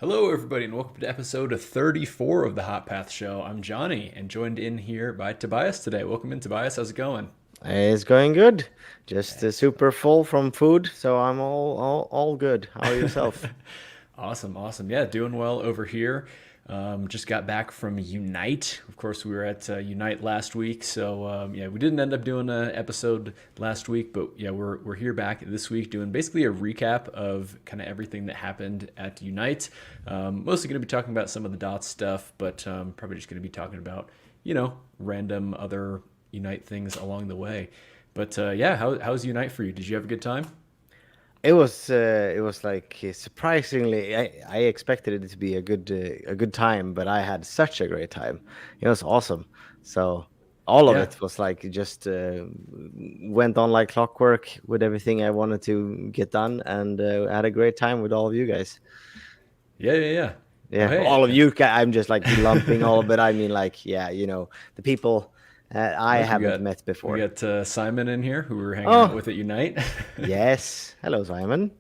Hello, everybody, and welcome to episode 34 of the Hot Path Show. I'm Johnny, and joined in here by Tobias today. Welcome in, Tobias. How's it going? It's going good. Just super full from food, so I'm all good. How are yourself? Awesome, awesome. Yeah, doing well over here. Just got back from Unite. Of course, we were at Unite last week, so yeah, we didn't end up doing an episode last week, but yeah, we're here back this week doing basically a recap of kind of everything that happened at Unite. Mostly going to be talking about some of the dots stuff, but probably just going to be talking about random other Unite things along the way. But yeah, how's Unite for you? Did you have a good time? It was like surprisingly, I expected it to be a good time, but I had such a great time. It was awesome. So all of Yeah, it was like just went on like clockwork with everything I wanted to get done, and I had a great time with all of you guys. yeah, yeah, yeah. Well, Yeah, hey, all of you. I'm just like lumping all of it. I mean, like, yeah, the people I look, haven't met we before. got Simon in here who we were hanging out Oh, with at Unite. yes. Hello, Simon.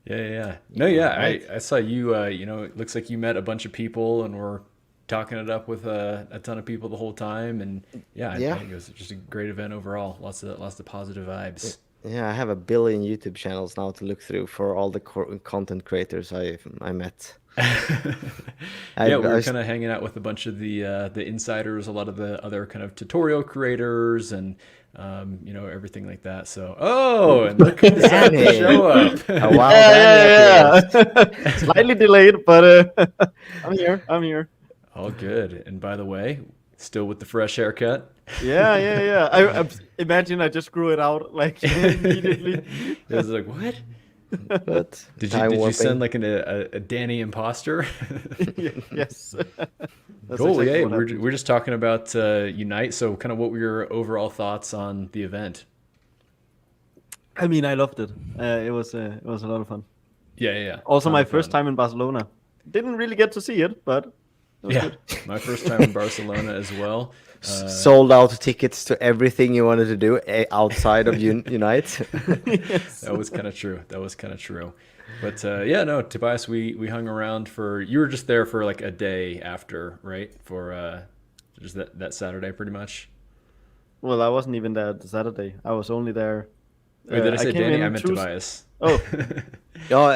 Yeah, yeah, yeah. No, All yeah, right. I saw you. It looks like you met a bunch of people and were talking it up with a ton of people the whole time. And yeah, I Yeah. think it was just a great event overall. Lots of positive vibes. Yeah, I have a billion YouTube channels now to look through for all the content creators I met. Yeah, I've we were I, kind of hanging out with a bunch of the insiders, a lot of the other kind of tutorial creators, and everything like that. So, oh, and look who decided to Danny. show up. Oh wow, Danny Yeah, appears. yeah, yeah. Slightly delayed, but I'm here. I'm here. All good. And by the way, still with the fresh haircut. Yeah, yeah, yeah. I imagine I just grew it out like immediately. It was like, what? But Did you time did you send warping. like a Danny imposter? Yes, that's Cool. exactly Yeah, what happened. we're just talking about Unite. So, kind of, what were your overall thoughts on the event? I mean, I loved it. It was a lot of fun. Yeah, yeah, yeah. Also, Ton my of first fun. time in Barcelona. Didn't really get to see it, but it was Yeah, good. my first time in Barcelona as well. Sold out tickets to everything you wanted to do outside of Unite. Yes. That was kind of true. That was kind of true. But yeah, no, Tobias, we hung around for. You were just there for like a day after, right? For just that Saturday, pretty much. Well, I wasn't even there the Saturday. I was only there. Wait, did I I say came Danny? I in meant Tuesday. Tobias. Oh, Oh,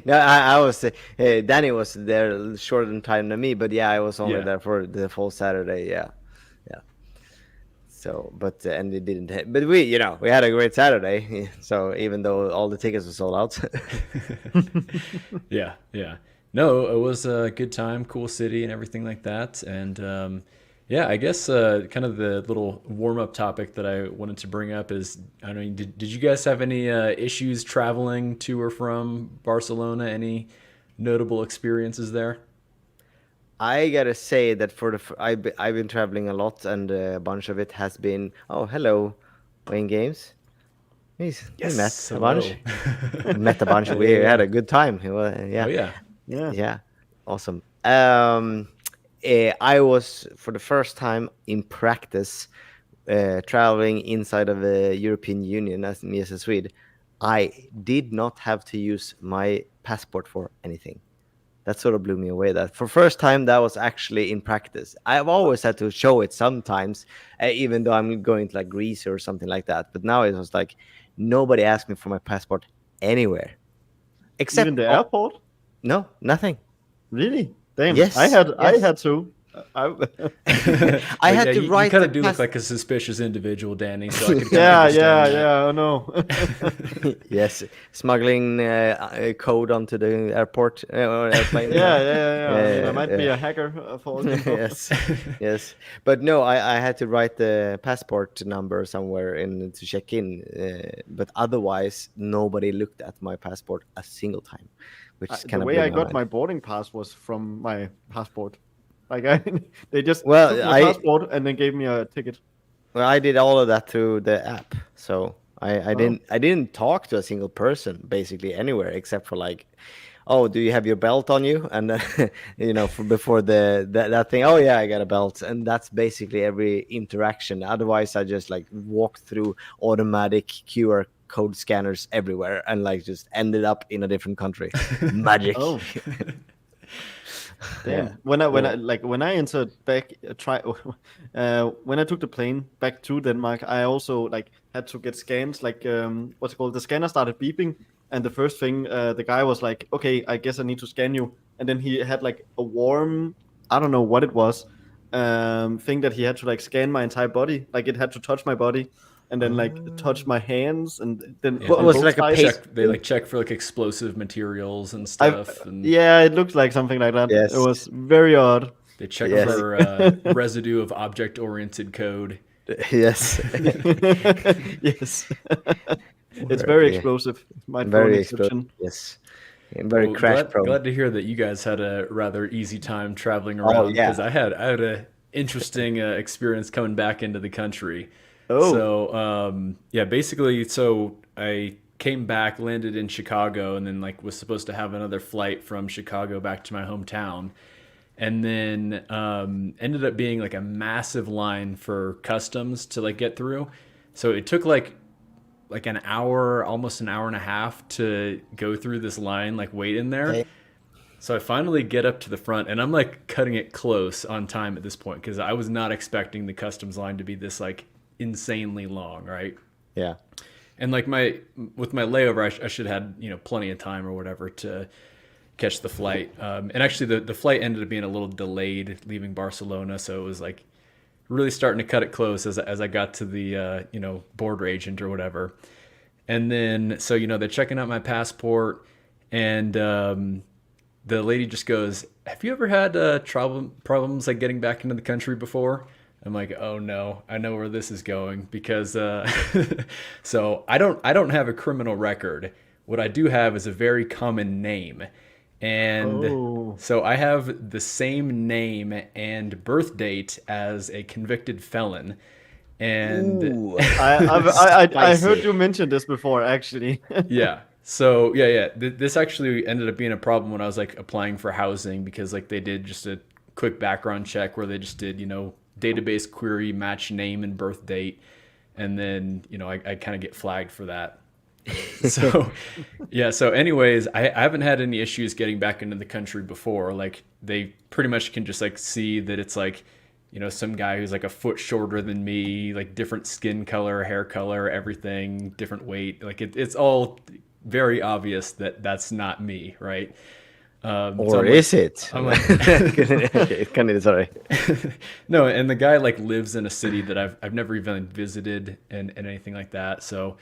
no, I was Danny was there shorter in time than me, but yeah, I was only Yeah. there for the full Saturday. Yeah, yeah. So, but and it didn't. But we had a great Saturday. So even though all the tickets were sold out. Yeah, yeah. No, it was a good time, cool city, and everything like that. And yeah, I guess kind of the little warm up topic that I wanted to bring up is I don't know, did you guys have any issues traveling to or from Barcelona? Any notable experiences there? I gotta say that I've been traveling a lot, and a bunch of it has been. Oh, hello, Wayne Games. We met Yes, a bunch. hello. We met a bunch. Yeah, We yeah, had yeah. a good time. Oh Yeah, yeah. yeah. yeah, awesome. I was for the first time in practice traveling inside of the European Union as me as a Swede. I did not have to use my passport for anything. That sort of blew me away. That for first time that was actually in practice. I've always had to show it sometimes, even though I'm going to like Greece or something like that. But now it was like nobody asked me for my passport anywhere Even except the airport. no, nothing. Really? Damn. Yes, I yes. had to. I, I But yeah, had to you write kind the of do look pass. like a suspicious individual, Danny. So I could kind of yeah, understand yeah, that. yeah. Oh no. Yes, smuggling code onto the airport or airplane. Yeah, yeah, yeah, yeah. I mean, I might be Yeah. a hacker for all you know. Yes, yes, but no, I had to write the passport number somewhere in to check in, but otherwise nobody looked at my passport a single time, which is The kind of way blew I my got mind. my boarding pass was from my passport. Like I, they just took Well, my passport and then gave me a ticket. I did all of that through the app, so Oh, I didn't talk to a single person basically anywhere except for like, oh, do you have your belt on you? And then, for before that thing, oh yeah, I got a belt, and that's basically every interaction. Otherwise, I just like walk through automatic QR code scanners everywhere and like just ended up in a different country. Magic. Oh, damn. Yeah. When I entered back when I took the plane back to Denmark, I also like had to get scans. Like what's it called? The scanner started beeping, and the first thing the guy was like, "Okay, I guess I need to scan you." And then he had like a warm, I don't know what it was, thing that he had to like scan my entire body. Like it had to touch my body, and then like touch my hands, and then Yeah. What on was it, both like a sides. paste? They like check for like explosive materials and I stuff, and yeah, it looked like something like that. Yes. It was very odd. they check Yes. for residue of object-oriented code. Yes. Yes. It's very Yeah. explosive. Might throw Very an explosive. exception. Yes. And very Well, crash prone. glad to hear that you guys had a rather easy time traveling Oh, around, yeah. because I had a interesting experience coming back into the country. Oh. So yeah, basically, so I came back, landed in Chicago, and then like was supposed to have another flight from Chicago back to my hometown, and then ended up being like a massive line for customs to like get through. So it took like an hour, almost an hour and a half to go through this line, like wait in there. Okay. So I finally get up to the front, and I'm like cutting it close on time at this point, because I was not expecting the customs line to be this like insanely long, right? Yeah. And like with my layover, I should have had, you know, plenty of time or whatever to catch the flight. And actually the flight ended up being a little delayed leaving Barcelona, so it was like really starting to cut it close as I got to the you know, border agent or whatever. And then so, you know, they're checking out my passport, and the lady just goes, "Have you ever had problems like getting back into the country before?" I'm like, "Oh no, I know where this is going," because so I don't have a criminal record. What I do have is a very common name. And Oh. so I have the same name and birth date as a convicted felon. And Ooh. I heard Spicy. you mention this before, actually. yeah. So yeah. This actually ended up being a problem when I was like applying for housing, because like they did just a quick background check where they just did, you know, database query, match name and birth date. And then, you know, I kind of get flagged for that. So yeah. So anyways, I haven't had any issues getting back into the country before. Like they pretty much can just like see that it's like, you know, some guy who's like a foot shorter than me, like different skin color, hair color, everything, different weight. Like it's all very obvious that that's not me, right? Or is it? I'm like, Okay, sorry. no, and the guy like lives in a city that I've never even visited and anything like that. So,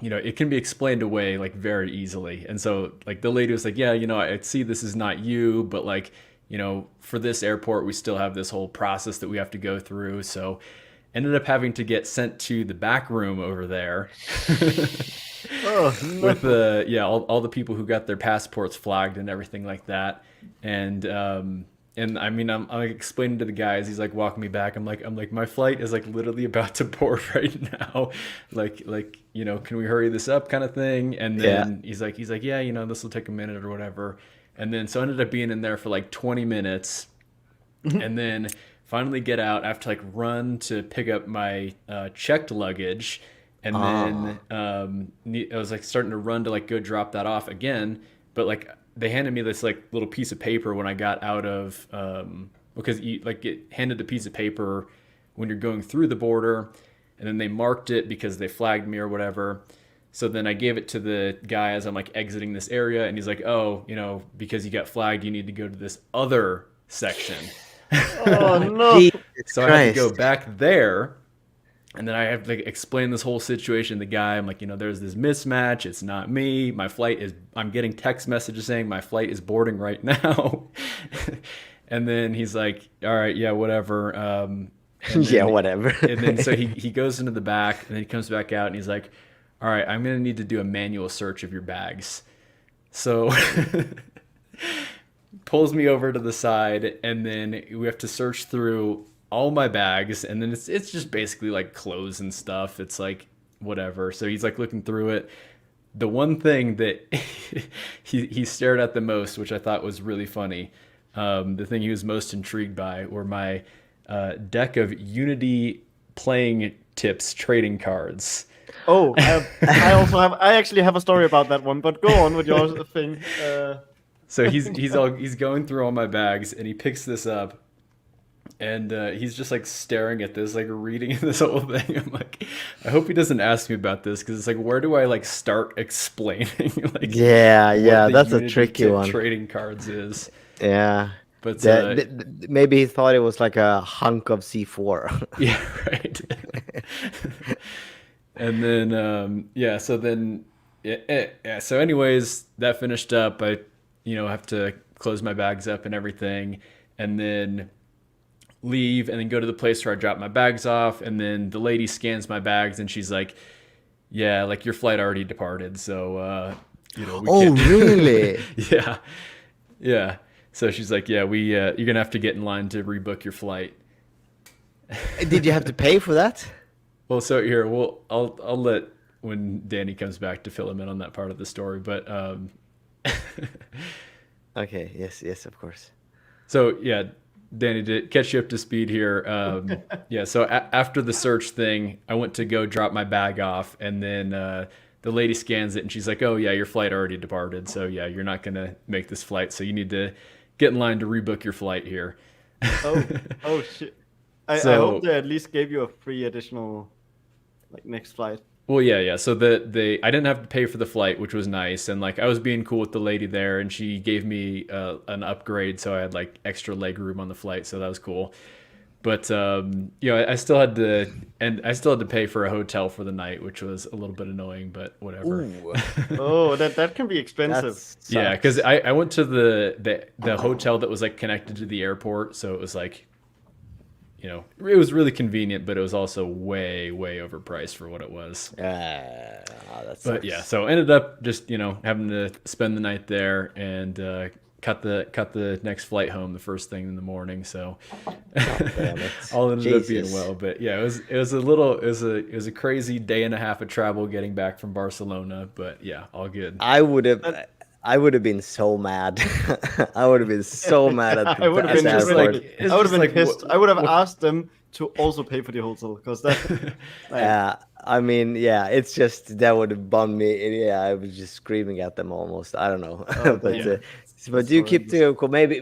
you know, it can be explained away like very easily. And so like the lady was like, "Yeah, you know, I see this is not you, but like, you know, for this airport, we still have this whole process that we have to go through." So ended up having to get sent to the back room over there. Oh, no. With all the people who got their passports flagged and everything like that. And I mean, I'm explaining to the guys, he's like walking me back. I'm like, my flight is like literally about to board right now. Like, you know, can we hurry this up kind of thing? And then he's like, yeah, you know, this will take a minute or whatever. And then so I ended up being in there for like 20 minutes, and then finally get out. I have to like run to pick up my checked luggage. And then I was like starting to run to like go drop that off again, but like they handed me this like little piece of paper when I got out of because you like get handed the piece of paper when you're going through the border, and then they marked it because they flagged me or whatever. So then I gave it to the guy as I'm like exiting this area, and he's like, "Oh, you know, because you got flagged, you need to go to this other section." Oh no. Jesus So I had to go Christ. back there. And then I have to explain this whole situation to the guy. I'm like, you know, there's this mismatch. It's not me. I'm getting text messages saying my flight is boarding right now. And then he's like, all right, yeah, whatever. And Yeah, then- whatever. And then so he goes into the back, and then he comes back out and he's like, all right, I'm going to need to do a manual search of your bags. So pulls me over to the side, and then we have to search through all my bags, and then it's just basically like clothes and stuff. It's like whatever. So he's like looking through it. The one thing that he stared at the most, which I thought was really funny, the thing he was most intrigued by were my deck of Unity playing tips trading cards. Oh, I actually have a story about that one, but go on with your thing. So he's going through all my bags, and he picks this up, and he's just like staring at this, like reading this whole thing. I'm like, I hope he doesn't ask me about this, because it's like, where do I like start explaining like Yeah, what the that's a Unity tricky one. trading cards is? Yeah. But Maybe he thought it was like a hunk of C4. yeah, right. And then so then so anyways, that finished up. I have to close my bags up and everything, and then leave, and then go to the place where I dropped my bags off, and then the lady scans my bags, and she's like, yeah, like your flight already departed, so we can't. Really? Yeah. So she's like, yeah, you're gonna have to get in line to rebook your flight. Did you have to pay for that? Well, so here, I'll let when Danny comes back to fill him in on that part of the story, but Okay, yes, of course. So yeah, Danny, to catch you up to speed here. So after the search thing, I went to go drop my bag off, and then the lady scans it, and she's like, "Oh yeah, your flight already departed. So yeah, you're not gonna make this flight. So you need to get in line to rebook your flight here." Oh shit! I hope they at least gave you a free additional, like, next flight. Well, yeah. So I didn't have to pay for the flight, which was nice, and like I was being cool with the lady there, and she gave me an upgrade, so I had like extra leg room on the flight, so that was cool. But I still had to pay for a hotel for the night, which was a little bit annoying, but whatever. Ooh. Oh, that can be expensive. Yeah, because I went to the hotel that was like connected to the airport, so it was like, it was really convenient, but it was also way, way overpriced for what it was. But yeah, so ended up just having to spend the night there, and cut the next flight home the first thing in the morning. So all ended up being well. But yeah, it was a crazy day and a half of travel getting back from Barcelona. But yeah, all good. I would have been so mad. I would have been so mad at the I would have been airport. I would have been pissed. I would have asked them to also pay for the hotel, because that. Yeah, I mean, yeah, it's just that would have bummed me. Yeah, I was just screaming at them almost. I don't know, but you keep to cool. Maybe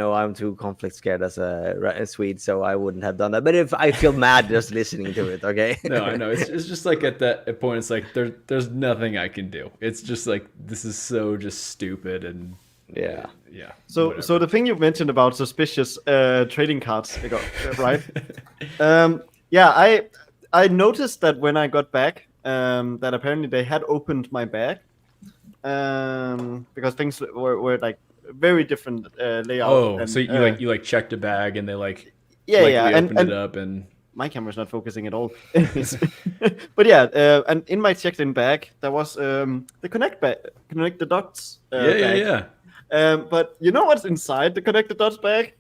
I'm too conflict scared as a Swede, so I wouldn't have done that. But if I feel mad just listening to it, okay. No, I know. It's just like at that point, it's like there's nothing I can do. It's just like, this is so just stupid, and yeah. So the thing you mentioned about suspicious trading cards, right? I noticed that when I got back, that apparently they had opened my bag, because things were like very different layout. Oh, so you checked a bag, and they opened it up, and my camera's not focusing at all. But yeah, and in my checked-in bag there was the connect the dots. Yeah. But you know what's inside the connect the dots bag?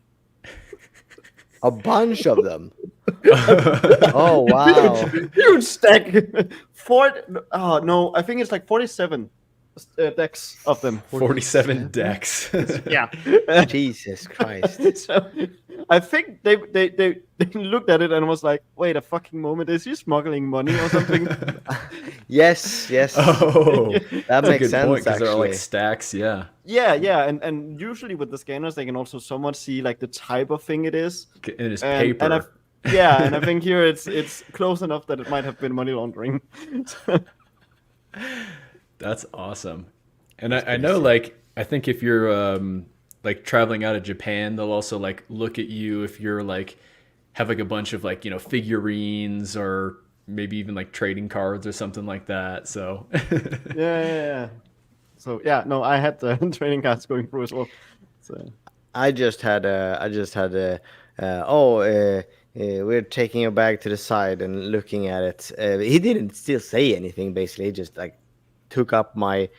A bunch of them. Oh wow! Huge stack. I think it's like 47 decks of them. 47 decks. Yeah. Jesus Christ. So, I think they looked at it and was like, "Wait a fucking moment, is he smuggling money or something?" Yes. Oh, that makes good sense. Point, because actually, they're all like stacks. Yeah. Yeah, and usually with the scanners, they can also somewhat see like the type of thing it is. It is paper. And I think here it's close enough that it might have been money laundering. That's awesome. And I know, like, I think if you're like traveling out of Japan, they'll also like look at you if you're like have like a bunch of like figurines, or maybe even like trading cards or something like that. So yeah. So yeah, no, I had the trading cards going through as well. So I just had we're taking a bag to the side and looking at it. He didn't still say anything. Basically, he just like took up my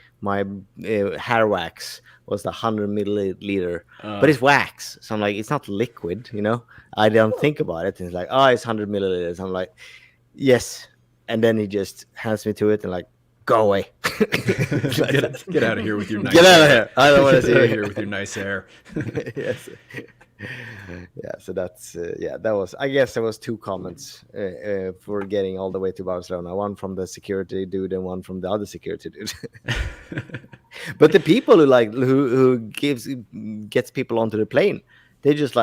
hair wax. Was the 100 milliliter, but it's wax. So I'm like, it's not liquid, I don't think about it. And he's like, oh, it's 100 milliliters. I'm like, yes. And then he just hands me to it and like, go away. Get out of here with your nice Get out hair. of here. I don't want to see Get out you of here with your nice hair. Yes. Yeah, so that's that was, I guess there was two comments for getting all the way to Barcelona, one from the security dude and one from the other security dude. But the people who like who gets people onto the plane, they just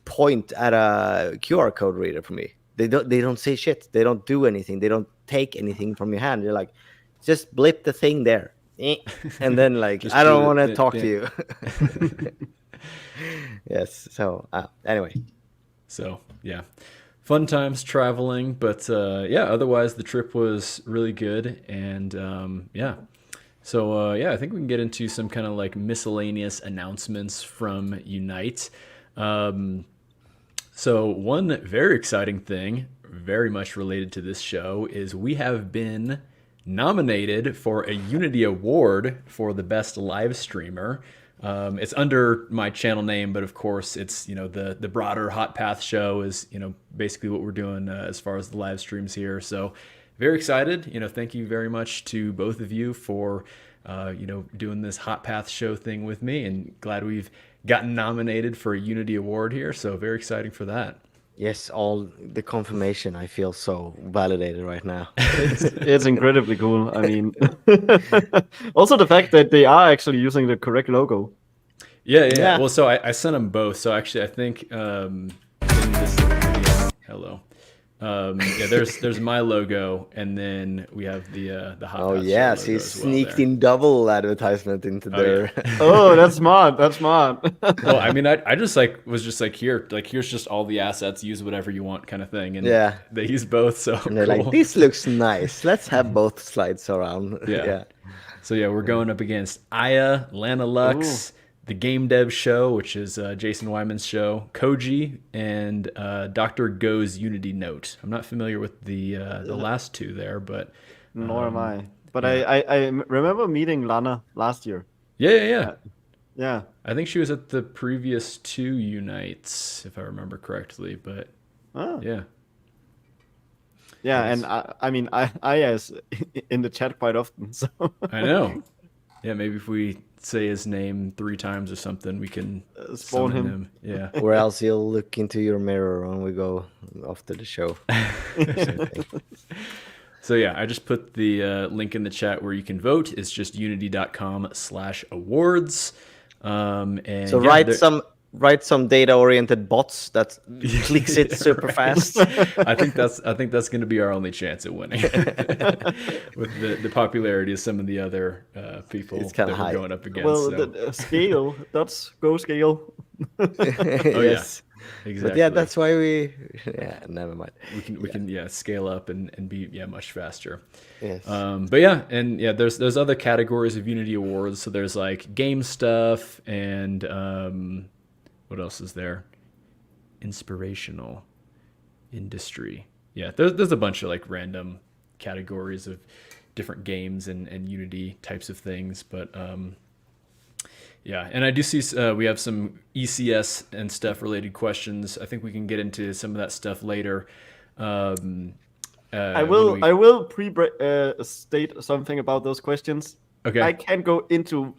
point at a QR code reader for me. They don't say shit. They don't do anything. They don't take anything from your hand. They're like, just blip the thing there. And then like, Just I don't do want to it. talk to you. Yes. So anyway. So yeah, fun times traveling, but yeah, otherwise the trip was really good, and yeah. So yeah, I think we can get into some kind of like miscellaneous announcements from Unite. Um, so one very exciting thing, very much related to this show, is we have been nominated for a Unity Award for the best live streamer. It's under my channel name, but of course, it's the broader Hot Path show is basically what we're doing as far as the live streams here. So very excited. Thank you very much to both of you for doing this Hot Path show thing with me, and glad we've gotten nominated for a Unity Award here. So very exciting for that. Yes, all the confirmation. I feel so validated right now. It's incredibly cool. I mean, also the fact that they are actually using the correct logo. Yeah. Yeah. Well, so I sent them both. So actually, I think in this video, hello. Yeah, there's my logo, and then we have the Hot Oh Path yes, show he logo as well sneaked there. in double advertisement into there. Yeah. Oh, that's smart. That's smart. Well, I mean, I just was just like, here's just all the assets, use whatever you want, kind of thing, and Yeah. they use both. So And they're cool. like, this looks nice. Let's have both slides around. Yeah. So yeah, we're going up against Aya, Lana Lux, the Game Dev Show, which is Jason Wyman's show, Koji, and Dr. Go's Unity Note. I'm not familiar with the last two there, but Nor am I. But I remember meeting Lana last year. yeah. Yeah. I think she was at the previous two Unites, if I remember correctly. But Oh. yeah, Yeah, and I mean, I is in the chat quite often, so I know. Yeah, maybe if we say his name 3 times or something, we can spawn summon him. Yeah. Or else you'll look into your mirror when we go after the show. So yeah, I just put the link in the chat where you can vote. It's just unity.com/awards. And So yeah, write some data-oriented bots that clicks it super fast. I think that's going to be our only chance at winning with the popularity of some of the other people It's that kinda we're high. going up against. Well, so. the scale, that's go scale. Oh Yes. yeah, exactly. But yeah, that's why never mind. we can scale up and be much faster. Yes. But yeah, and yeah, there's other categories of Unity Awards. So there's like game stuff and what else is there? Inspirational, industry. Yeah, there's a bunch of like random categories of different games and Unity types of things, but yeah, and I do see we have some ECS and stuff related questions. I think we can get into some of that stuff later. I will state something about those questions. Okay. I can't go into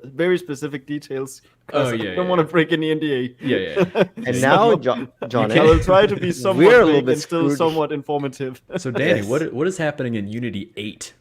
very specific details Oh, because yeah, I don't yeah, want to yeah. break any NDA. Yeah. And now, Johnny, I will try to be somewhat We're a little vague bit and still screwed. somewhat informative. So Danny, Yes. what is happening in Unity 8?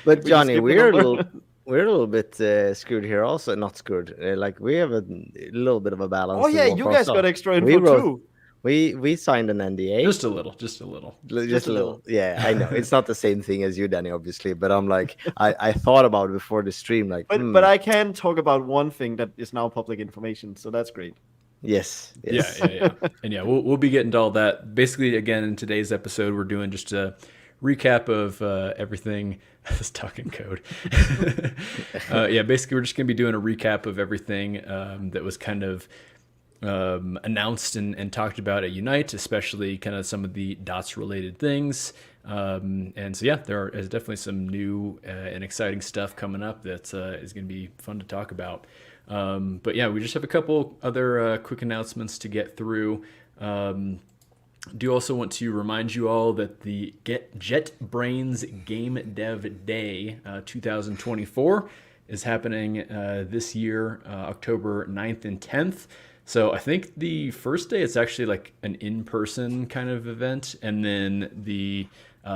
But Johnny, skip the we're a number. little bit screwed here. Also, not screwed. Like we have a little bit of a balance. Oh yeah, in you what guys for got us. extra We info wrote- too. We signed an NDA. Just a little. Just a a little. little. Yeah, I know. It's not the same thing as you, Danny, obviously. But I'm like, I thought about it before the stream. Like, But I can talk about one thing that is now public information, so that's great. yes. Yeah. And yeah, we'll be getting to all that. Basically, again, in today's episode, we're doing just a recap of everything. This talking code. Yeah, basically, we're just going to be doing a recap of everything that was kind of announced and talked about at Unite, especially kind of some of the dots related things. And so, yeah, is definitely some new and exciting stuff coming up that is going to be fun to talk about. But yeah, we just have a couple other quick announcements to get through. Do also want to remind you all that the JetBrains Game Dev Day 2024 is happening this year, October 9th and 10th. So I think the first day it's actually like an in-person kind of event, and then the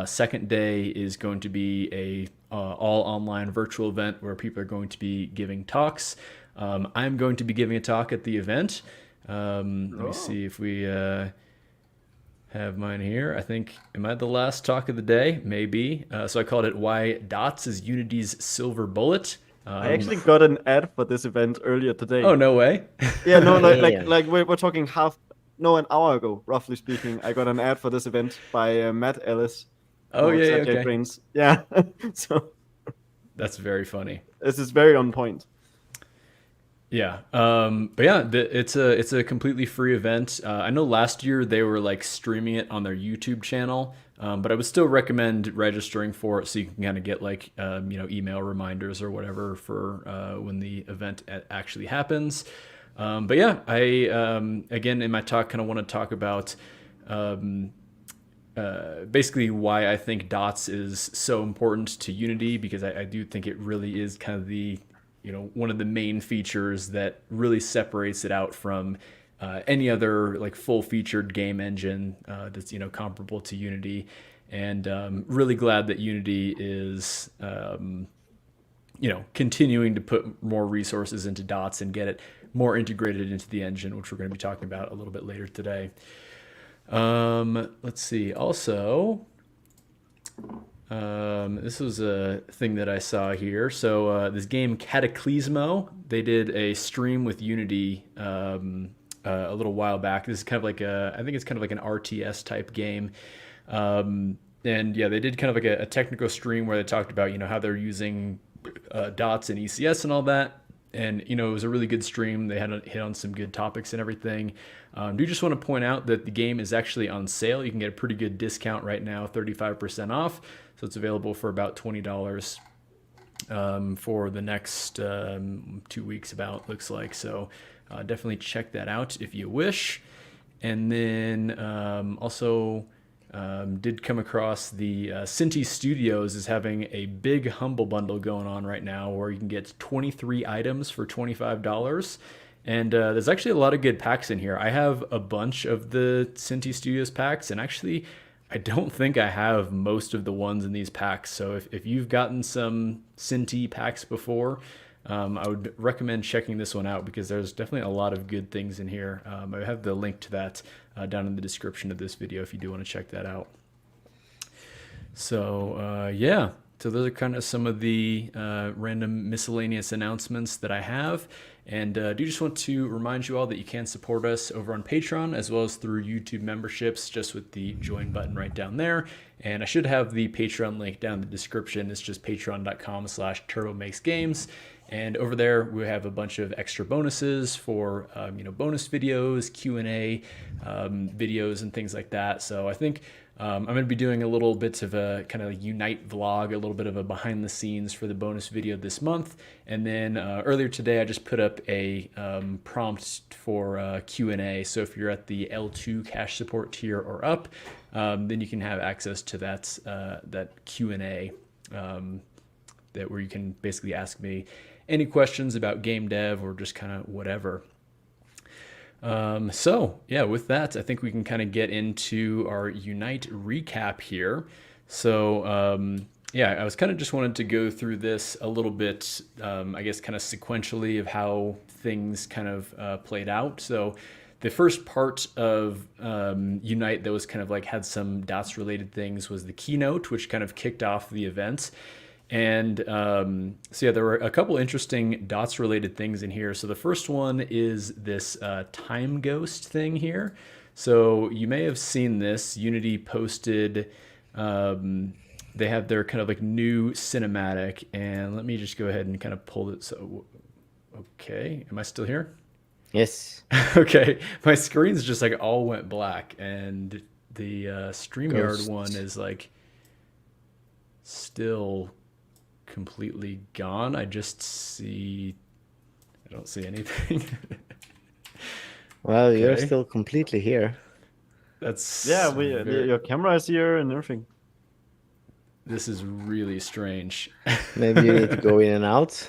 second day is going to be a all online virtual event where people are going to be giving talks. I'm going to be giving a talk at the event. Let me see if we have mine here. I think, am I the last talk of the day? Maybe. So I called it "Why Dots is Unity's Silver Bullet." I actually got an ad for this event earlier today. Oh, no way. Yeah, no, Damn. like we're talking an hour ago, roughly speaking. I got an ad for this event by Matt Ellis. Oh, yeah, Saturday okay. Brains. Yeah, so That's very funny. this is very on point. Yeah, but yeah, it's a completely free event. I know last year they were like streaming it on their YouTube channel, but I would still recommend registering for it so you can kind of get like email reminders or whatever for when the event actually happens. But yeah, I again in my talk kind of want to talk about basically why I think Dots is so important to Unity, because I do think it really is kind of the one of the main features that really separates it out from any other like full featured game engine that's comparable to Unity. And really glad that Unity is continuing to put more resources into Dots and get it more integrated into the engine, which we're going to be talking about a little bit later today. Let's see. Also, this was a thing that I saw here. So this game Cataclysmo, they did a stream with Unity a little while back. This is kind of like I think it's kind of like an RTS type game. And yeah, they did kind of like a technical stream where they talked about how they're using dots and ECS and all that. And it was a really good stream. They had hit on some good topics and everything. Do just want to point out that the game is actually on sale. You can get a pretty good discount right now, 35% off. So it's available for about $20 for the next 2 weeks, about looks like. So definitely check that out if you wish. And then also did come across the Cinti Studios is having a big Humble Bundle going on right now where you can get 23 items for $25. And there's actually a lot of good packs in here. I have a bunch of the Cinti Studios packs, and actually I don't think I have most of the ones in these packs. So if you've gotten some Cinti packs before, I would recommend checking this one out because there's definitely a lot of good things in here. I have the link to that down in the description of this video if you do want to check that out. So yeah, so those are kind of some of the random miscellaneous announcements that I have. And do just want to remind you all that you can support us over on Patreon as well as through YouTube memberships, just with the join button right down there. And I should have the Patreon link down in the description. It's just patreon.com/turbomakesgames. And over there, we have a bunch of extra bonuses for, bonus videos, Q&A videos, and things like that. So I think I'm going to be doing a little bit of a kind of Unite vlog, a little bit of a behind the scenes for the bonus video this month. And then earlier today, I just put up a prompt for Q&A. So if you're at the L2 cash support tier or up, then you can have access to that Q&A where you can basically ask me any questions about game dev or just kind of whatever. So yeah, with that, I think we can kind of get into our Unite recap here. So yeah, I was kind of just wanted to go through this a little bit, I guess kind of sequentially of how things kind of played out. So the first part of Unite that was kind of like had some dots related things was the keynote, which kind of kicked off the event. And so yeah, there were a couple interesting dots related things in here. So the first one is this time ghost thing here. So you may have seen this. Unity posted, they have their kind of like new cinematic, and let me just go ahead and kind of pull it. So, okay, am I still here? Yes. Okay, my screen's just like all went black, and the StreamYard Ghost. one is like still completely gone. I don't see anything. Well, you're Okay. still completely here. That's Your camera is here and everything. This is really strange. Maybe you need to go in and out.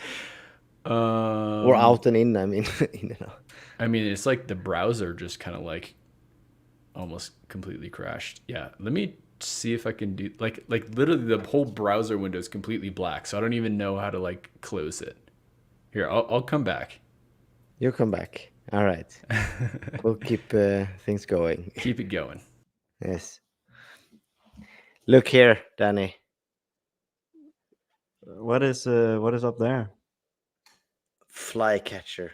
Or out and in, I mean, in and out. I mean, it's like the browser just kind of like almost completely crashed. Yeah, let me see if I can do like literally the whole browser window is completely black, so I don't even know how to like close it. Here, I'll come back. You come back. All right. We'll keep things going. Keep it going. Yes. Look here, Danny. What is up there? Flycatcher.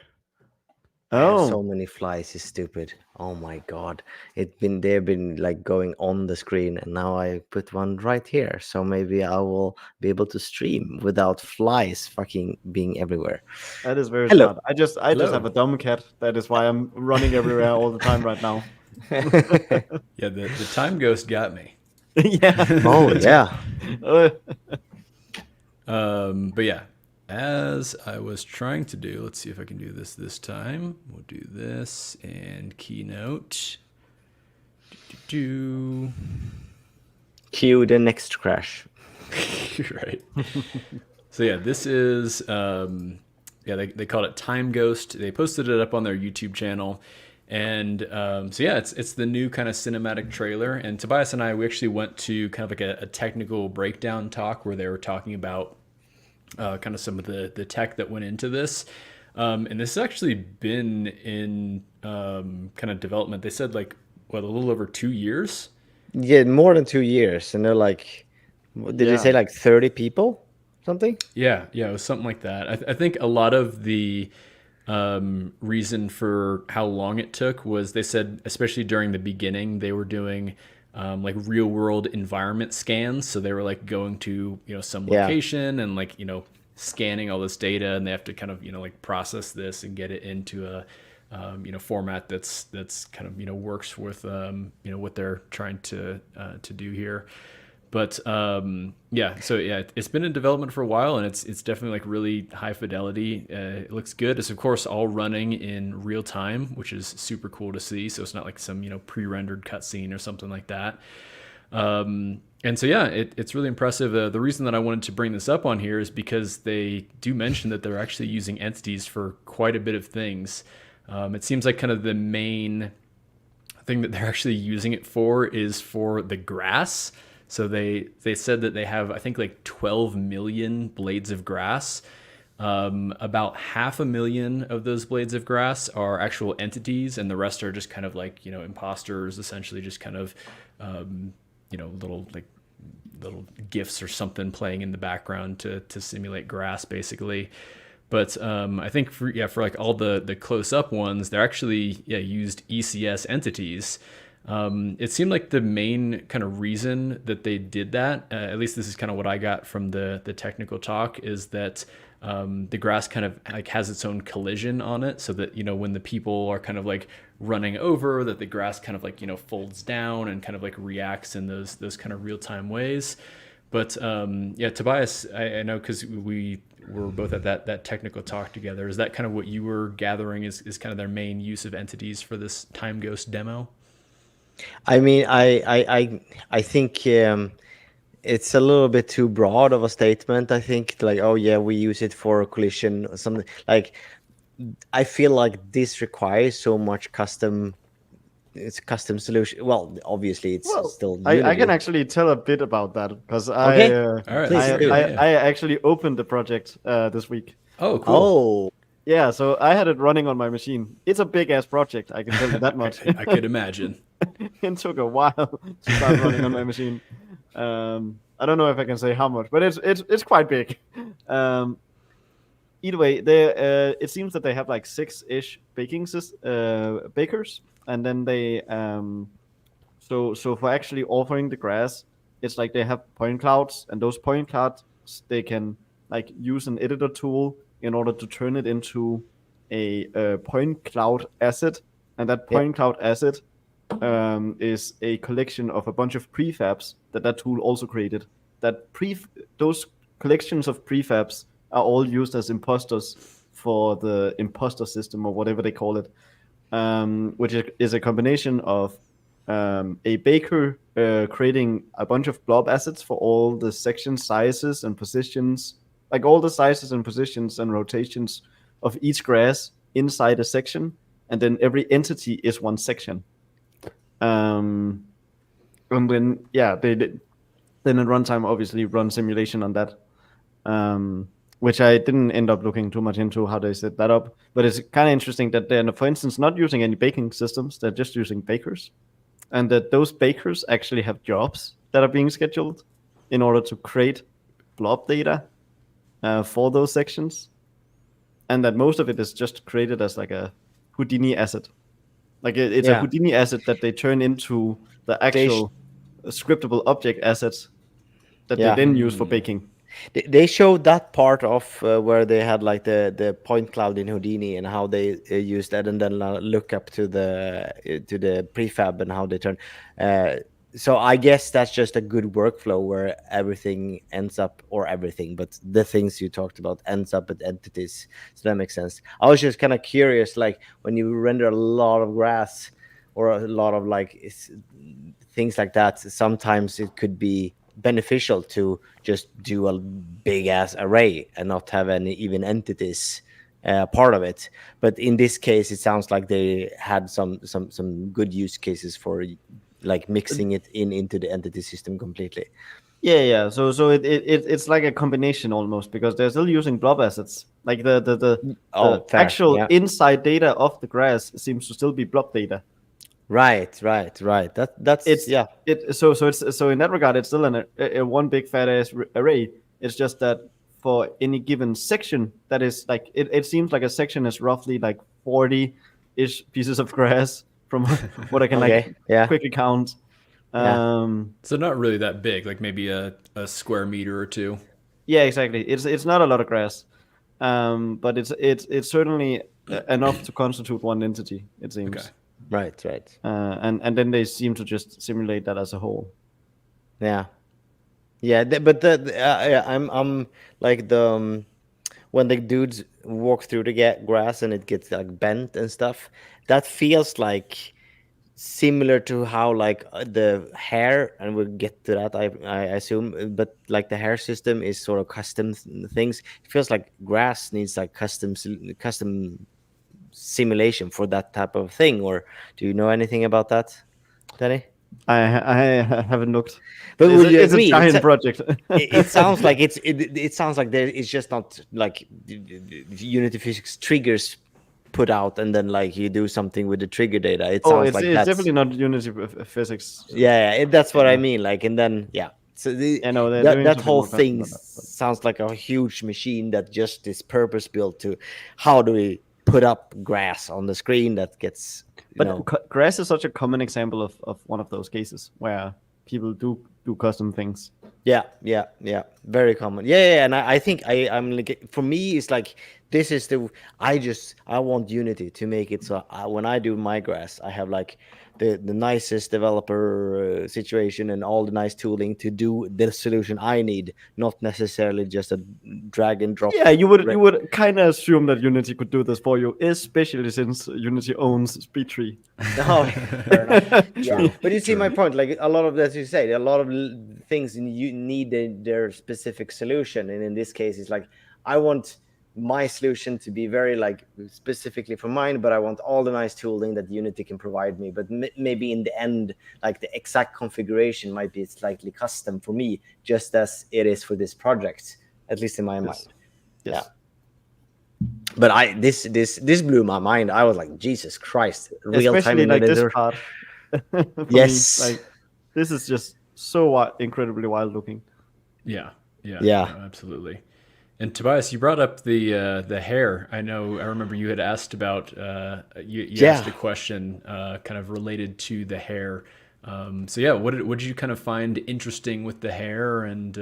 I have so Oh, many flies. It's stupid. Oh my god. They've been like going on the screen, and now I put one right here. So maybe I will be able to stream without flies fucking being everywhere. that is very Hello. smart. I just have Hello. a dumb cat. That is why I'm running everywhere all the time right now. Yeah, the time ghost got me. Yeah. Oh yeah. Uh, But yeah, as I was trying to do, let's see if I can do this time. We'll do this and keynote. Do. Cue the next crash. Right. So yeah, this is they called it Time Ghost. They posted it up on their YouTube channel, and so yeah, it's the new kind of cinematic trailer. And Tobias and I, we actually went to kind of like a technical breakdown talk where they were talking about kind of some of the tech that went into this. And this has actually been in kind of development. They said like a little over 2 years. Yeah, more than 2 years, and they're like, did they Yeah. say like 30 people? Something? Yeah, it was something like that. I think a lot of the reason for how long it took was they said, especially during the beginning, they were doing like real world environment scans. So they were like going to some Yeah. location and like scanning all this data, and they have to kind of like process this and get it into a format that's kind of works with what they're trying to do here. But yeah, so yeah, it's been in development for a while, and it's definitely like really high fidelity. It looks good. It's of course all running in real time, which is super cool to see. So it's not like some pre-rendered cutscene or something like that. And so yeah, it's really impressive. The reason that I wanted to bring this up on here is because they do mention that they're actually using entities for quite a bit of things. It seems like kind of the main thing that they're actually using it for is for the grass. So they said that they have, I think, like 12 million blades of grass. About 500,000 of those blades of grass are actual entities, and the rest are just kind of like imposters, essentially just kind of little gifs or something playing in the background to simulate grass, basically. But I think for like all the close up ones, they're actually used ECS entities. It seemed like the main kind of reason that they did that, at least this is kind of what I got from the technical talk, is that the grass kind of like has its own collision on it, so that when the people are kind of like running over, that the grass kind of like folds down and kind of like reacts in those kind of real time ways. But yeah, Tobias, I know because we were both at that technical talk together. Is that kind of what you were gathering is kind of their main use of entities for this Time Ghost demo? I mean, I think it's a little bit too broad of a statement. I think like, oh yeah, we use it for collision or something. Like, I feel like this requires so much custom. It's a custom solution. Well, obviously, it's well, still I Unity. can actually tell a bit about that because Okay. All right, Please let's do. hear it, yeah. I actually opened the project this week. Oh, cool. Oh, Yeah, so I had it running on my machine. It's a big ass project, I can tell you that much. I could imagine. It took a while to start running on my machine. I don't know if I can say how much, but it's quite big. Either way, it seems that they have like 6-ish bakers, and then they so for actually offering the grass, it's like they have point clouds, and those point clouds they can like use an editor tool in order to turn it into a point cloud asset, and that point cloud asset is a collection of a bunch of prefabs that tool also created. Those collections of prefabs are all used as imposters for the imposter system or whatever they call it, which is a combination of a baker creating a bunch of blob assets for all the section sizes and positions like all the sizes and positions and rotations of each grass inside a section, and then every entity is one section. And then then at runtime obviously run simulation on that, which I didn't end up looking too much into how they set that up. But it's kind of interesting that they're, for instance, not using any baking systems; they're just using bakers, and that those bakers actually have jobs that are being scheduled in order to create blob data for those sections, and that most of it is just created as like a Houdini asset. Like it's a Yeah. Houdini asset that they turn into the actual scriptable object assets that they Yeah. then use for baking. They showed that part of where they had like the point cloud in Houdini and how they used that, and then look up to the prefab and how they turn. So I guess that's just a good workflow where everything ends up, or everything, but the things you talked about ends up at entities. So that makes sense. I was just kind of curious, like when you render a lot of grass or a lot of like things like that, sometimes it could be beneficial to just do a big ass array and not have any even entities part of it. But in this case, it sounds like they had some good use cases for like mixing it into the entity system completely. Yeah. So it's like a combination almost, because they're still using blob assets. Like the Oh, fair. actual Yeah. inside data of the grass seems to still be blob data. Right. That's It's yeah. so in that regard, it's still a one big fat ass array. It's just that for any given section, that is like it seems like a section is roughly like 40-ish pieces of grass from what I can Okay. Yeah. quickly count. Yeah. So not really that big, like maybe a square meter or two. Yeah, exactly. It's not a lot of grass, but it's certainly enough to constitute one entity. It seems. Okay. Right. And then they seem to just simulate that as a whole. Yeah. Yeah, but yeah, I'm like the when the dudes walk through the grass and it gets like bent and stuff. That feels like similar to how like the hair, and we'll get to that. I assume, but like the hair system is sort of custom things. It feels like grass needs like custom simulation for that type of thing. Or do you know anything about that, Danny? I haven't looked. But would you It's a agree? giant project. It sounds like it sounds like there it's just not like Unity physics triggers put out and then like you do something with the trigger data. It sounds it's like it's that's definitely not Unity physics. that's what I Yeah. mean. Like, and then so Yeah, no, they're that doing that something whole more custom thing than that. sounds like a huge machine that just is purpose built to how do we put up grass on the screen that gets Grass is such a common example of one of those cases where people do custom things. Yeah, very common. Yeah, and I think I'm like, for me it's like this is I want Unity to make it so when I do my grass, I have like the nicest developer situation and all the nice tooling to do the solution I need, not necessarily just a drag and drop. Yeah, you would kind of assume that Unity could do this for you, especially since Unity owns SpeedTree. Oh, fair enough. Yeah, True, but you see my true. point. Like a lot of, as you say, a lot of things you need their specific solution, and in this case, it's like I want my solution to be very like specifically for mine, but I want all the nice tooling that Unity can provide me. But maybe in the end, like the exact configuration might be slightly custom for me, just as it is for this project, at least in my mind. Yes. Yeah. But this blew my mind. I was like, Jesus Christ, real time Especially like editor. this part. For Yes. me, like this is just so incredibly wild looking. Yeah. Yeah. No, absolutely. And Tobias, you brought up the hair. I remember you had asked about you asked a question kind of related to the hair. So yeah, what did you kind of find interesting with the hair? And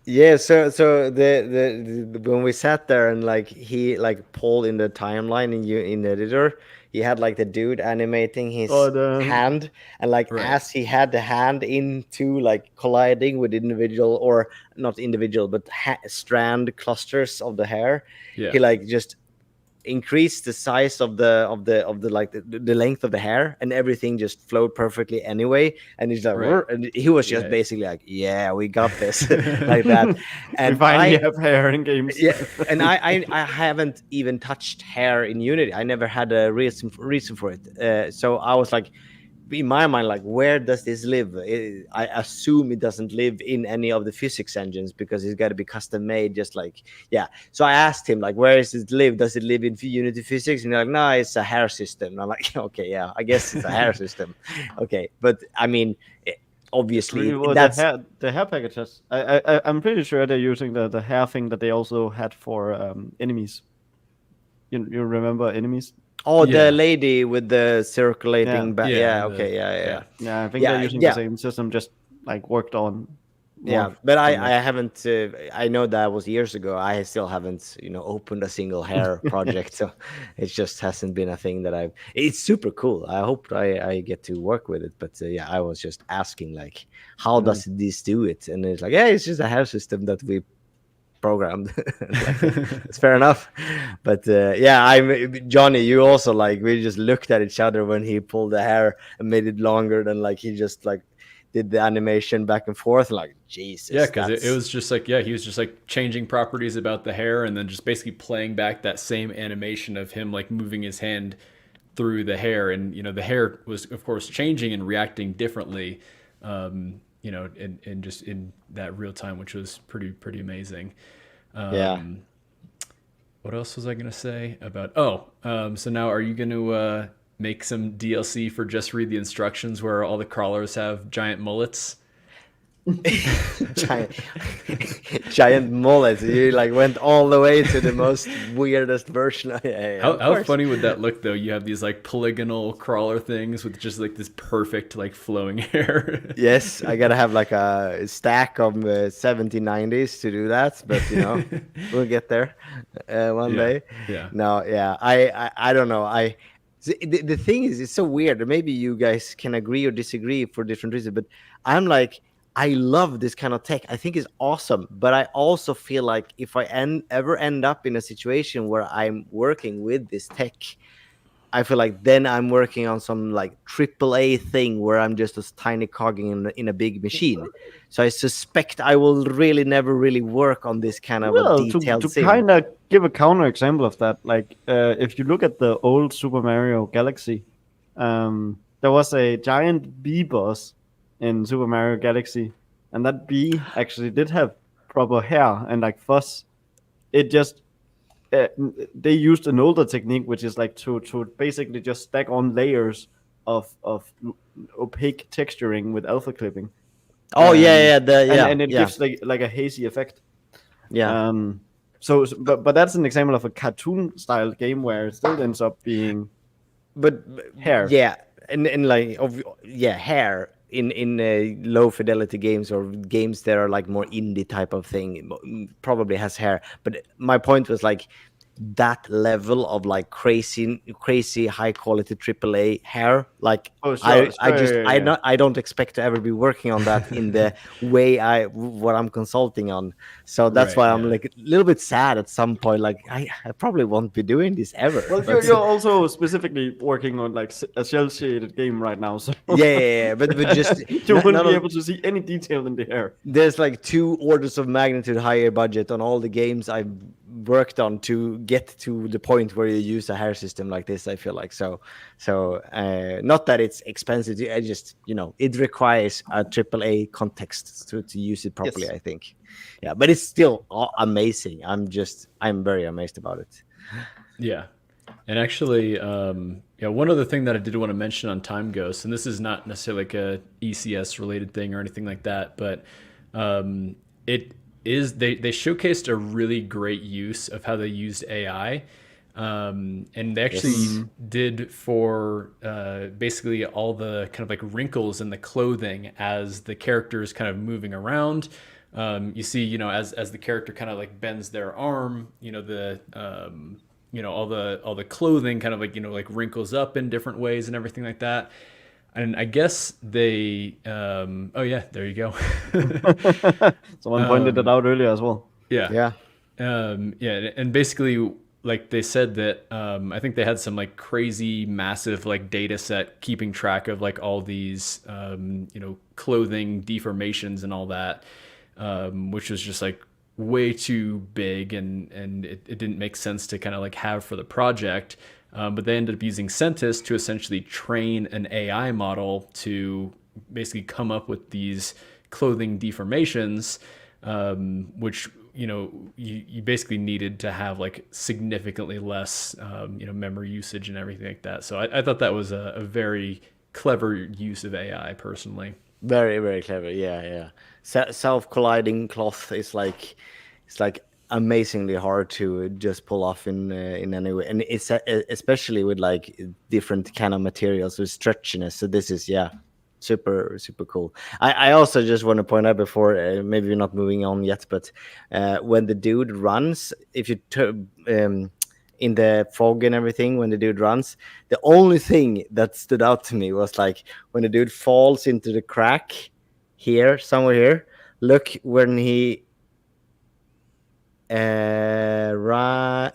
Yeah, so the when we sat there and like he like pulled in the timeline in the editor, he had like the dude animating his hand, and like Right. as he had the hand into like colliding with individual, or not individual but strand clusters of the hair, Yeah. he like just increase the size of the like the length of the hair, and everything just flowed perfectly anyway. And he's like, Right. and he was just Yeah. basically like, yeah, we got this, like that. We And finally have hair in games. yeah, and I haven't even touched hair in Unity. I never had a reason for it. So I was like, in my mind, like, where does this live? I assume it doesn't live in any of the physics engines, because it's got to be custom made, just like, yeah. So I asked him, like, where does it live? Does it live in Unity physics? And he's like, no, it's a hair system. And I'm like, okay, yeah, I guess it's a hair system. Okay, but I mean, obviously Well, that's the hair packages. I'm pretty sure they're using the hair thing that they also had for enemies. You remember enemies? oh, Yeah. the lady with the circulating Yeah. back. Yeah, Yeah, and okay, yeah. yeah. Yeah, I think Yeah, they're using yeah. the same system, just like worked on. Yeah, more but I from it. haven't. I know that was years ago. I still haven't, opened a single hair project, so it just hasn't been a thing that I've. It's super cool. I hope I get to work with it. But yeah, I was just asking, like, how does this do it? And it's like, yeah, it's just a hair system that we programmed. Like, it's fair enough. But yeah, Johnny. You also, like, we just looked at each other when he pulled the hair and made it longer than, like, he just like did the animation back and forth, like, Jesus. Yeah, because it was just like, yeah, he was just like changing properties about the hair and then just basically playing back that same animation of him like moving his hand through the hair. And, the hair was, of course, changing and reacting differently, and just in that real time, which was pretty amazing. Yeah. What else was I going to say about, so now are you going to make some DLC for Just Read the Instructions where all the crawlers have giant mullets? giant, giant mullets. You like went all the way to the most weirdest version. How funny would that look though? You have these like polygonal crawler things with just like this perfect like flowing hair. Yes, I gotta have like a stack of 1790s to do that, but we'll get there one day. Yeah. No, yeah, I don't know. The thing is, it's so weird. Maybe you guys can agree or disagree for different reasons, but I'm like, I love this kind of tech. I think it's awesome, but I also feel like if I ever end up in a situation where I'm working with this tech, I feel like then I'm working on some like AAA thing where I'm just a tiny cog in a big machine. So I suspect I will really never really work on this kind of a Well, detailed to sim. kind of give a counter example of that, like if you look at the old Super Mario Galaxy, there was a giant bee boss in Super Mario Galaxy, and that bee actually did have proper hair and like fuzz. It just they used an older technique, which is like to basically just stack on layers of opaque texturing with alpha clipping. Oh yeah, and it gives like a hazy effect. Yeah. But that's an example of a cartoon style game where it still ends up being but hair. Yeah, and like hair in low fidelity games or games that are like more indie type of thing probably has hair. But my point was like that level of like crazy high quality AAA hair, like I don't expect to ever be working on that in the way what I'm consulting on. So that's why I'm like a little bit sad at some point, like I probably won't be doing this ever. Well, you're also specifically working on like a shell shaded game right now, so yeah, but just you wouldn't be able to see any detail in the hair. There's like 2 orders of magnitude higher budget on all the games I've worked on to get to the point where you use a hair system like this. I feel like so not that it's expensive. I just it requires a AAA context to use it properly. Yes. I think, yeah, but it's still amazing. I'm very amazed about it. Yeah. And actually, one other thing that I did want to mention on Time Ghost, and this is not necessarily like a ECS related thing or anything like that, but it is they showcased a really great use of how they used AI, and they actually did for basically all the kind of like wrinkles in the clothing as the characters kind of moving around. You see, as the character kind of like bends their arm, all the clothing kind of like like wrinkles up in different ways and everything like that. And I guess they oh yeah, there you go. Someone pointed it out earlier as well. Yeah. And basically like they said that I think they had some like crazy massive like data set keeping track of like all these clothing deformations and all that, which was just like way too big, and it didn't make sense to kind of like have for the project. But they ended up using Centis to essentially train an AI model to basically come up with these clothing deformations, which you basically needed to have like significantly less memory usage and everything like that. So I thought that was a very clever use of AI personally. Very, very clever. Yeah, yeah. Self-colliding cloth is like it's like amazingly hard to just pull off in any way, and it's especially with like different kind of materials with stretchiness. So this is super super cool. I also just want to point out before maybe we're not moving on yet, but when the dude runs, if you in the fog and everything, when the dude runs, the only thing that stood out to me was like when the dude falls into the crack here, somewhere here. Look when he right.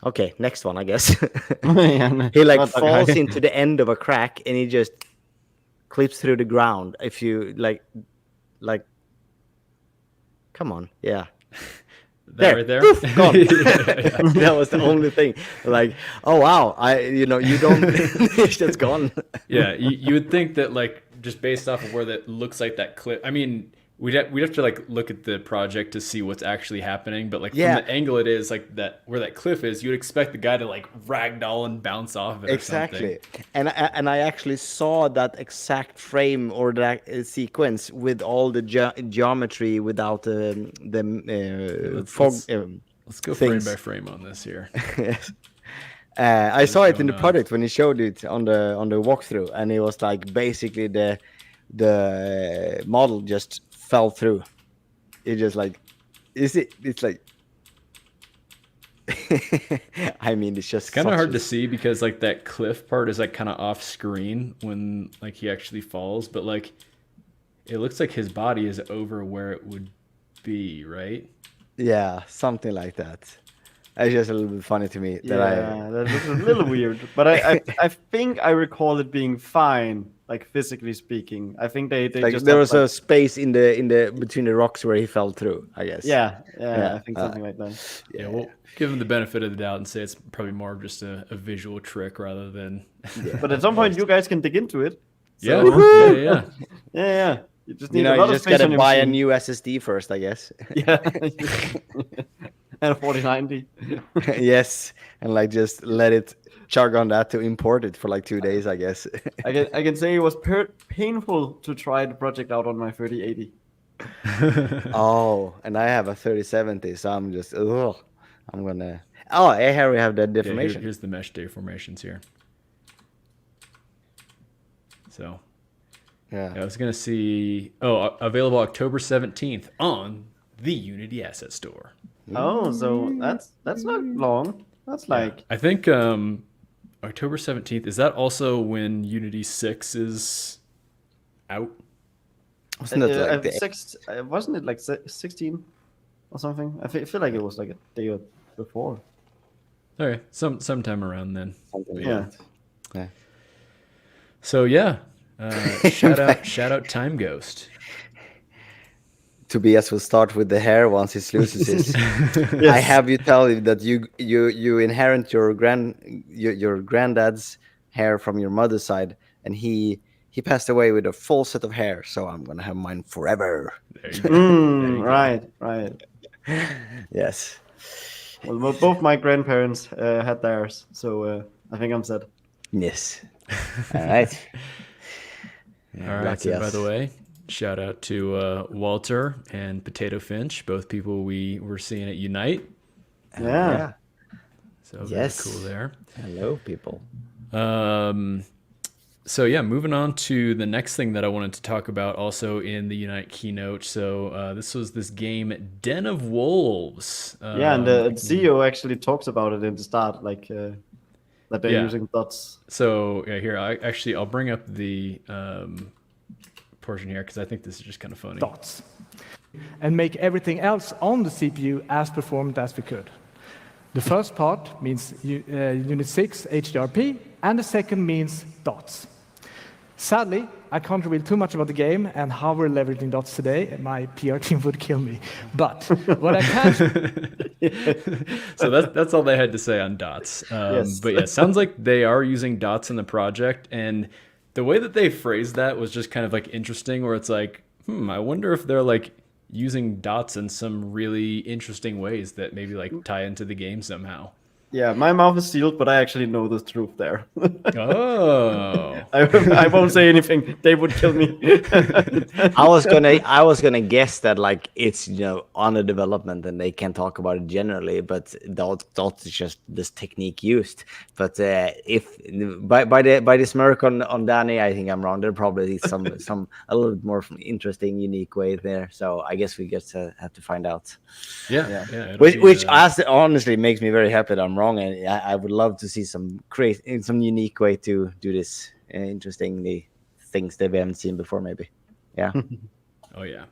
Okay, next one, I guess. He like falls into the end of a crack and he just clips through the ground. If you like, come on, yeah. That right there, gone. That was the only thing. Like, oh wow, you don't. It's just gone. Yeah, you would think that like just based off of where that looks like that clip. I mean, we'd have to like look at the project to see what's actually happening. But like from the angle it is like that where that cliff is, you'd expect the guy to like ragdoll and bounce off of it. Exactly. Or something. And I actually saw that exact frame or that sequence with all the geometry without the fog. Let's go frame by frame on this here. Yes. I saw it in the project when he showed it on the walkthrough, and it was like basically the model just fell through. It just like it's like I mean, it's just kind of hard to see because like that cliff part is like kind of off screen when like he actually falls, but like it looks like his body is over where it would be, right? Yeah, something like that. It's just a little bit funny to me that looks a little weird, but I think I recall it being fine, like physically speaking. I think they like just there was a space in the between the rocks where he fell through, I guess. Yeah, I think something like that. Yeah, we'll give him the benefit of the doubt and say it's probably more of just a visual trick rather than. But at some point, you guys can dig into it. So... Yeah. You just need you just gotta buy a new SSD first, I guess. Yeah. And a 4090. Yes, and like just let it chug on that to import it for like 2 days, I guess. I can say it was painful to try the project out on my 3080. Oh, and I have a 3070, so I'm just I'm gonna. Oh, here we have the deformation. Here's the mesh deformations here. So. Yeah, I was gonna see. Oh, available October 17th on the Unity Asset Store. Oh, so that's not long. That's like I think October 17th. Is that also when Unity 6 is out? Wasn't it like wasn't it like 16 or something? I feel like it was like a day before. Okay, sometime around then. Yeah. So yeah. Shout out Time Ghost. Tobias will start with the hair once he loses his. Yes. I have you tell you that you inherit your granddad's hair from your mother's side, and he passed away with a full set of hair, so I'm gonna have mine forever. There you go. Right. Yes. Well, both my grandparents had theirs, so I think I'm set. Yes. All right. All right. So by the way, shout out to Walter and Potato Finch, both people we were seeing at Unite. Yeah. So very cool there. Hello, people. So yeah, moving on to the next thing that I wanted to talk about, also in the Unite keynote. So this was this game, Den of Wolves. And the CEO actually talks about it in the start, like. That they're using dots. So here, I'll bring up the portion here because I think this is just kind of funny. Dots, and make everything else on the CPU as performant as we could. The first part means Unit 6 HDRP, and the second means dots. Sadly, I can't reveal too much about the game and how we're leveraging dots today. My PR team would kill me. But what I can... So that's all they had to say on dots. Yes. But yeah, sounds like they are using dots in the project, and the way that they phrased that was just kind of like interesting, where it's like, I wonder if they're like using dots in some really interesting ways that maybe like tie into the game somehow. Yeah, my mouth is sealed, but I actually know the truth there. Oh. I won't say anything. They would kill me. I was gonna guess that like it's under development and they can talk about it generally, but that's just this technique used. But if by the smirk on Danny, I think I'm wrong. There probably is some a little bit more unique, unique way there. So I guess we just have to find out. Yeah. Which honestly makes me very happy that I'm wrong, and I would love to see some unique way to do this interestingly things that we haven't seen before, maybe. Yeah. Oh yeah.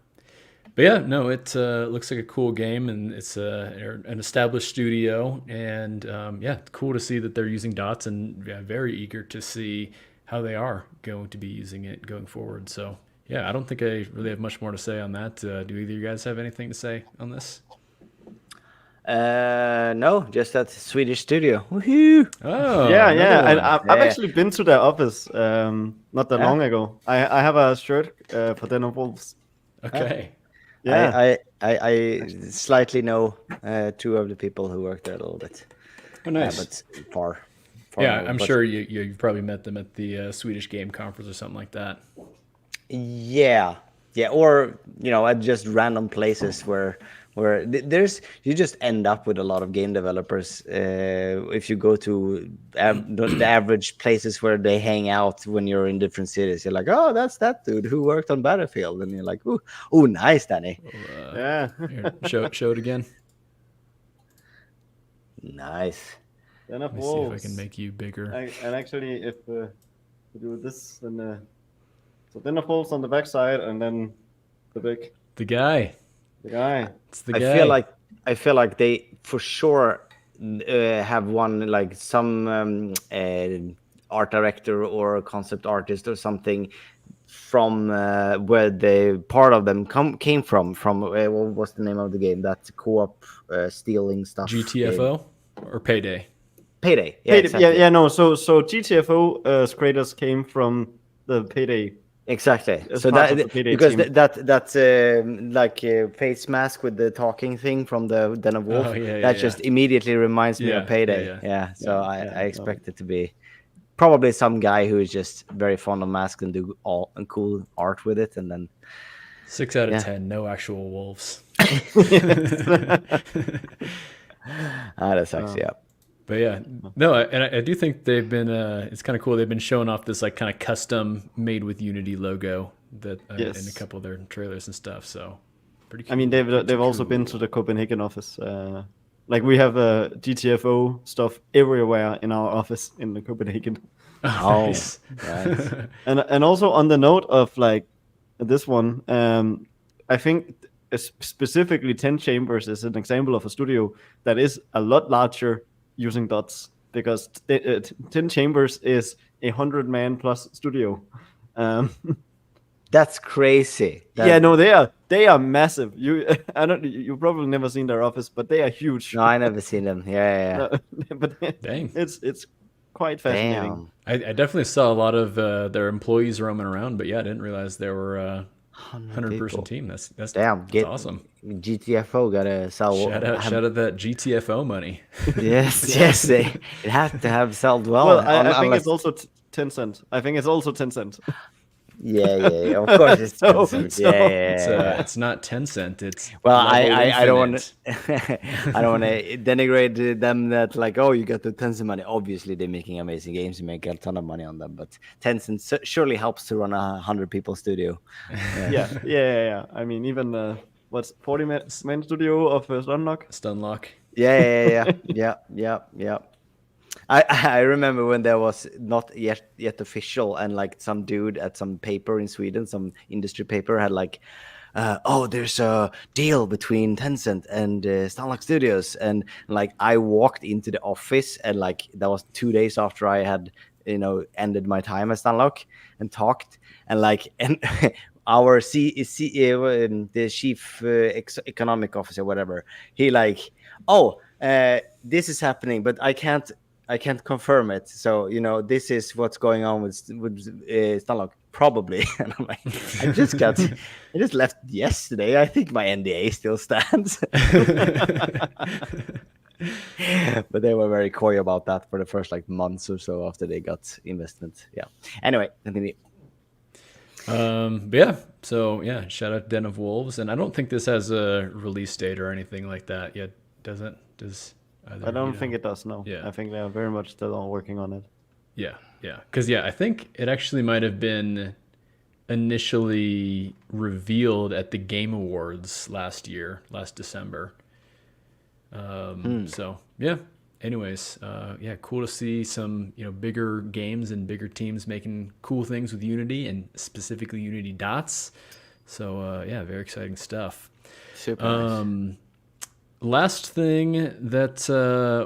But yeah, no, it looks like a cool game, and it's an established studio, and yeah, it's cool to see that they're using dots, and very eager to see how they are going to be using it going forward. So yeah, I don't think I really have much more to say on that. Do either of you guys have anything to say on this? No, just that Swedish studio. Woohoo! Oh, yeah. another And one. I've actually been to their office not that long ago. I have a shirt for Den of Wolves. Okay. Yeah. I slightly know two of the people who work there a little bit. Oh, nice. But far. Yeah, I'm sure you've probably met them at the Swedish Game Conference or something like that. Yeah, or at just random places where you just end up with a lot of game developers if you go to the average places where they hang out when you're in different cities. You're like, oh, that's that dude who worked on Battlefield, and you're like, oh, nice, Danny. Yeah. Here, show it again. Nice. Den of Let me see if I Wolves. can make you bigger. And actually, if we do this, then so Den of Wolves on the backside, and then The guy. the guy. It's the guy. I feel like they for sure have one like some art director or concept artist or something from where part of them came from. What was the name of the game? That co-op stealing stuff. GTFO or Payday? Payday. Yeah, exactly. Yeah. No. So GTFO creators came from the Payday. Exactly. As So part of that the Payday because team. that's like face mask with the talking thing from the Den of Wolf. Oh, yeah, that yeah. just immediately reminds me Yeah, of Payday. yeah. Yeah. So Yeah, I expect it to be probably some guy who is just very fond of masks and do all and cool art with it, and then 6 out of Yeah. 10. No actual wolves. that sucks. Yeah. But yeah, no, I do think they've been. It's kind of cool. They've been showing off this like kind of custom made with Unity logo that in a couple of their trailers and stuff. So pretty cool. I mean, they've also been to the Copenhagen office. Like we have GTFO stuff everywhere in our office in the Copenhagen. Oh, Nice. nice. And also on the note of like this one, I think specifically 10 Chambers is an example of a studio that is a lot larger using dots, because 10 Chambers is 100-man plus studio. That's crazy. Yeah, no, they are massive. You probably never seen their office, but they are huge. No, I never seen them. Yeah. But Dang. it's quite fascinating. Damn. I definitely saw a lot of their employees roaming around, but yeah, I didn't realize there were a 100-person team. That's Damn. that's awesome. GTFO gotta sell. Shout out that GTFO money. Yes. It has to have sold well. Well, I think unless- it's also 10 cent. I think it's also 10 cent. Yeah. Of course, it's So- 10 cents. so- Yeah. It's not 10 cent. It's Well, level I don't want infinite. I don't want to denigrate them that like, oh, you got the Tencent money. Obviously, they're making amazing games. You make a ton of money on them, but Tencent surely helps to run a 100-people studio. Yeah. I mean, even what's 40-man studio of Stunlock? Stunlock. Yeah. I remember when there was not yet official, and like some dude at some paper in Sweden, some industry paper, had like oh, there's a deal between Tencent and Stanlock Studios, and like I walked into the office, and like that was 2 days after I had ended my time at Stanlock, and talked, and like and our the chief economic officer, whatever, he like, oh, this is happening, but I can't confirm it. So this is what's going on with Stanlock, probably. And I'm like, I just left yesterday. I think my NDA still stands. But they were very coy about that for the first like months or so after they got investment. Yeah. Anyway, continue. But yeah, so yeah, shout out Den of Wolves, and I don't think this has a release date or anything like that yet, does it? Does either, I don't think it does. No. Yeah. I think they are very much still all working on it. Yeah, because I think it actually might have been initially revealed at the Game Awards last December. So yeah. Anyways, yeah, cool to see some bigger games and bigger teams making cool things with Unity, and specifically Unity Dots. So yeah, very exciting stuff. Super nice. Last thing that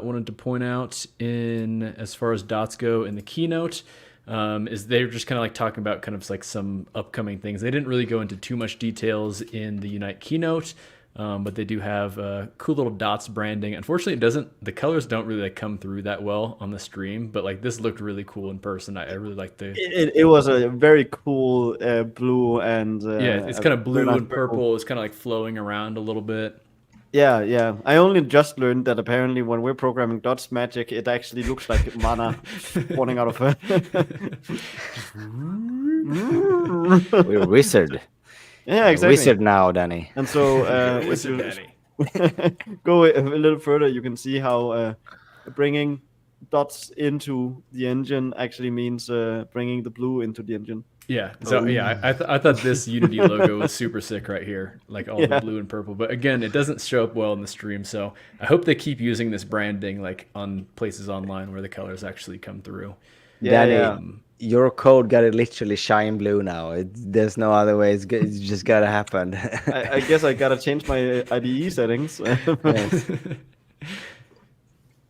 wanted to point out in as far as dots go in the keynote is they were just kind of like talking about kind of like some upcoming things. They didn't really go into too much details in the Unite keynote, but they do have cool little dots branding. Unfortunately, the colors don't really like come through that well on the stream, but like this looked really cool in person. I really like the. It was a very cool blue and yeah, it's kind of blue and purple. It's kind of like flowing around a little bit. Yeah. I only just learned that apparently when we're programming dots magic, it actually looks like mana spawning out of her. We're a wizard. Yeah, exactly. Wizard now, Danny. And so if you go a little further, you can see how bringing dots into the engine actually means bringing the blue into the engine. Yeah. So yeah, I thought this Unity logo was super sick right here, like all the blue and purple. But again, it doesn't show up well in the stream, so I hope they keep using this branding like on places online where the colors actually come through. Yeah, Danny, your code got to literally shine blue now. There's no other way. It's just gotta happen. I guess I gotta change my IDE settings. Yes.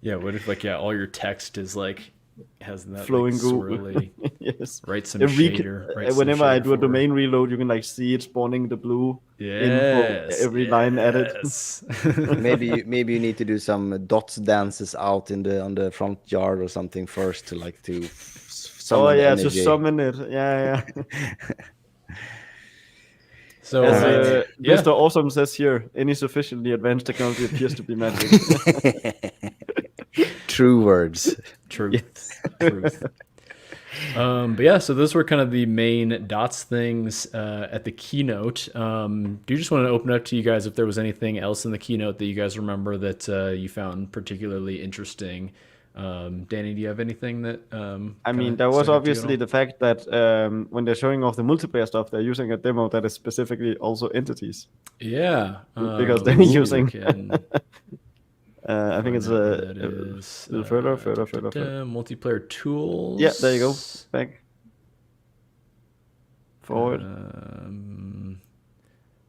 Yeah. What if like all your text is like has that flowing like, swirly? Yes. Write some shader. Whenever I do a domain reload, you can like see it spawning the blue info every line added. maybe you need to do some dots dances out on the front yard or something first to summon energy. To summon it. Yeah. So Mr. Awesome says here, any sufficiently advanced technology appears to be magic. True words. Truth. But yeah, so those were kind of the main dots things at the keynote. Do you just want to open up to you guys if there was anything else in the keynote that you guys remember that you found particularly interesting? Danny, do you have anything that I mean, there was obviously the fact that when they're showing off the multiplayer stuff, they're using a demo that is specifically also entities. Yeah. Because they're using I think it's a little further. Multiplayer tools. Yeah, there you go. Back. Forward.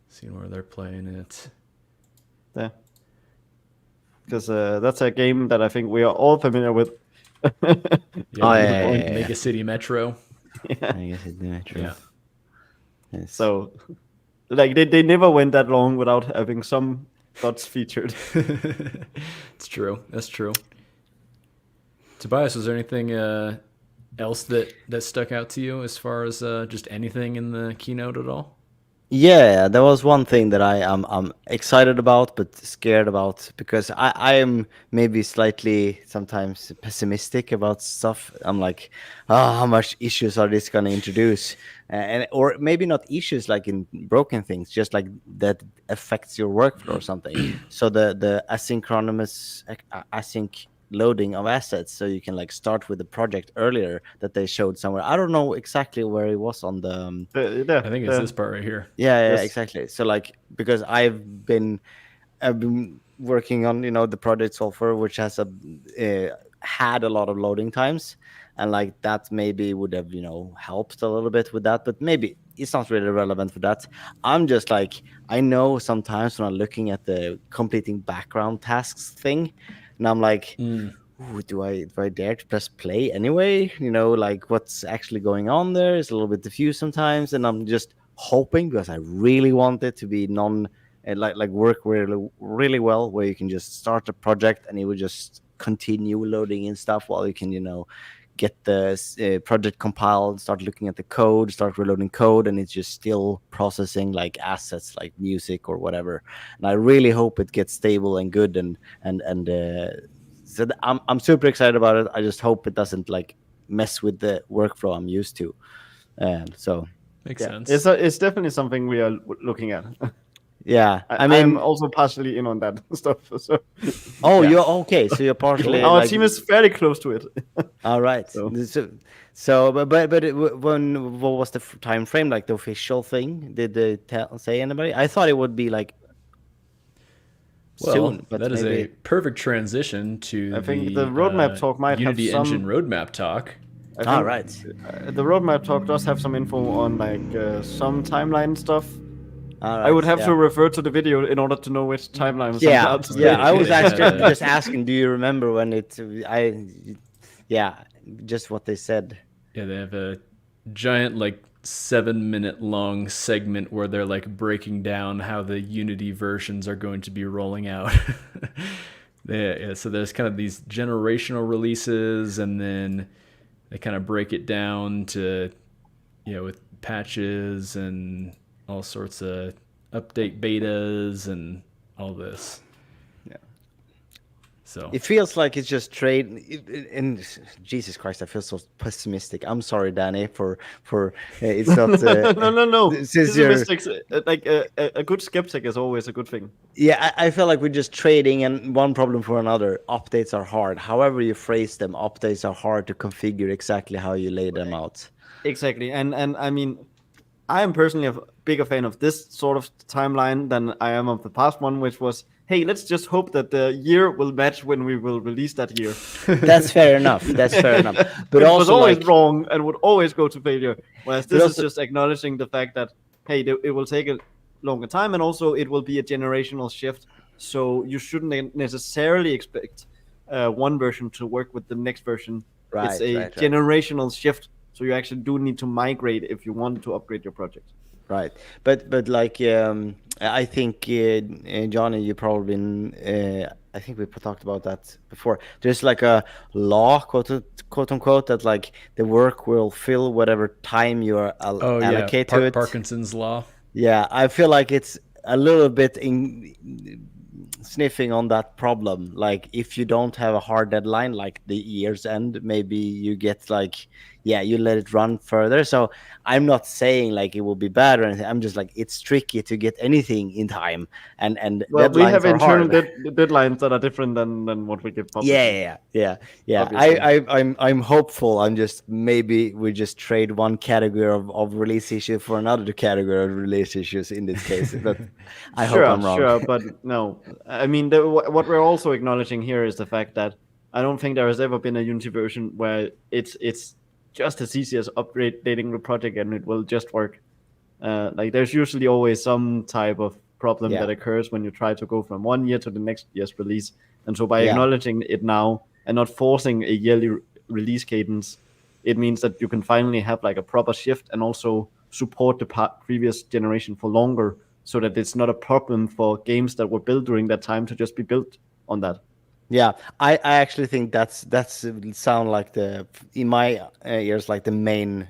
Seeing where they're playing it. There. Because that's a game that I think we are all familiar with. Mega City Metro. Mega City Metro. Yeah. Yes. So, like, they never went that long without having some dots featured. It's true. That's true. Tobias, was there anything else that stuck out to you as far as just anything in the keynote at all? Yeah, there was one thing that I'm excited about but scared about, because I am maybe slightly sometimes pessimistic about stuff. I'm like, how much issues are this going to introduce? Or maybe not issues like in broken things, just like that affects your workflow or something. So the async loading of assets, so you can like start with the project earlier that they showed somewhere. I don't know exactly where it was on the I think it's this part right here. Yeah, exactly. So like, because I've been working on the project software which has had a lot of loading times, and like that maybe would have helped a little bit with that, but maybe it's not really relevant for that. I'm just like, I know sometimes when I'm looking at the completing background tasks thing, and I'm like, ooh, do I dare to press play anyway? Like what's actually going on there is a little bit diffuse sometimes, and I'm just hoping, because I really want it to be like work really really well, where you can just start a project and it will just continue loading in stuff while you can get the project compiled, start looking at the code, start reloading code, and it's just still processing like assets like music or whatever. And I really hope it gets stable and good, so I'm super excited about it. I just hope it doesn't like mess with the workflow I'm used to. And so Makes Yeah, sense. it's definitely something we are looking at. yeah, I I'm mean, also partially in on that stuff. So oh, yeah. you're okay. So you're partially Our like, team is fairly close to it. all right. So- When what was the time frame? Like the official thing? Did they say anybody? I thought it would be like Well, soon, but that is a maybe. perfect transition to I think the roadmap talk might have Unity Engine some. roadmap talk. I think All right. The roadmap talk does have some info on like some timeline stuff. All right. I would have yeah. to refer to the video in order to know which timeline I'm Yeah, allowed to say. yeah. I was Yeah. actually just asking. Do you remember when it? Yeah, just what they said. Yeah, they have a giant, like 7-minute long segment where they're like breaking down how the Unity versions are going to be rolling out. So there's kind of these generational releases, and then they kind of break it down to, with patches and all sorts of update betas and all this. Yeah. So It feels like it's just trade. And Jesus Christ, I feel so pessimistic. I'm sorry, Danny, for it's not. No. Since you're, Pessimistics, like a good skeptic is always a good thing. yeah, I feel like we're just trading, and one problem for another. Updates are hard. However you phrase them, updates are hard to configure exactly how you lay them out. Exactly, and I mean, I am personally a bigger fan of this sort of timeline than I am of the past one, which was, hey, let's just hope that the year will match when we will release that year. That's fair enough. That's fair enough. But It was also, always like, wrong and would always go to failure. Whereas But this is also- just acknowledging the fact that, hey, it will take a longer time, and also it will be a generational shift. So you shouldn't necessarily expect one version to work with the next version. It's a right. generational shift. So you actually do need to migrate if you want to upgrade your project. Right, but like I think Johnny, you probably I think we talked about that before. There's like a law, quote unquote, that like the work will fill whatever time you are allocate to it. Parkinson's law. Yeah, I feel like it's a little bit sniffing on that problem. Like if you don't have a hard deadline, like the year's end, maybe you get like, yeah, you let it run further. So I'm not saying like it will be bad or anything. I'm just like, it's tricky to get anything in time, and Well, we deadlines have are internal hard. deadlines that are different than what we give publicly. Yeah. Obviously. I'm hopeful. I'm just, maybe we just trade one category of release issue for another category of release issues in this case. But I hope I'm wrong. Sure, but no. I mean, what we're also acknowledging here is the fact that I don't think there has ever been a Unity version where it's just as easy as updating the project and it will just work. Like there's usually always some type of problem that occurs when you try to go from one year to the next year's release. And so by acknowledging it now and not forcing a yearly release cadence, it means that you can finally have like a proper shift and also support the previous generation for longer, so that it's not a problem for games that were built during that time to just be built on that. Yeah, I actually think that's sound like in my ears, like the main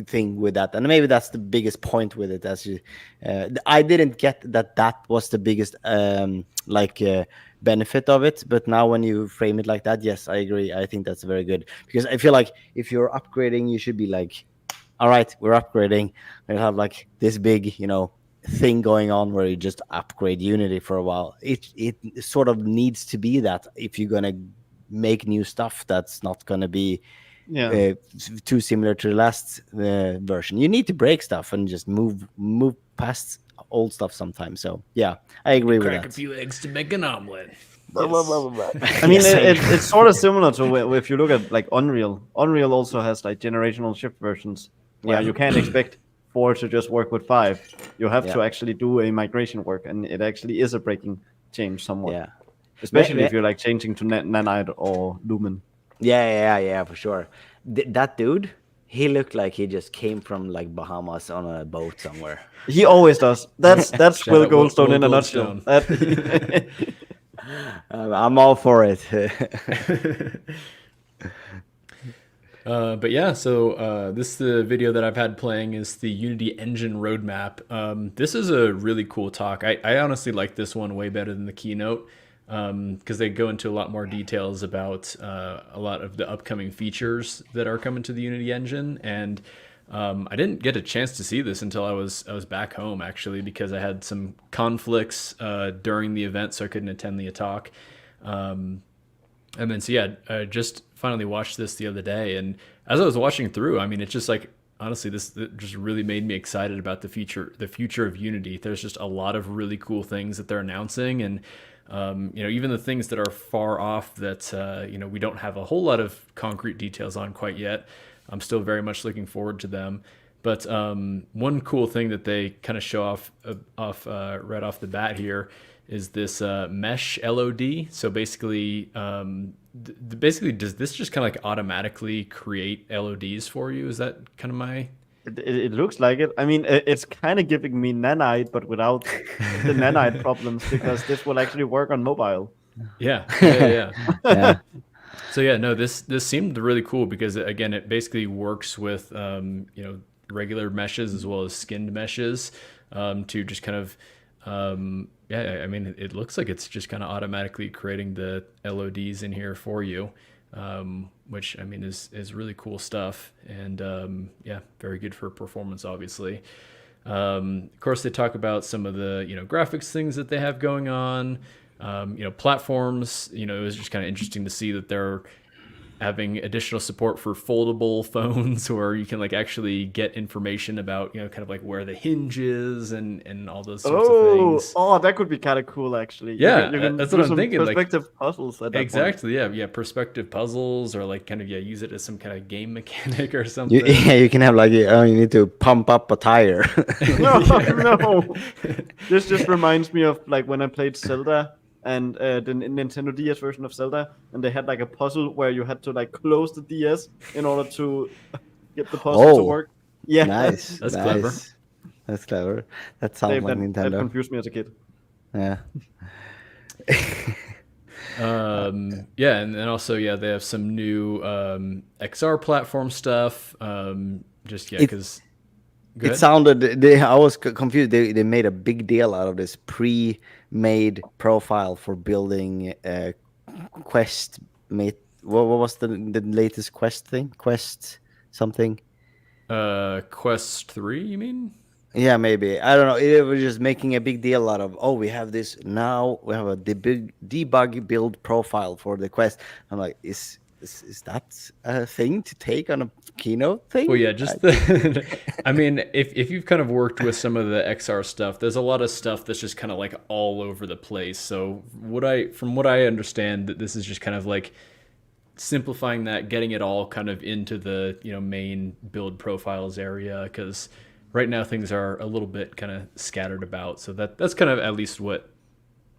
thing with that, and maybe that's the biggest point with it. As you, I didn't get that was the biggest benefit of it, but now when you frame it like that, yes, I agree. I think that's very good, because I feel like if you're upgrading, you should be like, all right, we're upgrading, and have like this big, thing going on where you just upgrade Unity for a while. It sort of needs to be that if you're gonna make new stuff that's not gonna be too similar to the last version. You need to break stuff and just move past old stuff sometimes. So yeah, I agree with that. Crack a few eggs to make an omelet. I mean, it's sort of similar to if you look at like Unreal. Unreal also has like generational shift versions where you can't expect 4 to just work with 5. You have Yeah. to actually do a migration work, and it actually is a breaking change somewhat. Yeah. Especially Wait, if you're like changing to Nanite or Lumen. Yeah, for sure. That dude, he looked like he just came from like Bahamas on a boat somewhere. He always does. That's Shout Will out Will- Goldstone Will in a nutshell. Goldstone. I'm all for it. But yeah, so this the video that I've had playing is the Unity Engine roadmap. This is a really cool talk. I honestly like this one way better than the keynote because they go into a lot more details about a lot of the upcoming features that are coming to the Unity Engine. And I didn't get a chance to see this until I was back home actually because I had some conflicts during the event, so I couldn't attend the talk. And then, so yeah, I just finally watched this the other day. And as I was watching through, I mean, it's just like, honestly, this it just really made me excited about the future of Unity. There's just a lot of really cool things that they're announcing. And, even the things that are far off that, we don't have a whole lot of concrete details on quite yet. I'm still very much looking forward to them. But one cool thing that they kind of show off right off the bat here is this mesh LOD. So basically, does this just kind of like automatically create LODs for you? Is that kind of my... It looks like it. I mean, it's kind of giving me Nanite, but without the Nanite problems, because this will actually work on mobile. Yeah. Yeah. So yeah, no, this seemed really cool because again, it basically works with regular meshes as well as skinned meshes to just kind of I mean, it looks like it's just kind of automatically creating the LODs in here for you, which I mean is really cool stuff, and very good for performance, obviously. Of course, they talk about some of the graphics things that they have going on. Platforms. It was just kind of interesting to see that they're having additional support for foldable phones where you can like actually get information about kind of like where the hinge is and all those sorts of things. Oh, that could be kind of cool actually. Yeah, you can that's do what I'm some thinking, like- Perspective puzzles at that Exactly. Yeah. Perspective puzzles, or like kind of use it as some kind of game mechanic or something. You can have like you need to pump up a tire. point. No. This just reminds me of like when I played Zelda and the Nintendo DS version of Zelda, and they had like a puzzle where you had to like close the DS in order to get the puzzle to work. Yeah, Nice. That's nice. clever. That's clever. That sounds like that Nintendo. confused me as a kid. Yeah. And then also they have some new XR platform stuff. Because It sounded. I was confused. They made a big deal out of this pre-made profile for building Quest. What was the latest Quest thing? Quest something. Quest 3, you mean? Yeah, maybe. I don't know. It was just making a big deal out of. Oh, we have this now. We have a debug build profile for the Quest. I'm like, is that a thing to take on a keynote thing? Well, yeah, just I mean, if you've kind of worked with some of the XR stuff, there's a lot of stuff that's just kind of like all over the place. So from what I understand, that this is just kind of like simplifying that, getting it all kind of into the main build profiles area, because right now things are a little bit kind of scattered about. So that's kind of at least what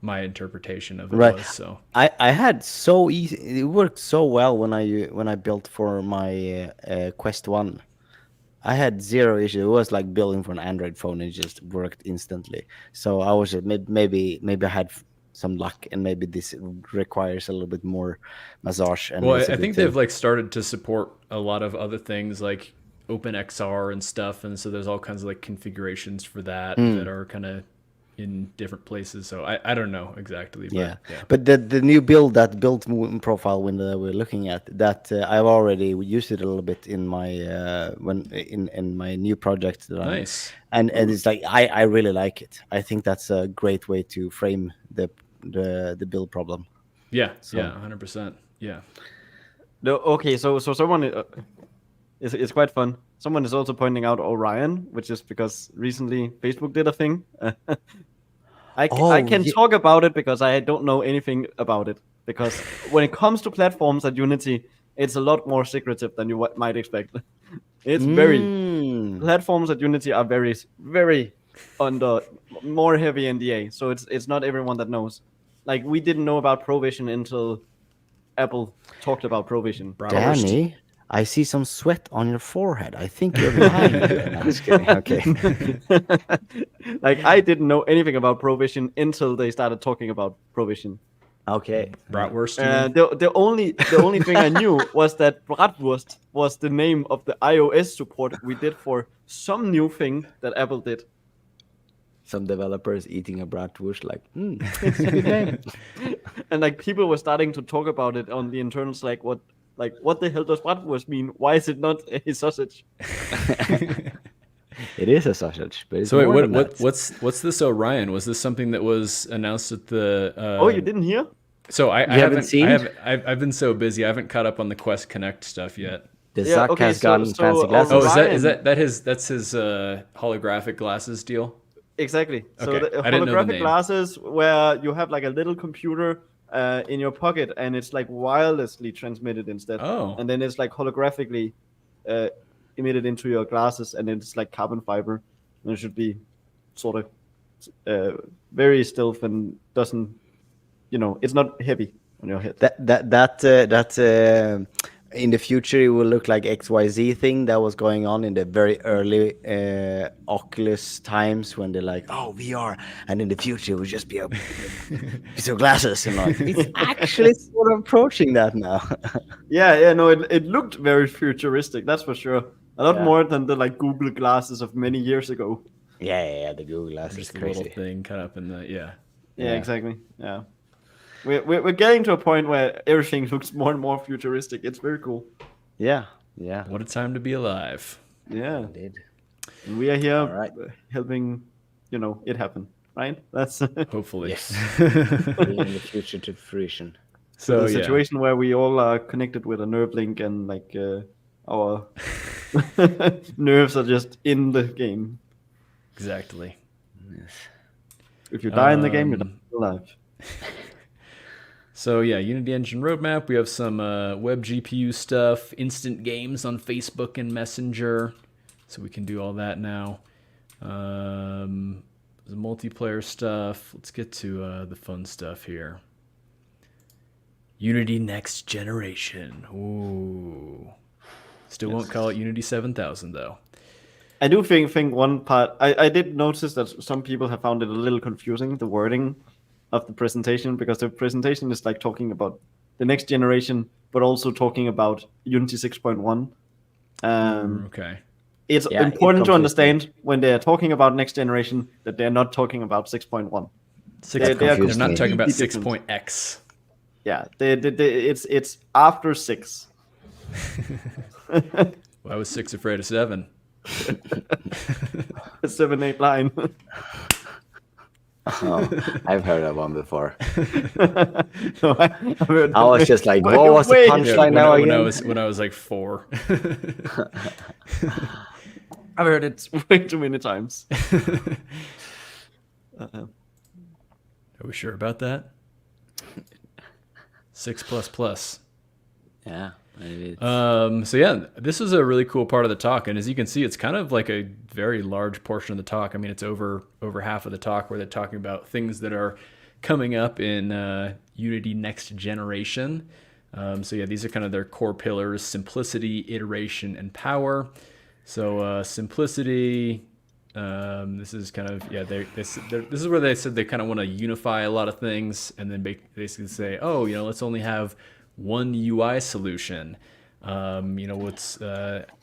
my interpretation of it was. So I had so easy. It worked so well when I built for my Quest 1. I had zero issue. It was like building for an Android phone. It just worked instantly. So I was maybe I had some luck, and maybe this requires a little bit more massage. And well, I think they've like started to support a lot of other things like OpenXR and stuff, and so there's all kinds of like configurations for that that are kind of in different places. So I don't know exactly, but but the new build profile window that we're looking at, that I've already used it a little bit in my in my new project that nice. And it's like I really like it. I think that's a great way to frame the build problem. Yeah, 100%. Yeah. No, okay, so someone it's quite fun. Someone is also pointing out Orion, which is because recently Facebook did a thing. I can talk about it because I don't know anything about it. Because when it comes to platforms at Unity, it's a lot more secretive than you might expect. It's very platforms at Unity are very under more heavy NDA. So it's not everyone that knows. Like we didn't know about Provision until Apple talked about Provision. Danny, I see some sweat on your forehead. I think you're lying. No, just kidding. Okay. Like I didn't know anything about Provision until they started talking about Provision. Okay. Bratwurst. You mean? The only thing I knew was that Bratwurst was the name of the iOS support we did for some new thing that Apple did. Some developers eating a bratwurst, like, it's a good name. And like people were starting to talk about it on the internals, like what the hell does bratwurst mean? Why is it not a sausage? It is a sausage, but it's So wait, more than that. what's this Orion? Was this something that was announced at the? Oh, you didn't hear? So I haven't haven't seen? I've been so busy. I haven't caught up on the Quest Connect stuff yet. The Yeah, Zuck okay, has so- gotten so, fancy glasses. Oh, Orion. that's his holographic glasses deal? Exactly. So Okay, the I didn't know the holographic name. glasses where you have like a little computer in your pocket and it's like wirelessly transmitted instead. Oh. And then it's like holographically emitted into your glasses and it's like carbon fiber. And it should be sort of very stealth and doesn't, it's not heavy on your head. That in the future it will look like XYZ thing that was going on in the very early Oculus times when they're like, oh, VR, and in the future it will just be a piece of glasses, and like it's actually sort of approaching that now. Yeah, no, it looked very futuristic, that's for sure. A lot Yeah. more than the like Google glasses of many years ago. Yeah, the Google Glass is Just a little crazy. thing cut up in the Yeah, Yeah. exactly. Yeah. We're getting to a point where everything looks more and more futuristic. It's very cool. Yeah. What a time to be alive. Yeah. Indeed. And we are here All right. helping, it happen, right? That's Hopefully. Yes. Bringing the future to fruition. So the yeah. situation where we all are connected with a nerve link and like our nerves are just in the game. Exactly. If you die in the game, you're Um, not alive. So yeah, Unity Engine roadmap. We have some web GPU stuff, instant games on Facebook and Messenger, so we can do all that now. The multiplayer stuff. Let's get to the fun stuff here. Unity Next Generation. Ooh. Still won't call it Unity 7000 though. I do think one part I did notice that some people have found it a little confusing, the wording of the presentation, because the presentation is like talking about the next generation, but also talking about Unity 6.1. Okay. It's Yeah, it important to completely- understand when they're talking about next generation that they're not talking about 6.1. They're They're confused not me. talking about completely different. 6.x. Yeah, it's after 6. Why was 6 afraid of 7? 7, 8, 9. Oh, I've heard that one before. No, I've heard I was just like, what was the Wait. punchline now when again? I was like 4. I've heard it way too many times. Are we sure about that? 6++. Yeah, it is. So yeah, this is a really cool part of the talk, and as you can see, it's kind of like a very large portion of the talk. I mean, it's over half of the talk where they're talking about things that are coming up in Unity Next Generation. So yeah, these are kind of their core pillars: simplicity, iteration, and power. So simplicity. This is kind of this is where they said they kind of want to unify a lot of things, and then basically say, oh, let's only have one UI solution. Let's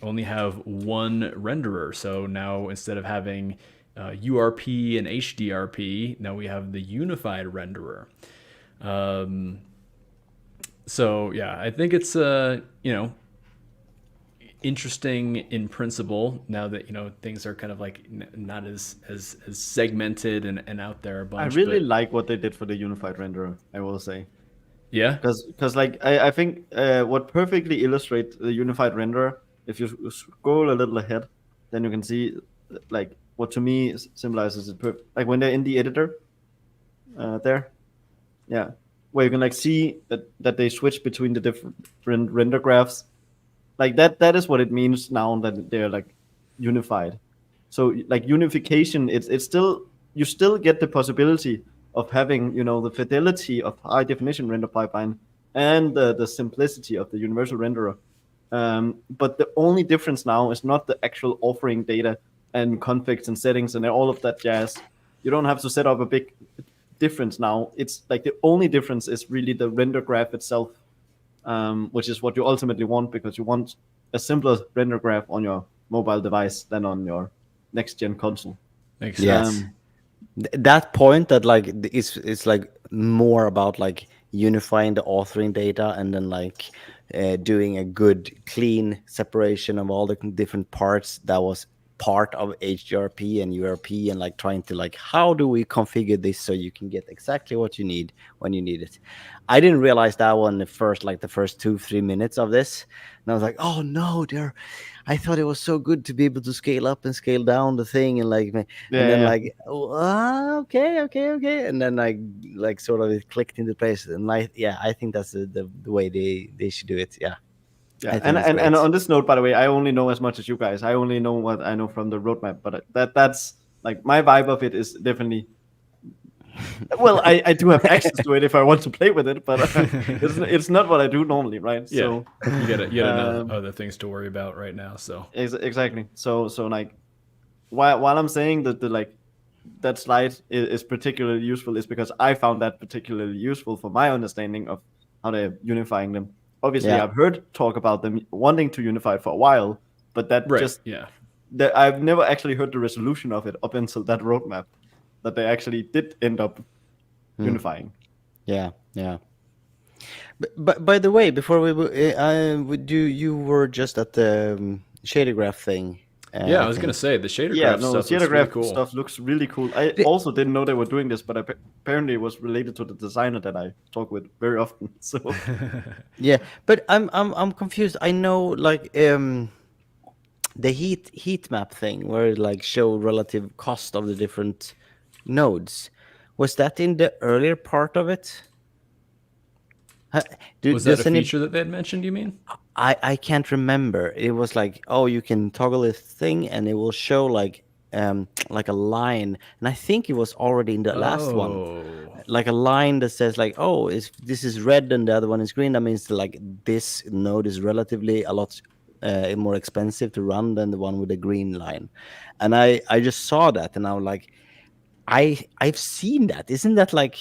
only have one renderer. So now instead of having URP and HDRP, now we have the unified renderer. So yeah, I think it's interesting in principle now that things are kind of like not as segmented and out there a bunch. I really but, like what they did for the unified renderer, I will say. yeah. Because like I think what perfectly illustrates the unified renderer, if you scroll a little ahead, then you can see like what to me symbolizes it. Like when they're in the editor, there, yeah, where you can like see that they switch between the different render graphs, like that is what it means now that they're like unified. So like unification, it's still, you still get the possibility of having, you know, the fidelity of high definition render pipeline and the simplicity of the universal renderer. But the only difference now is not the actual offering data and configs and settings and all of that jazz. You don't have to set up a big difference now. It's like the only difference is really the render graph itself, which is what you ultimately want, because you want a simpler render graph on your mobile device than on your next gen console. Makes Yes. sense. That point that like it's like more about like unifying the authoring data and then like doing a good clean separation of all the different parts that was part of HDRP and URP, and like trying to like, how do we configure this so you can get exactly what you need when you need it. I didn't realize that one the first 2-3 minutes of this, and I was like, oh no, I thought it was so good to be able to scale up and scale down the thing, and like and then like, oh, okay, and then like sort of it clicked into place, and like, yeah, I think that's the way they should do it. Yeah, I Yeah, think and it's and, great. and on this note, by the way, I only know as much as you guys. I only know what I know from the roadmap, but that's like my vibe of it is definitely. Well, I do have access to it if I want to play with it, but it's not what I do normally, right? Yeah. So You got um, other things to worry about right now. So exactly. So like while I'm saying that the like that slide is particularly useful, is because I found that particularly useful for my understanding of how they're unifying them. Obviously, Yeah. I've heard talk about them wanting to unify it for a while, but that right. just Yeah. that I've never actually heard the resolution of it up until that roadmap that they actually did end up unifying. Yeah. But by the way, before you were just at the shader graph thing. Yeah, I I was gonna think. say the shader Yeah, graph no, stuff looks really graph cool. stuff looks really cool. I The- also didn't know they were doing this, but apparently it was related to the designer that I talk with very often. So Yeah, but I'm confused. I know like the heat map thing where it like show relative cost of the different nodes. Was that in the earlier part of it? Was that a Does any feature that they had mentioned? You mean? I can't remember. It was like, oh, you can toggle this thing and it will show like a line. And I think it was already in the last one. Oh. Like a line that says like, oh, this is red and the other one is green. That means like this node is relatively a lot more expensive to run than the one with the green line. And I just saw that and I was like, I've seen that. Isn't that like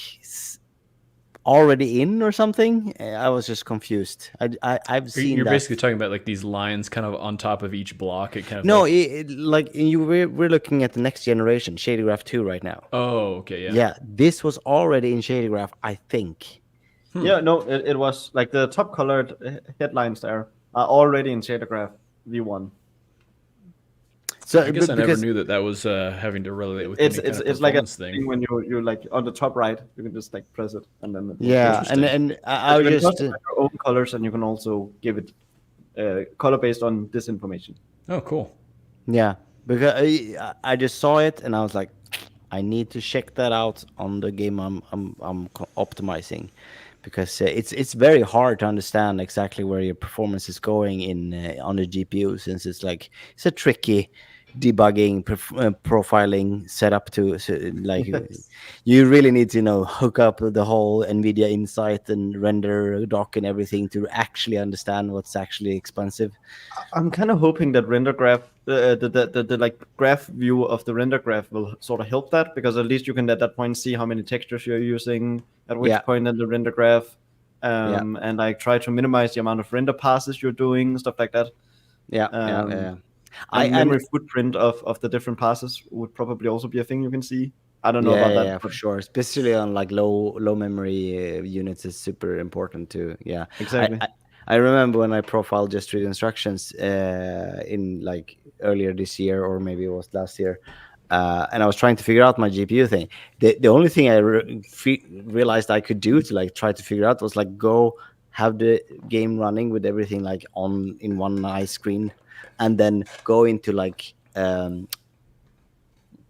already in or something? I was just confused. I've seen You're that. basically talking about like these lines kind of on top of each block. It kind of No, like. like we're looking at the next generation, Shady Graph 2 right now. Oh, okay, yeah. Yeah, this was already in Shady Graph, I think. yeah, no, it was like the top colored headlines there are already in shader graph V1. So I guess I never because knew that was having to relate with It's any kind of it's like a performance thing thing. when you're like on the top right, you can just like press it and then it will yeah, show. and I You was can just customize your own colors, and you can also give it color based on this information. Oh, cool. yeah, because I just saw it and I was like, I need to check that out on the game I'm optimizing, because it's very hard to understand exactly where your performance is going in on the GPU, since it's a tricky debugging profiling setup to like Yes. you really need to hook up the whole NVIDIA Insight and render dock and everything to actually understand what's actually expensive. I'm kind of hoping that render graph, the like graph view of the render graph will sort of help that, because at least you can at that point see how many textures you're using at which Yeah. point in the render graph, Yeah. and like try to minimize the amount of render passes you're doing, stuff like that. Yeah. And memory footprint of the different passes would probably also be a thing you can see. I don't know about that. Yeah, for sure. Especially on like low memory units is super important too. Yeah, Exactly. I remember when I profiled Just Read Instructions in like earlier this year, or maybe it was last year, and I was trying to figure out my GPU thing. The only thing I realized I could do to like try to figure out was like go have the game running with everything like on in one nice screen, and then go into like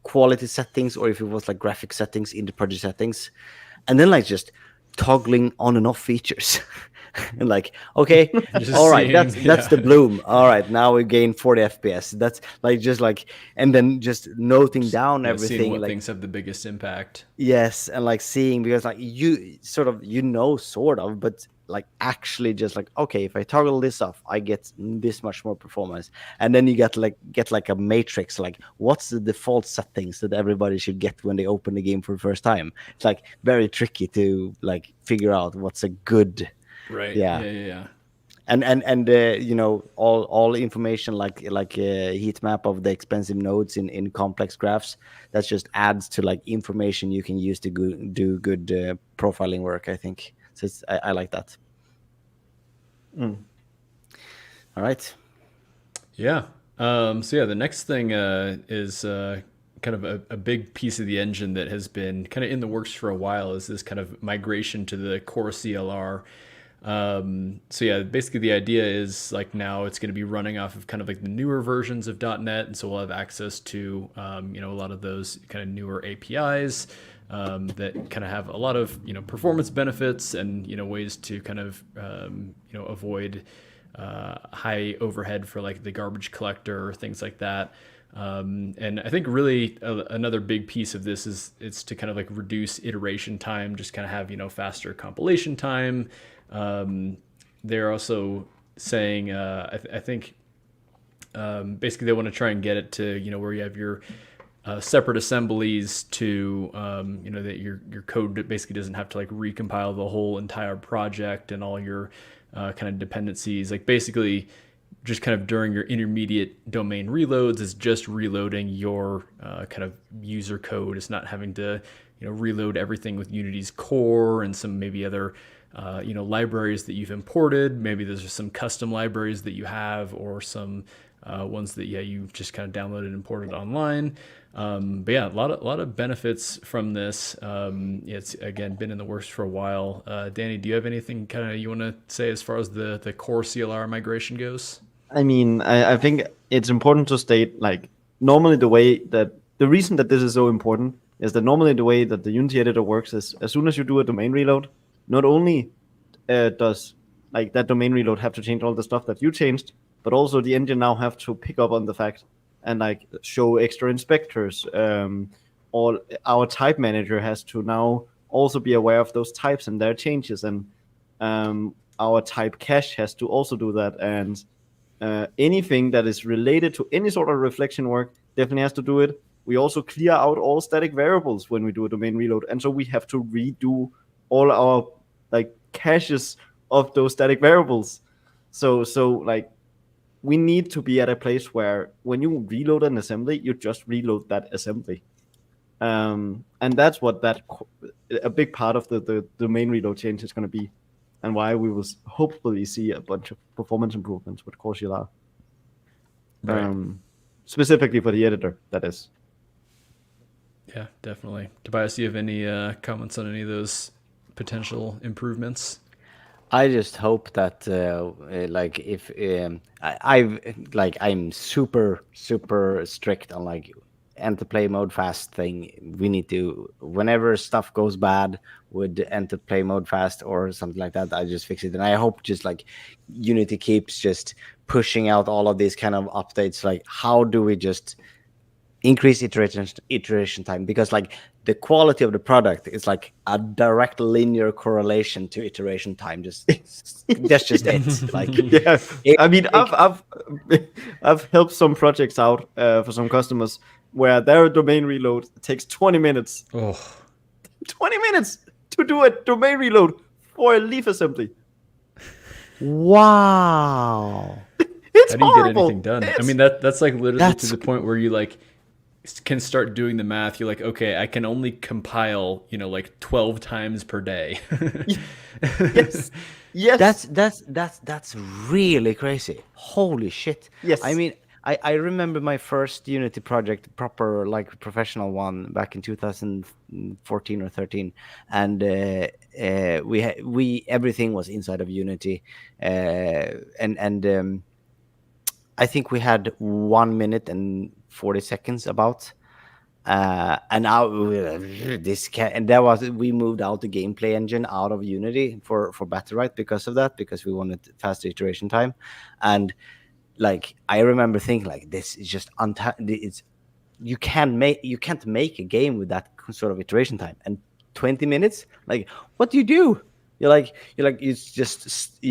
quality settings, or if it was like graphic settings in the project settings, and then like just toggling on and off features and like, okay, Just all right, seeing, that's the yeah. bloom. All right, now we gain 40 FPS. That's like just like, and then just noting down Yeah, seeing everything, what like things have the biggest impact. yes, and like seeing, because like you sort of, sort of, but like actually just like, okay, if I toggle this off, I get this much more performance. And then you get like a matrix, like what's the default settings that everybody should get when they open the game for the first time. It's like very tricky to like figure out what's a good, Right. yeah. Yeah, yeah, yeah. And all information like a heat map of the expensive nodes in complex graphs, that just adds to like information you can use to do good profiling work, I think. So I like that. All right. Yeah. So yeah, the next thing is kind of a big piece of the engine that has been kind of in the works for a while, is this kind of migration to the core CLR. So yeah, basically the idea is like now it's going to be running off of kind of like the newer versions of .NET, and so we'll have access to a lot of those kind of newer APIs that kind of have a lot of performance benefits and ways to kind of avoid high overhead for like the garbage collector or things like that. And I think really another big piece of this is it's to kind of like reduce iteration time, just kind of have faster compilation time. They're also saying I think basically they want to try and get it to where you have your separate assemblies to that your code basically doesn't have to like recompile the whole entire project and all your kind of dependencies. Like basically just kind of during your intermediate domain reloads is just reloading your kind of user code. It's not having to reload everything with Unity's core and some maybe other libraries that you've imported. Maybe there's some custom libraries that you have, or some ones that you just kind of downloaded and imported online. But yeah, a lot of benefits from this. It's again been in the works for a while. Danny, do you have anything kind of you want to say as far as the core CLR migration goes? I mean, I think it's important to state, like, normally the reason that this is so important is that normally the way that the Unity editor works is as soon as you do a domain reload, not only does like that domain reload have to change all the stuff that you changed, but also the engine now have to pick up on the fact and like show extra inspectors. Or our type manager has to now also be aware of those types and their changes, and our type cache has to also do that, and anything that is related to any sort of reflection work definitely has to do it. We also clear out all static variables when we do a domain reload, and so we have to redo all our like caches of those static variables. So like we need to be at a place where when you reload an assembly, you just reload that assembly. And that's what a big part of the domain reload change is going to be, and why we will hopefully see a bunch of performance improvements with Core CLR. Right. Specifically for the editor, that is. Yeah, definitely. Tobias, do you have any comments on any of those potential improvements? I just hope that like if I'm super strict on like enter play mode fast thing. We need to, whenever stuff goes bad with enter play mode fast or something like that, I just fix it. And I hope just like Unity keeps just pushing out all of these kind of updates. Like how do we just increase iteration time, because like the quality of the product is like a direct linear correlation to iteration time. Just that's just it. Like yeah, I mean, I've helped some projects out for some customers where their domain reload takes 20 minutes. Oh, 20 minutes to do a domain reload for a leaf assembly. wow. It's how do you horrible. get anything done? It's... I mean, that's like literally to That's- the point where you like can start doing the math. You're like, okay, I can only compile, like 12 times per day. yes. Yes. That's really crazy. Holy shit. Yes. I mean, I remember my first Unity project, proper like professional one, back in 2014 or 13, and we everything was inside of Unity, and I think we had 1 minute and 40 seconds about And now this can, and that was, we moved out the gameplay engine out of Unity for Battleright because of that, because we wanted faster iteration time. And like I remember thinking like, this is just it's you can't make a game with that sort of iteration time. And 20 minutes, like, what do? You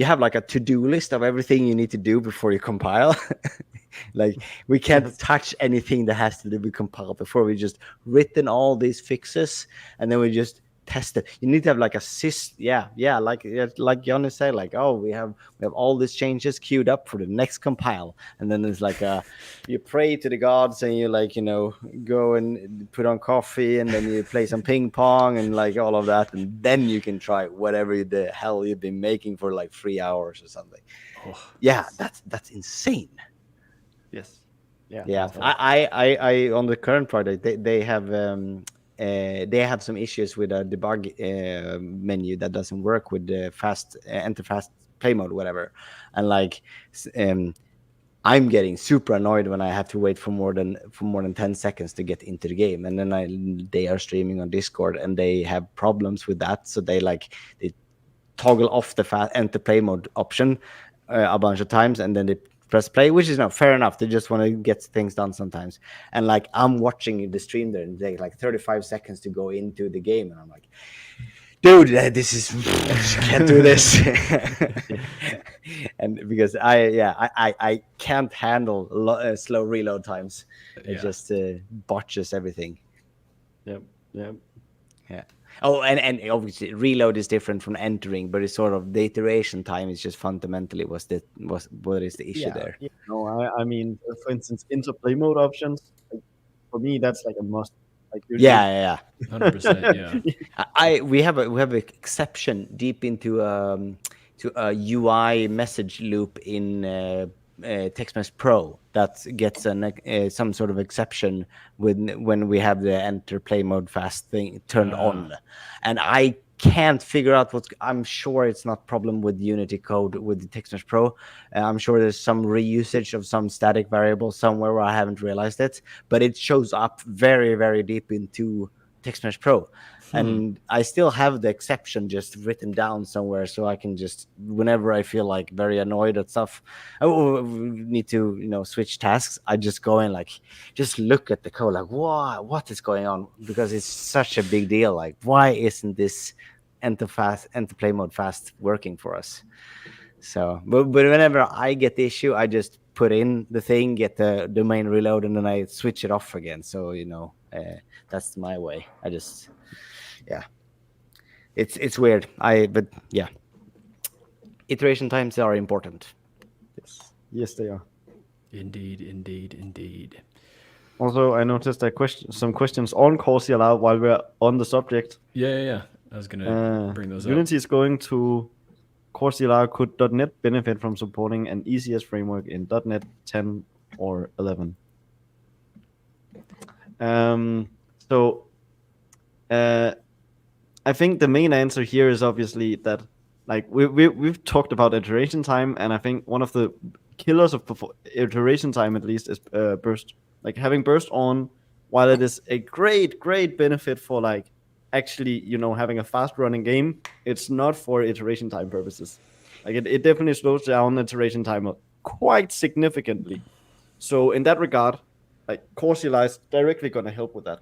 have like a to-do list of everything you need to do before you compile. Like, we can't touch anything that has to do with compile before we just written all these fixes, and then we just test it. You need to have like a like Johnny said, like, oh, we have all these changes queued up for the next compile, and then it's like you pray to the gods, and you like, go and put on coffee, and then you play some ping pong and like all of that, and then you can try whatever the hell you've been making for like 3 hours or something. Yeah, that's insane. Yes. Yeah, I on the current project, they have some issues with a debug menu that doesn't work with the enter fast play mode, whatever. And like, I'm getting super annoyed when I have to wait for more than 10 seconds to get into the game. And then they are streaming on Discord, and they have problems with that, so they toggle off the fast enter play mode option a bunch of times, and then they press play, which is not fair enough. They just want to get things done sometimes. And like, I'm watching the stream there, and they like 35 seconds to go into the game, and I'm like, dude, this is can't do this. And because I can't handle slow reload times. It just botches everything. Yep. Yeah. Oh, and obviously reload is different from entering, but it's sort of the iteration time is just fundamentally what is the issue there. Yeah. No, I mean, for instance, interplay mode options. Like, for me, that's like a must. Like, 100%. Yeah. We have an exception deep into to a UI message loop in TextMesh Pro that gets some sort of exception when we have the enter play mode fast thing turned on, and I can't figure out I'm sure it's not problem with Unity code with the TextMesh Pro. I'm sure there's some reusage of some static variable somewhere where I haven't realized it, but it shows up very, very deep into TextMesh Pro. And I still have the exception just written down somewhere, so I can just, whenever I feel like very annoyed at stuff, need to switch tasks, I just go in, like, just look at the code, like, what is going on? Because it's such a big deal. Like, why isn't this enter play mode fast working for us? So, but whenever I get the issue, I just put in the thing, get the domain reload, and then I switch it off again. So that's my way. I just. Yeah, it's weird. But yeah, iteration times are important. Yes, they are. Indeed. Also, I noticed that some questions on CourseCLR while we're on the subject. Yeah. I was gonna bring those up. Unity is going to CourseCLR. Could .NET benefit from supporting an ECS framework in .NET 10 or 11? I think the main answer here is obviously that, like, we've talked about iteration time, and I think one of the killers of iteration time, at least, is burst. Like, having burst on, while it is a great benefit for like actually having a fast running game, it's not for iteration time purposes. Like, it definitely slows down iteration time quite significantly. So in that regard, like, CourseCLR is directly going to help with that.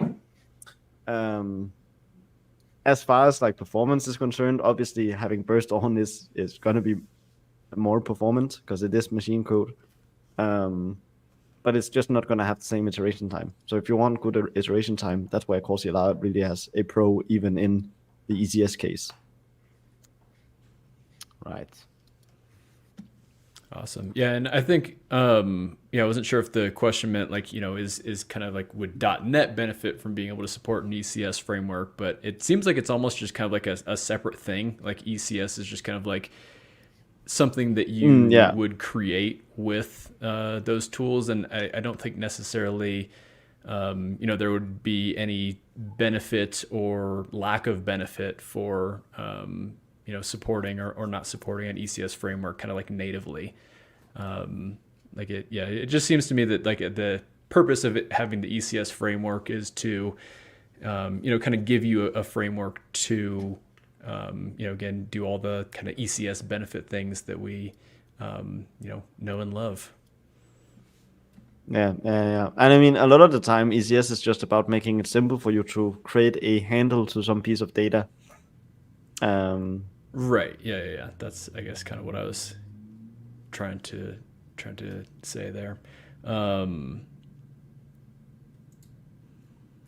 As far as like performance is concerned, obviously having burst on is going to be more performant because it is machine code, but it's just not going to have the same iteration time. So if you want good iteration time, that's where CourseCLR really has a pro, even in the ECS case. Right. Awesome. Yeah, and I think I wasn't sure if the question meant like, is kind of like, would .NET benefit from being able to support an ECS framework, but it seems like it's almost just kind of like a separate thing. Like, ECS is just kind of like something that you would create with those tools, and I don't think necessarily there would be any benefit or lack of benefit for supporting or not supporting an ECS framework kind of like natively. It just seems to me that like the purpose of it having the ECS framework is to, kind of give you a framework to, again, do all the kind of ECS benefit things that we, know and love. Yeah. And I mean, a lot of the time, ECS is just about making it simple for you to create a handle to some piece of data. Right. Yeah. That's, I guess, kind of what I was trying to say there.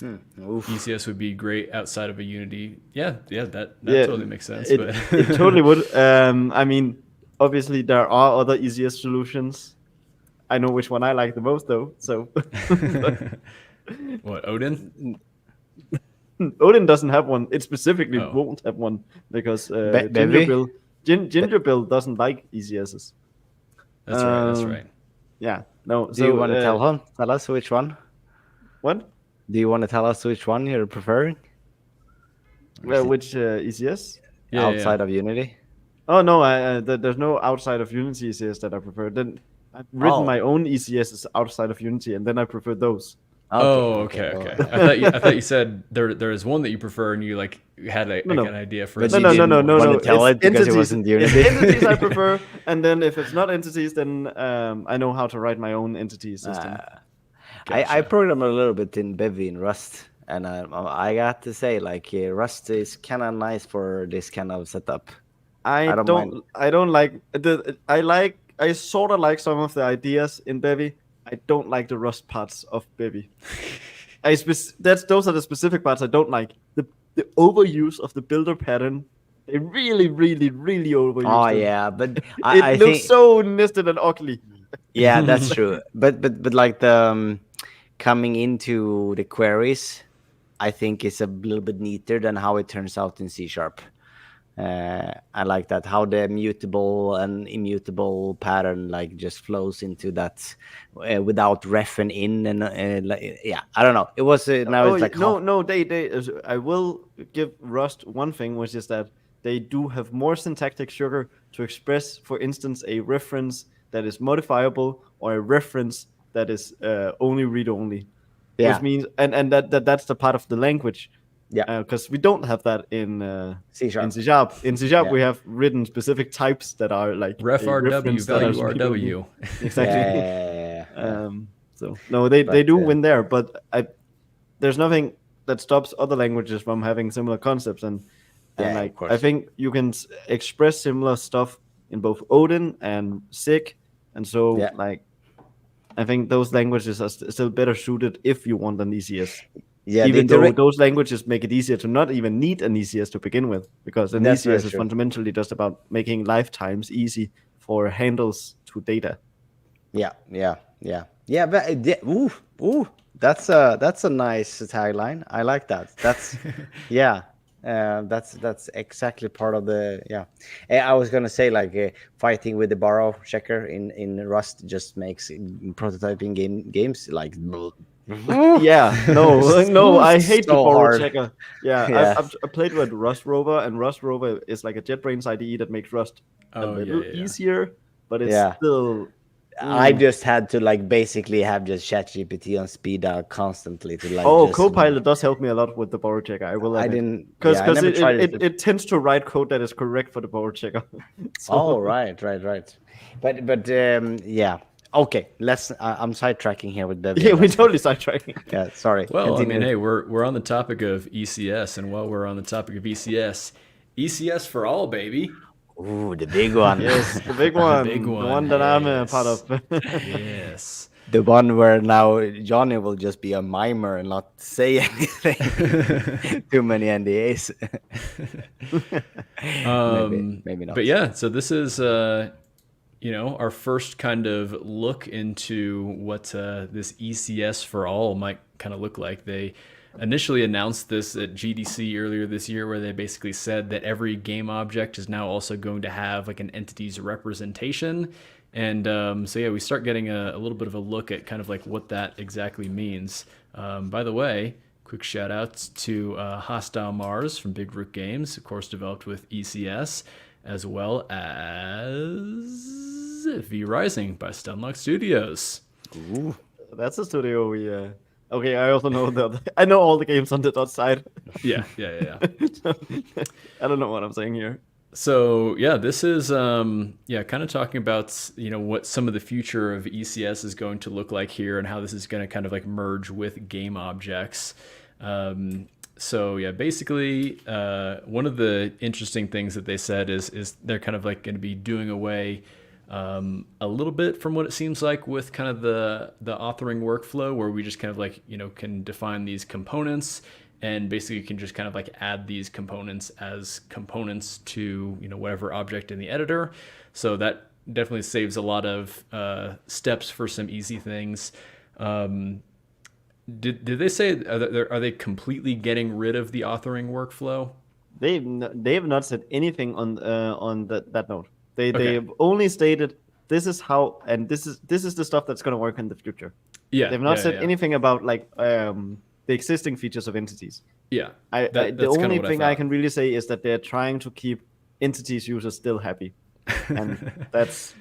ECS would be great outside of a Unity. Yeah, that totally makes sense. It, but it totally would. I mean, obviously there are other ECS solutions. I know which one I like the most, though. So, what, Odin? Odin doesn't have one. It specifically Oh. won't have one because Bevy? Ginger Bill doesn't like ECSs. That's right. That's right. Yeah. No. Do you want to tell us which one? What? Do you want to tell us which one you're preferring? Which ECS? Yeah, Outside of Unity? Oh no, there's no outside of Unity ECS that I prefer. Then I've written my own ECSs outside of Unity, and then I prefer those. Okay. I thought you said there is one that you prefer, and you had an idea for. But it. you didn't want to tell It's it because it entities. wasn't It's Unity. entities I prefer, and then if it's not entities, then I know how to write my own entity system. I programmed a little bit in Bevy in Rust, and I got to say, Rust is kind of nice for this kind of setup. I sort of like some of the ideas in Bevy. I don't like the Rust parts of Bevy. Those are the specific parts I don't like. The overuse of the builder pattern. They really, really, really overuse Oh it. yeah, but It looks so nested and ugly. Yeah, that's true. But like the coming into the queries, I think it's a little bit neater than how it turns out in C#. I like that, how the mutable and immutable pattern just flows into that without refing in, and I don't know. It was now it's like I will give Rust one thing, which is that they do have more syntactic sugar to express, for instance, a reference that is modifiable or a reference that is only read-only. Yeah. Which means, and that's the part of the language. Yeah. Because we don't have that in C#. In C#. In C# we have written specific types that are like ref RW, reference that value are RW. Exactly. Yeah. So no, they do win there, but there's nothing that stops other languages from having similar concepts, and of course. I think you can express similar stuff in both Odin and SIG, and so I think those languages are still better suited if you want an ECS. Yeah, even though those languages make it easier to not even need an ECS to begin with, because an ECS is fundamentally just about making lifetimes easy for handles to data. Yeah. But that's a nice tagline. I like that. That's that's exactly part of the I was gonna say fighting with the borrow checker in Rust just makes prototyping games I hate the borrow hard. checker. I played with Rust Rover, and Rust Rover is like a JetBrains IDE that makes Rust a little easier, but it's still. I just had to basically have just ChatGPT on speed dial constantly to Copilot does help me a lot with the borrow checker. I will. Because it tends to write code that is correct for the borrow checker. Right. But okay, let's. I'm sidetracking here with Bevy. Yeah, we're totally sidetracking. Yeah, sorry. Well, continue. I mean, hey, we're on the topic of ECS, and while we're on the topic of ECS for all, baby. Ooh, the big one. Yes, the big one. The one that I'm a part of. Yes. The one where now Johnny will just be a mimer and not say anything. Too many NDAs. Maybe not. But yeah, so this is our first kind of look into what this ECS for all might kind of look like. They initially announced this at GDC earlier this year, where they basically said that every game object is now also going to have an entity's representation. And we start getting a little bit of a look at kind of what that exactly means. By the way, quick shout outs to Hostile Mars from Big Rook Games, of course developed with ECS, as well as V Rising by Stunlock Studios. Ooh. That's a studio we. Okay, I also know I know all the games on the dot side. Yeah. I don't know what I'm saying here. So yeah, this is kind of talking about what some of the future of ECS is going to look like here, and how this is going to kind of like merge with game objects. So yeah, basically, one of the interesting things that they said is they're kind of like going to be doing away a little bit from what it seems like with kind of the authoring workflow, where we just kind of like can define these components, and basically you can just kind of like add these components as components to whatever object in the editor. So that definitely saves a lot of steps for some easy things. Did they say, are they completely getting rid of the authoring workflow? They've not said anything on that note. Okay. They've only stated this is how, and this is the stuff that's going to work in the future. Yeah, They've not said yeah. anything about like the existing features of entities. Yeah, The only thing I can really say is that they're trying to keep entities users still happy, and that's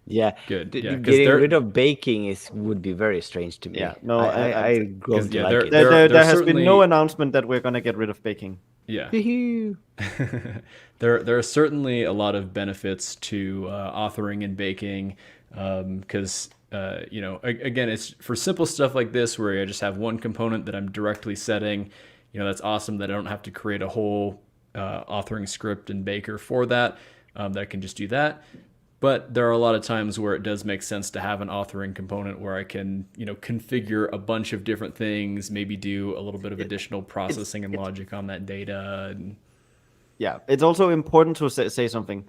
Yeah, good. Yeah, 'cause getting they're- rid of baking would be very strange to me. Yeah, no, I grow to yeah, like they're- it. there has certainly- been no announcement that we're going to get rid of baking. Yeah. Yoo-hoo. There are certainly a lot of benefits to authoring and baking, because again, it's for simple stuff like this where I just have one component that I'm directly setting. That's awesome that I don't have to create a whole authoring script in Baker for that. That I can just do that. But there are a lot of times where it does make sense to have an authoring component where I can, configure a bunch of different things, maybe do a little bit of additional processing and logic on that data. Yeah, it's also important to say something.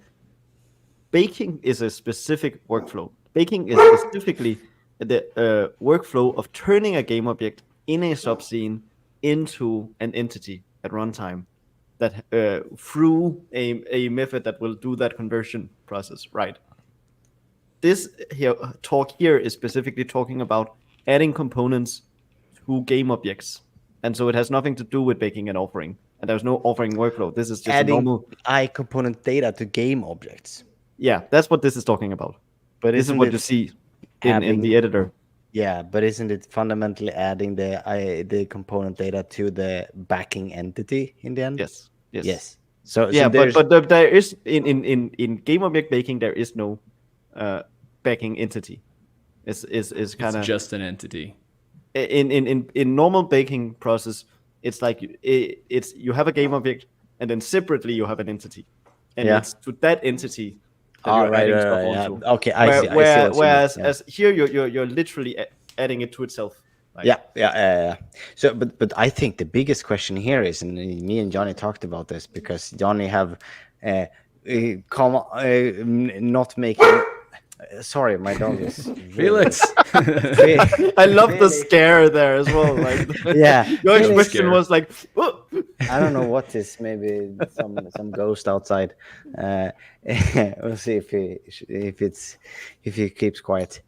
Baking is a specific workflow. Baking is specifically the workflow of turning a game object in a subscene into an entity at runtime, that through a method that will do that conversion process, right? This talk here is specifically talking about adding components to game objects, and so it has nothing to do with baking and authoring. And there's no authoring workflow. This is just Adding a normal. component data to game objects. Yeah, that's what this is talking about. But This is isn't what it you see in adding- the editor. Yeah, but isn't it fundamentally adding the component data to the backing entity in the end? Yes. Yes. So Yeah, there's- but there is in game object baking there is no backing entity. It's kind It's of just an entity. in normal baking process. It's like it's you have a game object and then separately you have an entity, and Yeah. it's to that entity that Oh, you're right, adding right, stuff right, yeah. onto. Okay, I see. Whereas Yeah. as here you're literally adding it to itself. Like, Yeah. So, but I think the biggest question here is, and me and Johnny talked about this because Johnny have not making. Sorry, my dog is. Felix. I love the scare there as well. Like Yeah, your Felix- expression Scare. was like, "Whoa." I don't know what is. Maybe some ghost outside. We'll see if he keeps quiet.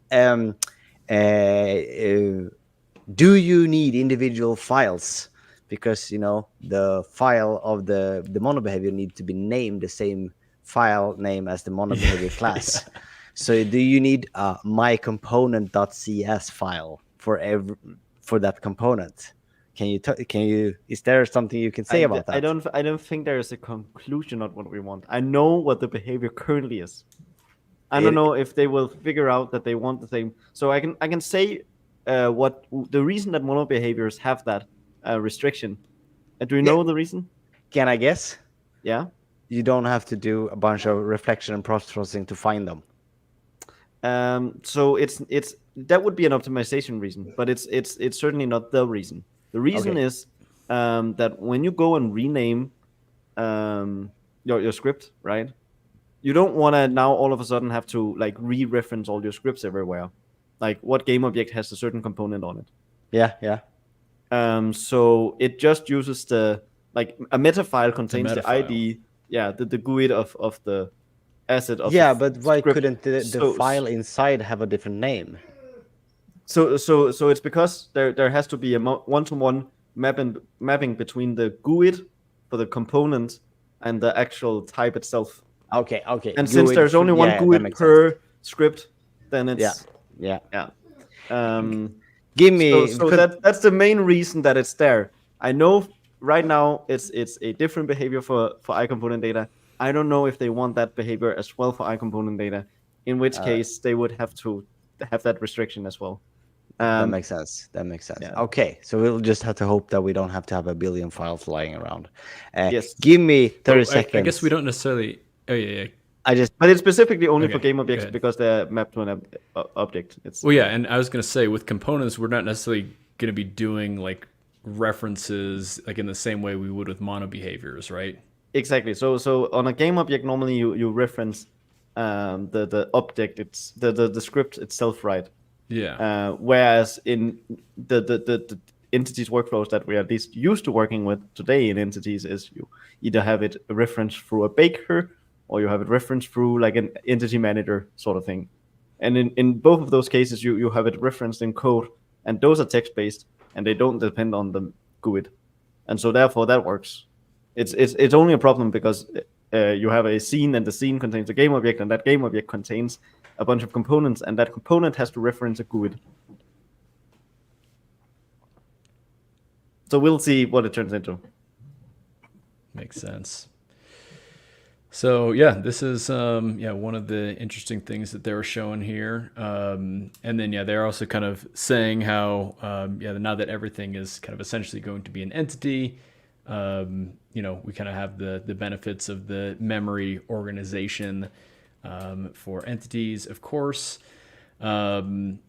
Do you need individual files? Because the file of the mono behavior need to be named the same file name as the mono behavior class. So do you need a mycomponent.cs file for that component? Can you? Is there something you can say about that? I don't think there is a conclusion on what we want. I know what the behavior currently is. I don't know if they will figure out that they want the same. So I can say what the reason that mono behaviors have that restriction. Do you know the reason? Can I guess? Yeah. You don't have to do a bunch of reflection and processing to find them. So it's that would be an optimization reason, but it's certainly not the reason. The reason Okay. is that when you go and rename your script, right? You don't want to now all of a sudden have to like re-reference all your scripts everywhere. Like what game object has a certain component on it. Yeah. So it just uses the like a meta file contains meta the file. ID, the GUID of the asset of Yeah, the but why script. couldn't the So- file inside have a different name? So it's because there has to be a one-to-one mapping between the GUID for the component and the actual type itself. Okay. And since GUID there's only one that GUID makes per script, then it's Yeah. Um, Give me So that's the main reason that it's there. I know right now it's a different behavior for eye component data. I don't know if they want that behavior as well for eye component data, in which case they would have to have that restriction as well. that makes sense. That makes sense. Yeah. Okay, so we'll just have to hope that we don't have to have a billion files lying around. Yes. Give me 30 I seconds. guess we don't necessarily. Oh yeah. But it's specifically only for Okay, game go objects ahead. because they're mapped to an object. It's Well, yeah, and I was gonna say with components, we're not necessarily gonna be doing like references like in the same way we would with mono behaviors, right? exactly. So on a game object, normally you reference the object. It's the script itself, right? Yeah. Whereas in the entities workflows that we are at least used to working with today in entities is you either have it referenced through a baker or you have it referenced through like an entity manager sort of thing. And in both of those cases, you have it referenced in code, and those are text-based, and they don't depend on the GUID. And so therefore that works. It's only a problem because you have a scene, and the scene contains a game object, and that game object contains a bunch of components, and that component has to reference a GUID. So we'll see what it turns into. Makes sense. So yeah, this is one of the interesting things that they were showing here, and then they're also kind of saying how now that everything is kind of essentially going to be an entity, we kind of have the benefits of the memory organization for entities, of course. And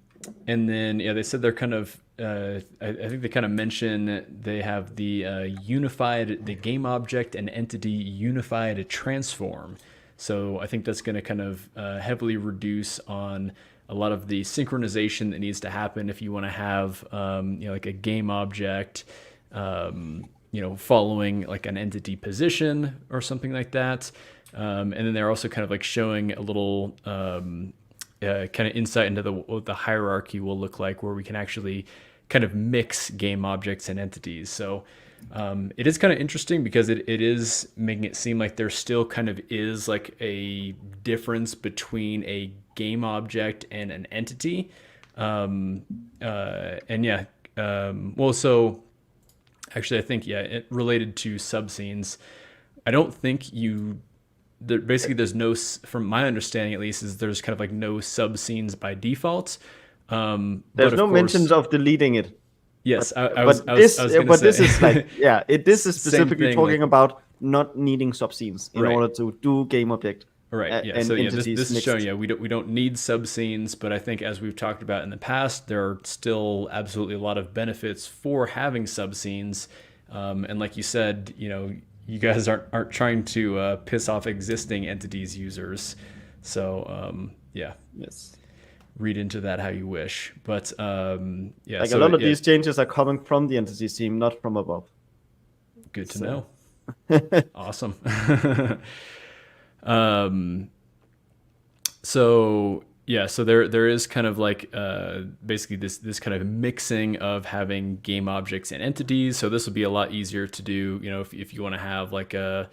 then they said they're kind of I think they kind of mention they have the the game object and entity unified transform. So I think that's going to kind of heavily reduce on a lot of the synchronization that needs to happen if you want to have like a game object following like an entity position or something like that. And then they're also kind of like showing a little kind of insight into what the hierarchy will look like, where we can actually kind of mix game objects and entities. So it is kind of interesting because it is making it seem like there still kind of is like a difference between a game object and an entity. So actually I think, it related to subscenes. I don't think basically there's no, from my understanding at least, is there's kind of like no subscenes by default. There's no mentions of deleting it. Yes, This is like this is specifically talking like, about not needing subscenes in order to do game object. Right. Yeah. So this is showing we don't need subscenes, but I think as we've talked about in the past, there are still absolutely a lot of benefits for having subscenes. And like you said, you guys aren't trying to piss off existing entities users. So Yes. Read into that how you wish. But a lot of these changes are coming from the entities team, not from above. Good to know. Awesome. So there is kind of like basically this kind of mixing of having game objects and entities. So this will be a lot easier to do, if you want to have like a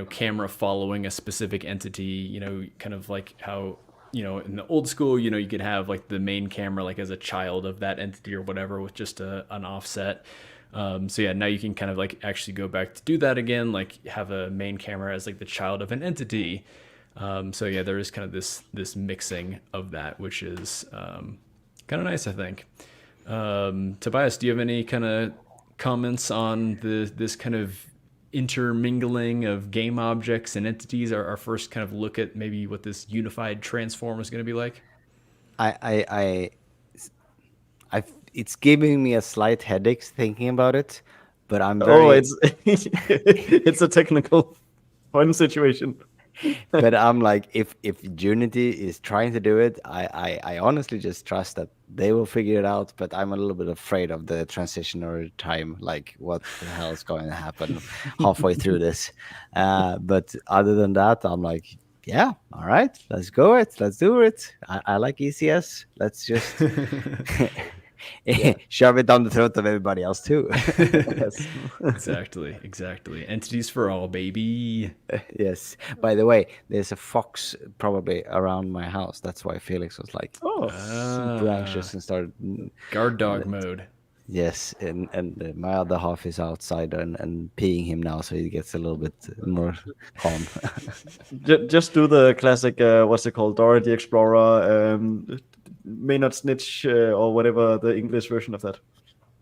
camera following a specific entity, kind of like how in the old school, you could have like the main camera like as a child of that entity or whatever with just an offset. Now you can kind of like actually go back to do that again, like have a main camera as like the child of an entity. There is kind of this mixing of that, which is kind of nice, I think. Tobias, do you have any kind of comments on this kind of intermingling of game objects and entities? Our first kind of look at maybe what this unified transform is going to be like. It's giving me a slight headache thinking about it, but I'm very. It's a technical fun situation. But I'm like, if Unity is trying to do it, I honestly just trust that they will figure it out. But I'm a little bit afraid of the transitional time, like what the hell is going to happen halfway through this. But other than that, I'm like, yeah, all right, let's do it. I like ECS. Let's just shove it down the throat of everybody else too. Yes. Exactly. Entities for all, baby. Yes. By the way, there's a fox probably around my house. That's why Felix was like Oh, super anxious and started. Guard dog mode. Yes, and my other half is outside and peeing him now, so he gets a little bit more calm. just do the classic. What's it called? Dora the Explorer. May not snitch or whatever the English version of that.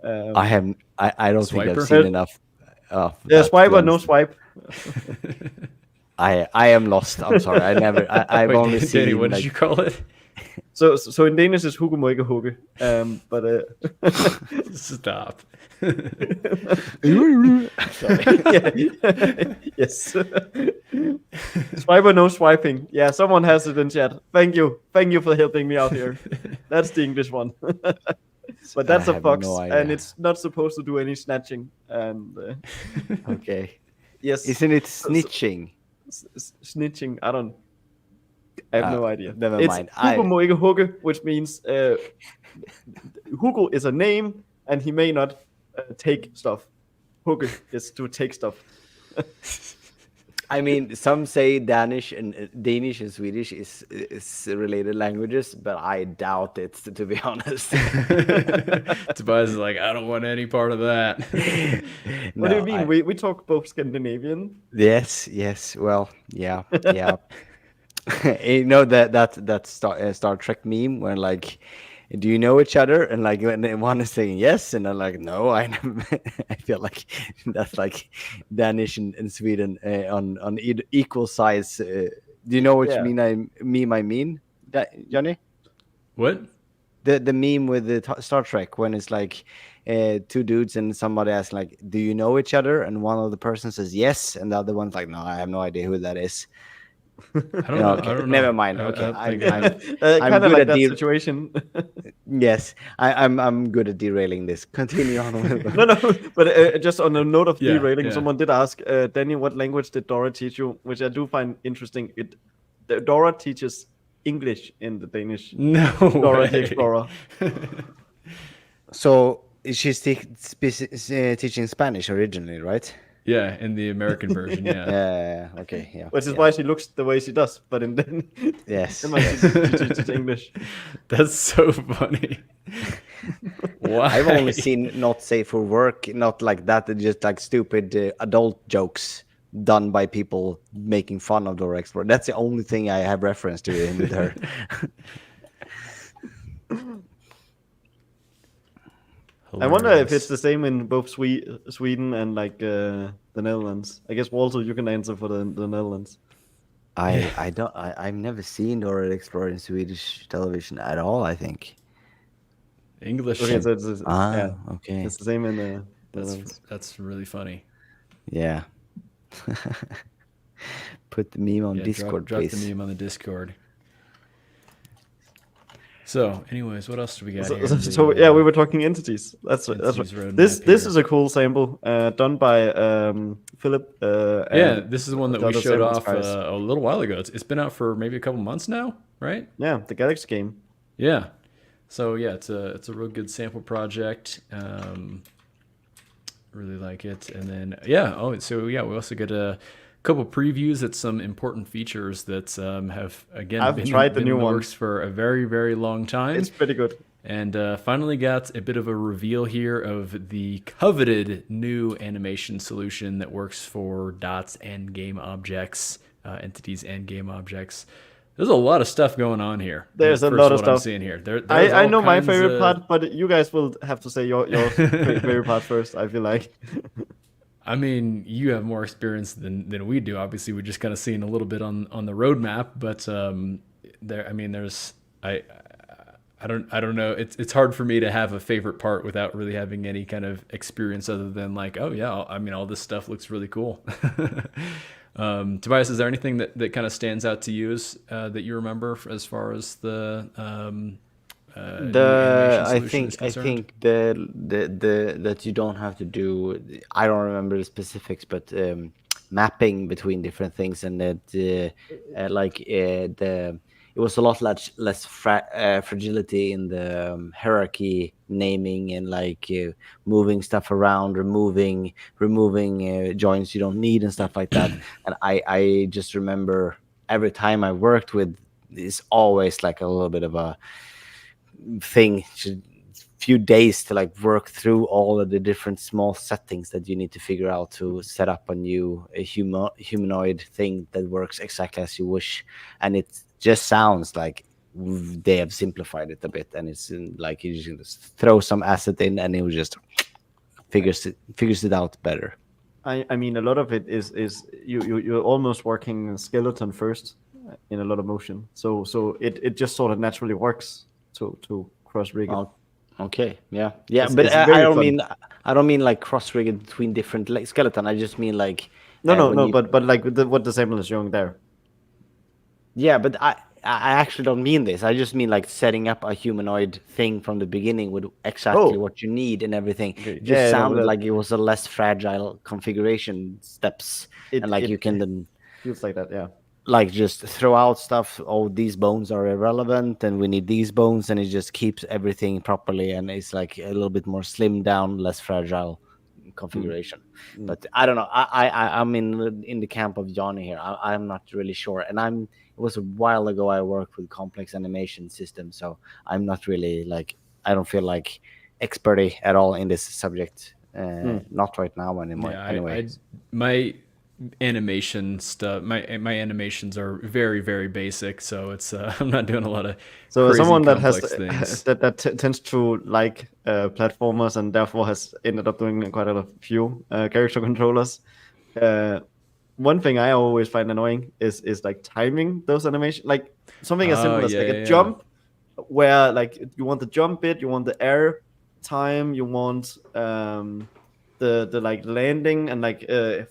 I don't think Swiper? I've seen enough of Yeah, that, to swipe be or no honest. swipe. I am lost. I'm sorry. I've Wait, only Danny, seen what did like you call it? So in Danish it's hugge må ikke hugge. But Stop. yes. Swipe or no swiping. Yeah, someone has it in chat. Thank you for helping me out here. That's the English one. But that's I a have fox, no and idea. it's not supposed to do any snatching. And Okay. yes, Isn't it snitching? snitching? I have no idea. Never It's mind. Hugo må ikke hugge, which means Hugo is a name, and he may not take stuff. Hugge is to take stuff. I mean, some say Danish and Swedish is related languages, but I doubt it, to be honest. Tobias is like, I don't want any part of that. What do you No, mean? We talk both Scandinavian. Yes. Well, yeah. You know that Star Trek meme where like, do you know each other? And like when one is saying yes, and I'm like, no, I never. I feel like that's like Danish and Sweden on equal size. Do you know which Yeah. meme I mean, Johnny? What? The meme with the Star Trek when it's like two dudes and somebody asks like, do you know each other? And one of the person says yes, and the other one's like, no, I have no idea who that is. I don't No, know. okay, I don't never know. mind. I Okay, don't think I'm Kind of good like at that the- situation. Yes, I'm good at derailing this. Continue on. No, but just on a note of Yeah, derailing, yeah. someone did ask, Danny, what language did Dora teach you? Which I do find interesting. Dora teaches English in the Danish. No Dora the way. Explorer. So she's teaching Spanish originally, right? Yeah, in the American version, yeah. Okay. Yeah. Which is yeah. why she looks the way she does. But in Yes. she teaches English. That's so funny. Why? I've only seen not safe for work, not like that, just like stupid adult jokes done by people making fun of Dora Explorer. That's the only thing I have reference to in with her. I wonder if Hilarious. it's the same in both Sweden and like the Netherlands. I guess Walter, you can answer for the Netherlands. I've never seen Dora the Explorer in Swedish television at all, I think. English. Okay, so it's yeah, Okay. it's the same in the Netherlands. That's really funny. Yeah. Put the meme on Yeah, Discord, drop please. the meme on the Discord. So, anyways, what else do we got here? So yeah, we were talking entities. That's Entities roadmap this here. is a cool sample done by Philip. Yeah, this is the one that we the other showed samples off guys. a little while ago. It's been out for maybe a couple months now, right? Yeah, the Galaxy game. Yeah. So yeah, it's a real good sample project. Really like it. And then we also get a couple previews at some important features that have again I've been, tried the been new in the one. works for a very, very long time. It's pretty good. And finally got a bit of a reveal here of the coveted new animation solution that works for dots and game objects, entities and game objects. There's a lot of stuff going on here. There's a First lot of what I'm stuff. seeing here. There's I all know my kinds favorite of- part, but you guys will have to say your favorite part first. I feel like. I mean, you have more experience than we do. Obviously, we're just kind of seeing a little bit on the roadmap, but I don't know. It's hard for me to have a favorite part without really having any kind of experience other than like, oh yeah, I mean, all this stuff looks really cool. Tobias, is there anything that kind of stands out to you that you remember as far as the new animation solution is I concerned? think the that you don't have to do. I don't remember the specifics, but it was a lot less fragility in the hierarchy naming and like moving stuff around, removing joints you don't need and stuff like that. And I just remember every time I worked with, it's always like a little bit of a thing, few days to like work through all of the different small settings that you need to figure out to set up a new humanoid thing that works exactly as you wish. And it just sounds like they have simplified it a bit, and it's like you just throw some asset in and it just figures it out better. I mean, a lot of it is you're almost working skeleton first in a lot of motion. So it just sort of naturally works to cross rig it. Oh, okay, yeah, It's I very don't fun. mean like cross-rigged between different skeleton. I just mean like No, but like what the sample is showing there. yeah, but I actually don't mean this. I just mean like setting up a humanoid thing from the beginning with exactly Oh. what you need and everything. Okay, It just yeah, no, sounded that- like it was a less fragile configuration steps, and like you can then feels like that, yeah. like just throw out stuff. Oh, these bones are irrelevant, and we need these bones, and it just keeps everything properly, and it's like a little bit more slimmed down, less fragile configuration. But I don't know. I'm in the camp of Johnny here. I'm not really sure, and it was a while ago I worked with complex animation systems, so I'm not really like, I don't feel like experty at all in this subject. Not right now anymore. Yeah, Anyway, my animation stuff, my animations are very, very basic, so it's I'm not doing a lot of So as crazy someone that has complex things. tends to like platformers and therefore has ended up doing quite a few character controllers, one thing I always find annoying is like timing those animations. Like something as Oh, simple as yeah, like yeah, a yeah. jump, where like you want the jump bit, you want the air time, you want the like landing and like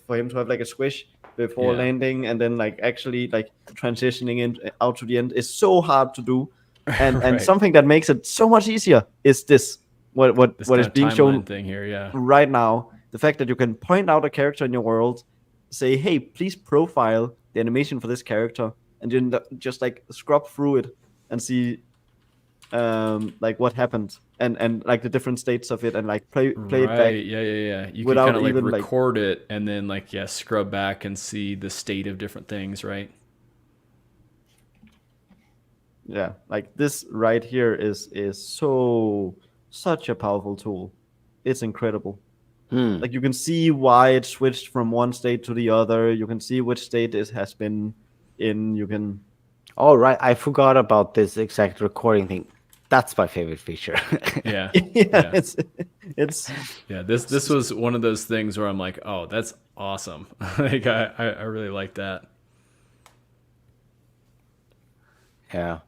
for him to have like a squish before Yeah. landing and then like actually like transitioning in out to the end is so hard to do. And Right. something that makes it so much easier is this what This what kind is of being timeline shown thing here, yeah. right now. The fact that you can point out a character in your world, say, hey, please profile the animation for this character, and then just like scrub through it and see like what happened and like the different states of it and like play it back. Right, yeah, yeah, yeah. You can without kind of like even, like- record it and then like scrub back and see the state of different things, right? Yeah, like this right here is such a powerful tool. It's incredible. Like you can see why it switched from one state to the other. You can see which state it has been in. You can oh right, I forgot about this exact recording thing. That's my favorite feature. Yeah. yeah, it's Yeah, this was one of those things where I'm like, oh, that's awesome. Like I really like that. Yeah.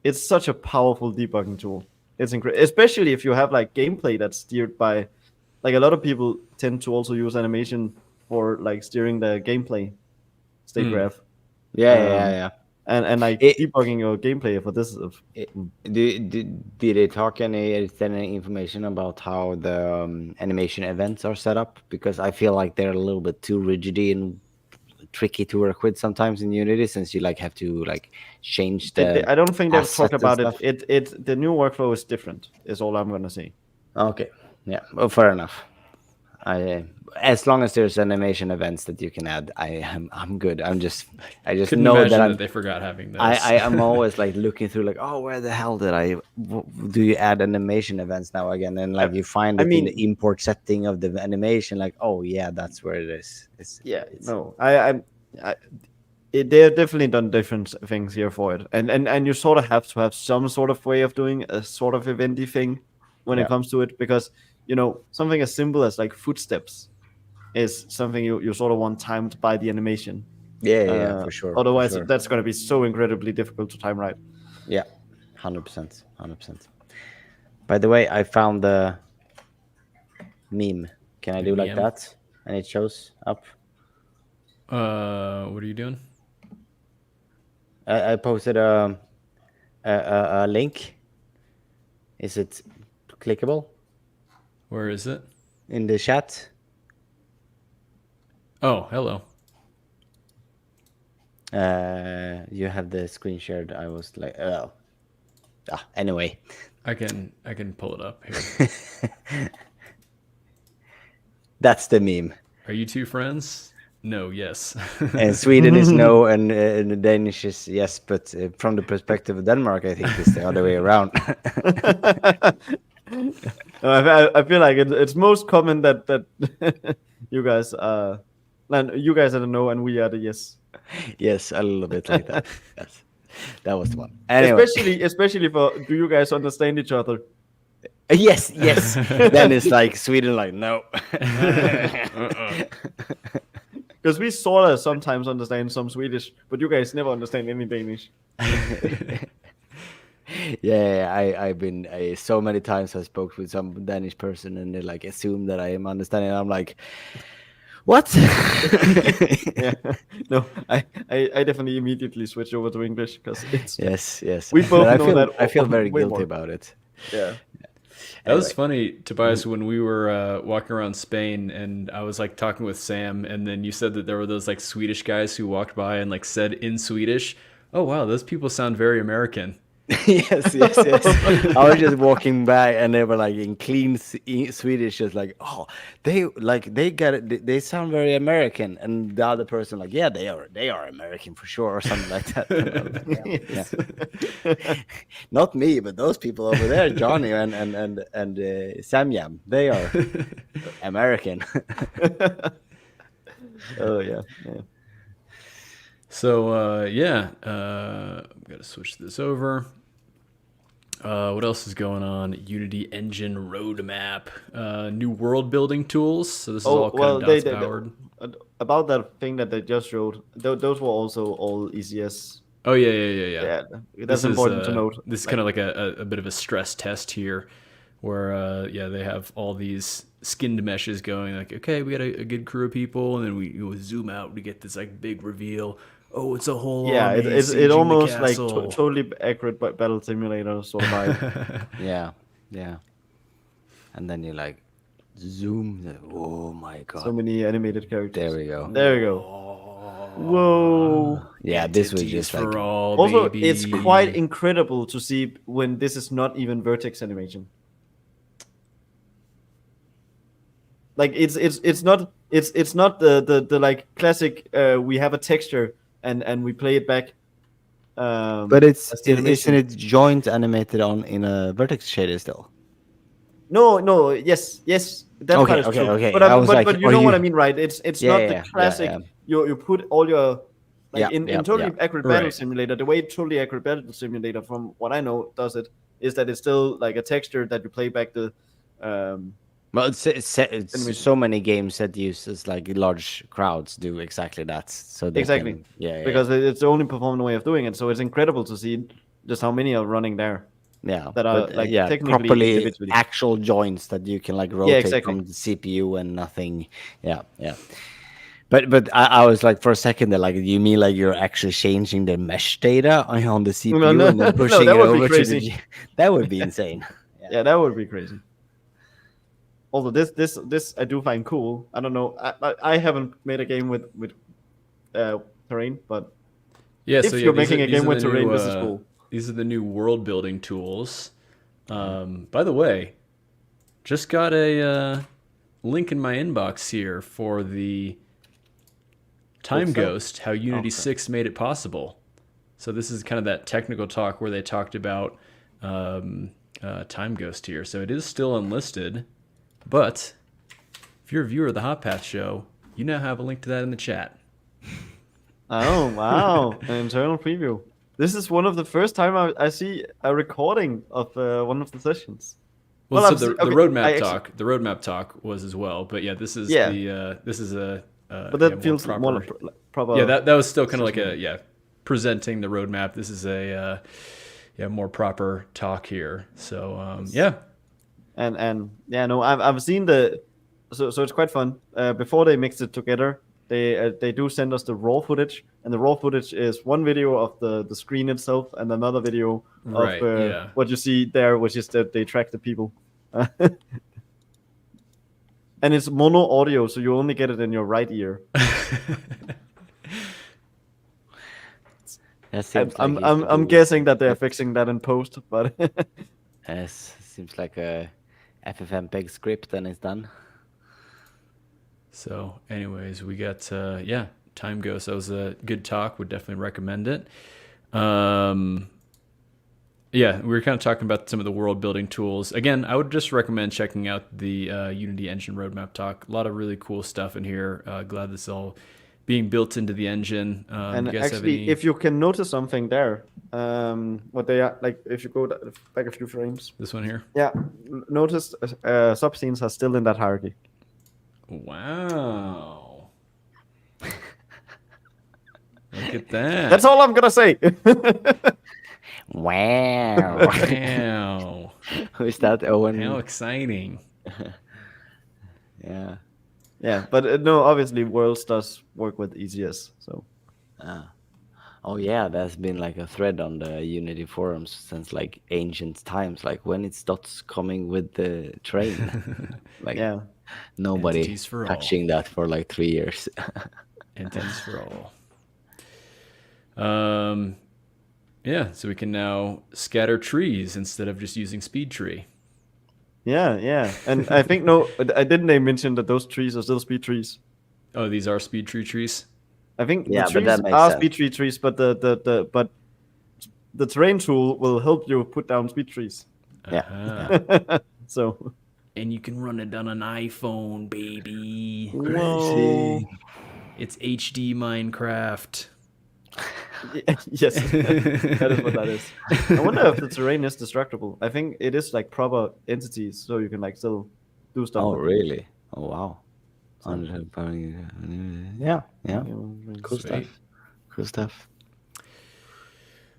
it's such a powerful debugging tool. It's incredible, especially if you have like gameplay that's steered by, like a lot of people tend to also use animation for like steering the gameplay state graph. Yeah. And like It- debugging your gameplay for this. Did they talk any information about how the animation events are set up? Because I feel like they're a little bit too rigid and tricky to work with sometimes in Unity, since you like have to like change the. I don't think they've assets talked and about it. stuff. It the new workflow is different. Is all I'm gonna say. Okay, yeah, well, fair enough. As long as there's animation events that you can add, I'm good. I just Couldn't know imagine that that, I'm they forgot having this. I'm always like looking through like, oh, where the hell did do you add animation events now again? And like you find I it in mean- the import setting of the animation, like, oh yeah, that's where it is. No, they've definitely done different things here for it, and you sort of have to have some sort of way of doing a sort of eventy thing when Yeah. it comes to it, because something as simple as like footsteps is something you sort of want timed by the animation. Yeah, for sure. Otherwise, for sure. that's going to be so incredibly difficult to time right. Yeah, 100%. By the way, I found the meme. Can I do like meme? that? And it shows up. What are you doing? I posted a link. Is it clickable Where is it? in the chat? Oh, hello. You have the screen shared. I was like, oh. Anyway. I can pull it up here. That's the meme. Are you two friends? No, yes. And Sweden is no, and Danish is yes. But from the perspective of Denmark, I think it's the other way around. I feel like it's most common that you guys are a no and we are the yes. Yes, a little bit like that. Yes, that was the one. Anyway. Especially for do you guys understand each other? Yes. Then it's like Sweden, like no. Because we sort of sometimes understand some Swedish, but you guys never understand any Danish. Yeah, I've been so many times I spoke with some Danish person and they like assume that I am understanding. I'm like, what? Yeah, no, I definitely immediately switch over to English because it's yes. We both But know that. I feel very way guilty more. about it. Yeah. That was Anyway. funny, Tobias, when we were walking around Spain and I was like talking with Sam, and then you said that there were those like Swedish guys who walked by and like said in Swedish, "Oh wow, those people sound very American." yes. I was just walking by and they were like in clean Swedish, just like, oh, they get it. They sound very American, and the other person like, yeah, they are American for sure, or something like that. And I was like, yeah. Not me, but those people over there, Johnny and Sam Yam, they are American. Oh yeah. So I'm gonna switch this over. What else is going on? Unity engine roadmap, new world building tools. So this is all kind of dots powered. About that thing that they just showed, those were also all ECS. Oh yeah. Yeah, that's important to note. This is kind of like a bit of a stress test here, where they have all these skinned meshes going. Like, okay, we got a good crew of people, and then we zoom out, we get this like big reveal. Oh, it's a whole army it sieging almost the like castle. totally accurate battle simulator sort of vibe. Yeah. And then you like zoom. Oh my god. So many animated characters. There we go. There we go. Whoa. Yeah, this was Entities just for like all, Also, baby. it's quite incredible to see when this is not even vertex animation. Like it's not the like classic we have a texture and we play it back. But as the animation. isn't it joint animated in a vertex shader still? No, yes, that Okay, part is okay, true. okay. But I was like, but you are know what I you- mean, right? It's Yeah, not yeah, the yeah, classic. yeah. You put all your like in totally yeah. accurate battle Right. simulator. The way totally accurate battle simulator, from what I know, does it is that it's still like a texture that you play back the. Well, it's so many games that uses like large crowds do exactly that. So they Exactly. can, yeah, Because it's the only performant way of doing it. So it's incredible to see just how many are running there. yeah, that are, but, like, yeah, technically properly individually. actual joints that you can like rotate exactly. from the CPU and nothing. Yeah. But I was like for a second there, like you mean like you're actually changing the mesh data on the CPU No, and then no, pushing that it would be over to crazy. the that would be insane. Yeah, that would be crazy. Although this I do find cool. I don't know. I haven't made a game with terrain, but Yeah, if so you're these making are- a these game are with the terrain, new, this is cool. These are the new world building tools. By the way, just got a link in my inbox here for the Time What's that? Ghost, how Unity Okay. 6 made it possible. So this is kind of that technical talk where they talked about Time Ghost here. So it is still unlisted, but if you're a viewer of the Hot Path Show, you now have a link to that in the chat. Oh wow, an internal preview. This is one of the first time I see a recording of one of the sessions. Well, Well, so I'm the okay, roadmap the roadmap talk was as well, but yeah, this is this is a But that feels proper. more proper. Yeah, that was still kind of like presenting the roadmap. This is a more proper talk here. So and yeah, no, I've seen so it's quite fun. Before they mix it together, they do send us the raw footage, and the raw footage is one video of the screen itself and another video Right, of yeah. what you see there, which is that they track the people. And it's mono audio, so you only get it in your right ear. That seems like he's I'm doing guessing that they're it. fixing that in post, but Yes, seems like a FFmpeg script and it's done. So, anyways, we got time goes. That was a good talk. Would definitely recommend it. Yeah, we were kind of talking about some of the world building tools. Again, I would just recommend checking out the Unity Engine Roadmap talk. A lot of really cool stuff in here. Glad this is all being built into the engine. and You guys have actually, any... if you can notice something there, what they are like, if you go back a few frames, This one here? yeah, notice subscenes are still in that hierarchy. Wow. Look at that. That's all I'm gonna say. Wow. Wow. Who is that? Owen? How exciting. Yeah. Yeah, but no, obviously Worlds does work with ECS, so Oh yeah, there's been like a thread on the Unity forums since like ancient times, like when it's dots coming with the train. Like yeah. nobody Entities for all. touching that for like 3 years. Entities for all. Yeah, so we can now scatter trees instead of just using speed tree. Yeah. And I think I didn't mention that those trees are still speed trees. Oh, these are speed tree trees? I think Yeah, the but that trees makes are sense. speed tree trees, but the terrain tool will help you put down speed trees. Yeah. Uh-huh. So And you can run it on an iPhone, baby. whoa. It's HD Minecraft. Yes, that is what that is. I wonder if the terrain is destructible. I think it is like proper entities, so you can like still do stuff. Oh with them. really? Oh wow. Yeah. Cool Sweet. stuff. Cool stuff.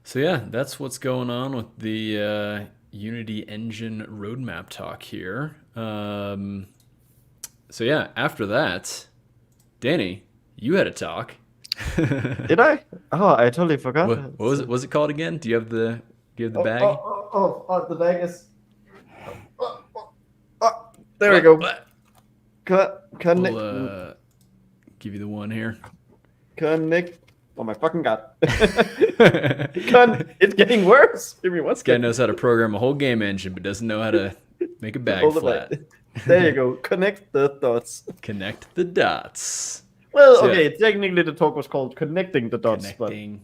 So yeah, that's what's going on with the Unity Engine roadmap talk here. So yeah, after that, Danny, you had a talk. Did I? Oh, I totally forgot. What was it? Was it called again? Do you have the bag? Oh, the bag is. There we go. What? Connect. We'll give you the one here. Connect. Oh my fucking god! It's getting worse. Give me one This guy second. knows how to program a whole game engine, but doesn't know how to make a bag Hold the flat. bag. There you go. Connect the dots. Connect the dots. Well, So, okay. Technically, the talk was called connecting the dots, Connecting.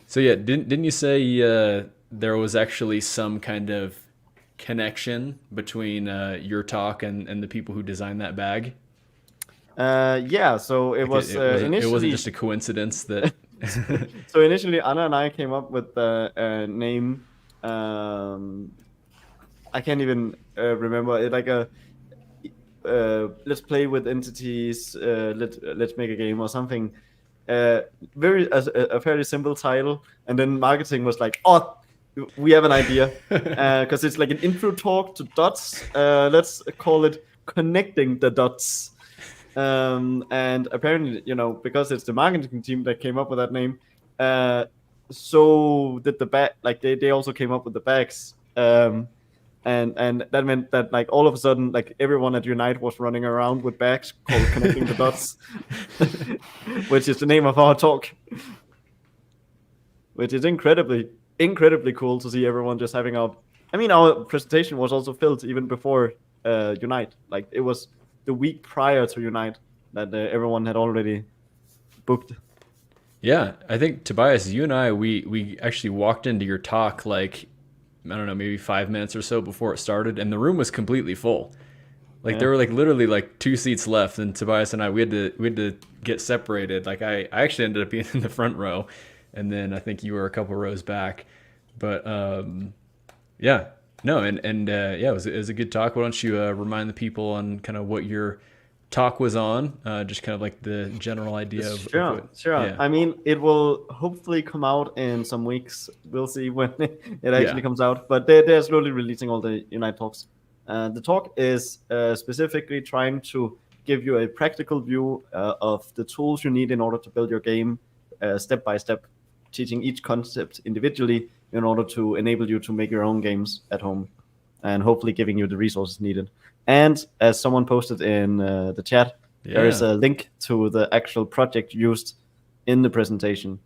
So yeah, didn't you say there was actually some kind of connection between your talk and the people who designed that bag? but yeah. So it was initially. It wasn't just a coincidence that. So initially, Anna and I came up with the name. I can't even remember it. Like let's play with entities. Let's make a game or something. A fairly simple title, and then marketing was like, "Oh, we have an idea," because it's like an intro talk to dots. Let's call it "Connecting the Dots." And apparently, because it's the marketing team that came up with that name, so did the bag. Like they also came up with the bags. And that meant that like all of a sudden like everyone at Unite was running around with bags called Connecting the Dots, which is the name of our talk, which is incredibly cool to see everyone just having our presentation was also filled even before Unite. Like it was the week prior to Unite that everyone had already booked. Yeah, I think Tobias, you and I, we actually walked into your talk like, I don't know, maybe 5 minutes or so before it started, and the room was completely full. Like there were like literally like 2 seats left, and Tobias and I we had to get separated. Like I actually ended up being in the front row, and then I think you were a couple rows back. But yeah, no, and yeah, it was a good talk. Why don't you remind the people on kind of what your talk was on, just kind of like the general idea of Sure. Yeah. I mean, it will hopefully come out in some weeks. We'll see when it actually comes out. But they're slowly releasing all the Unite talks. The talk is specifically trying to give you a practical view of the tools you need in order to build your game step by step, teaching each concept individually in order to enable you to make your own games at home, and hopefully giving you the resources needed. And as someone posted in the chat, there is a link to the actual project used in the presentation.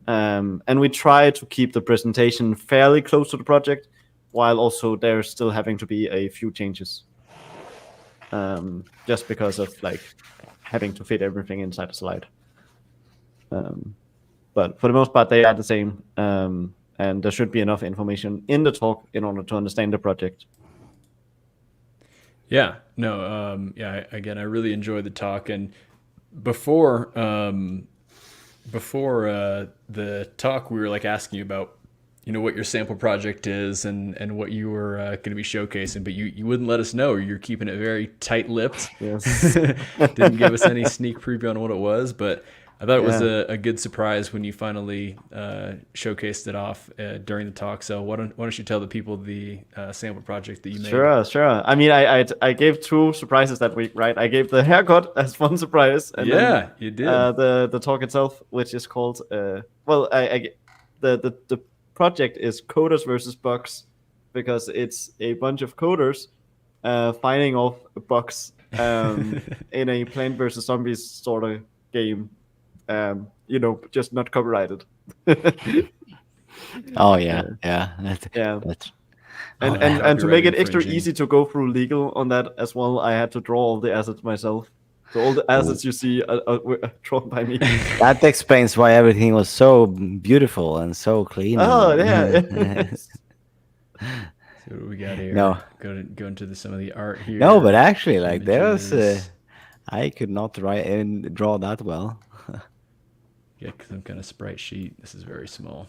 And we try to keep the presentation fairly close to the project, while also there's still having to be a few changes. Just because of like having to fit everything inside a slide. But for the most part, they are the same. And there should be enough information in the talk in order to understand the project. Yeah, no, yeah. Again, I really enjoyed the talk, and before the talk, we were like asking you about, you know, what your sample project is and what you were going to be showcasing, but you wouldn't let us know. You're keeping it very tight-lipped. Yes. Didn't give us any sneak preview on what it was, but I thought it was Yeah. a good surprise when you finally showcased it off during the talk. So why don't you tell the people the sample project that you made? Sure. I mean, I gave 2 surprises that week, right? I gave the haircut as one surprise, and Yeah, you did. the talk itself, which is called the project is Coders versus Bugs, because it's a bunch of coders fighting off bugs in a Plant versus Zombies sort of game. You know, just not copyrighted. Oh yeah. That's, Yeah. that's Oh, And to make it copyright extra infringing. easy to go through legal on that as well, I had to draw all the assets myself. So all the assets you see were drawn by me. that explains why everything was so beautiful and so clean. Oh and- yeah. So what do we got here? No. Go into some of the art here. No, but actually, like there was, Images. I could not write and draw that well. Yeah, some kind of sprite sheet. This is very small.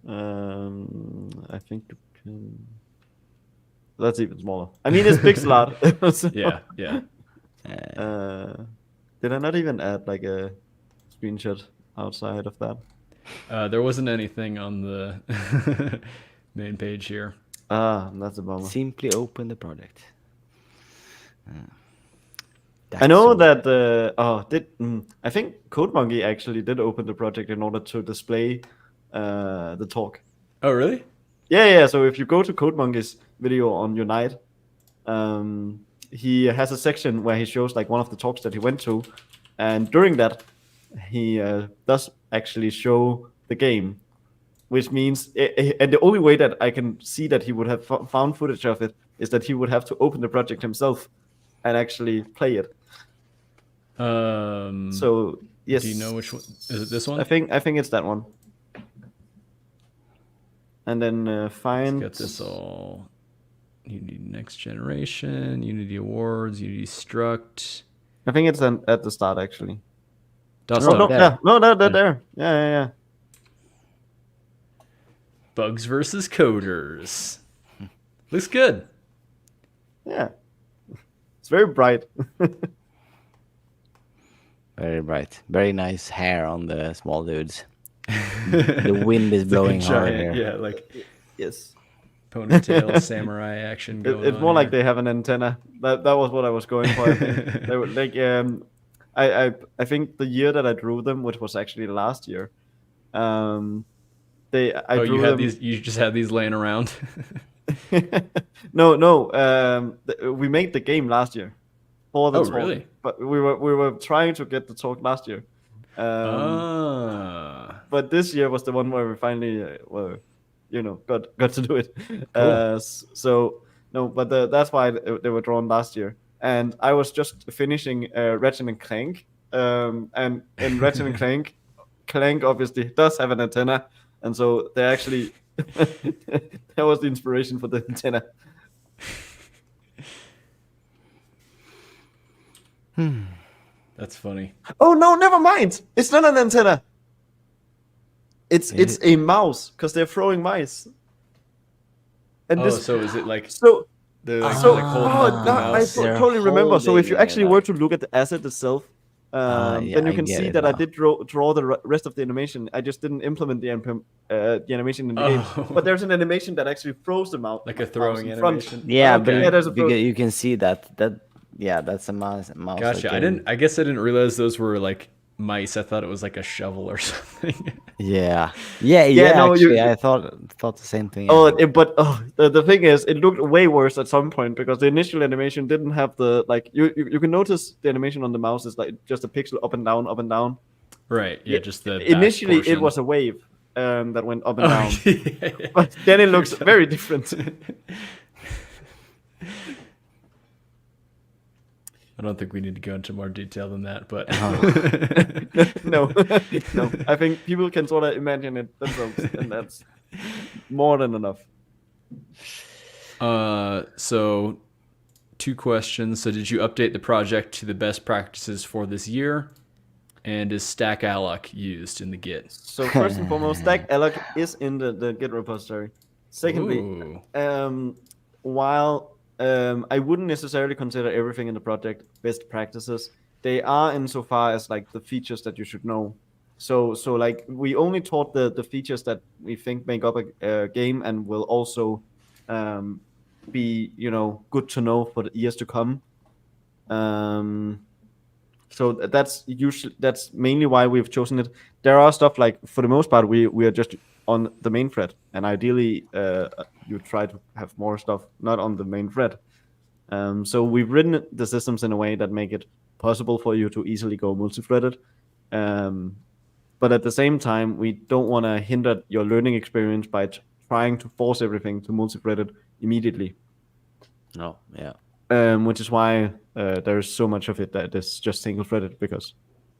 I think you can... That's even smaller. I mean, it's pixel art. So, Yeah, yeah. did I not even add like a screenshot outside of that? There wasn't anything on the main page here. That's a bummer. Simply open the project. I know That's that. I think CodeMonkey actually did open the project in order to display the talk. Oh, really? Yeah. So if you go to CodeMonkey's video on Unite, he has a section where he shows like one of the talks that he went to, and during that, he does actually show the game, which means, and the only way that I can see that he would have found footage of it is that he would have to open the project himself and actually play it. So yes. do you know which one? Is it this one? I think it's that one. And then find. Got this all. Unity Next Generation, Unity Awards, Unity Struct. I think it's at the start actually. Dot No, Stuff. they're there. Yeah. Bugs versus Coders. Looks good. Yeah. It's very bright. very bright. Very nice hair on the small dudes. The wind is blowing hard here. Yeah, like Yes. ponytail samurai action going It's on more like here. they have an antenna. That was what I was going for. I think. They were like I think the year that I drew them, which was actually last year, I drew you had them. these. You just had these laying around. No. We made the game last year for the Oh, talk, really? but we were trying to get the talk last year. But this year was the one where we finally got to do it. Cool. So no, but that's why they were drawn last year. And I was just finishing Ratchet and Clank. And in Ratchet and Clank obviously does have an antenna, and so they actually that was the inspiration for the antenna. That's funny. Oh no, never mind. It's not an antenna. It's a mouse because they're throwing mice. And So is it like so the like, so like holding up the I mouse? They're totally remember. So if you holding actually it, were to look at the asset itself, yeah, then you I can get see it that I now. did draw the rest of the animation. I just didn't implement the animation in the game. Oh. But there's an animation that actually throws them out, Like a throwing in front. animation? Yeah, Okay. but Yeah, there's a because you can see that that's a mouse. Gotcha. Like I guess I didn't realize those were like mice. I thought it was like a shovel or something. Yeah. no, Actually, you- I thought the same thing. The thing is, it looked way worse at some point because the initial animation didn't have the like. You can notice the animation on the mouse is like just a pixel up and down, Right. Yeah. Just the back initially it portion. was a wave that went up and Oh, down, yeah. but then it looks very different. I don't think we need to go into more detail than that, but No, no. I think people can sort of imagine it themselves, and that's more than enough. So 2 questions. So did you update the project to the best practices for this year? And is stack alloc used in the Git? So first and foremost, stack alloc is in the Git repository. Secondly, Ooh. while I wouldn't necessarily consider everything in the project best practices, they are insofar as like the features that you should know. So like we only taught the features that we think make up a game and will also be good to know for the years to come. So that's mainly why we've chosen it. There are stuff like, for the most part, we are just on the main thread, and ideally you try to have more stuff not on the main thread. So we've written the systems in a way that make it possible for you to easily go multi-threaded. But at the same time, we don't want to hinder your learning experience by trying to force everything to multi-threaded immediately. No, yeah. Which is why there's so much of it that is just single-threaded, because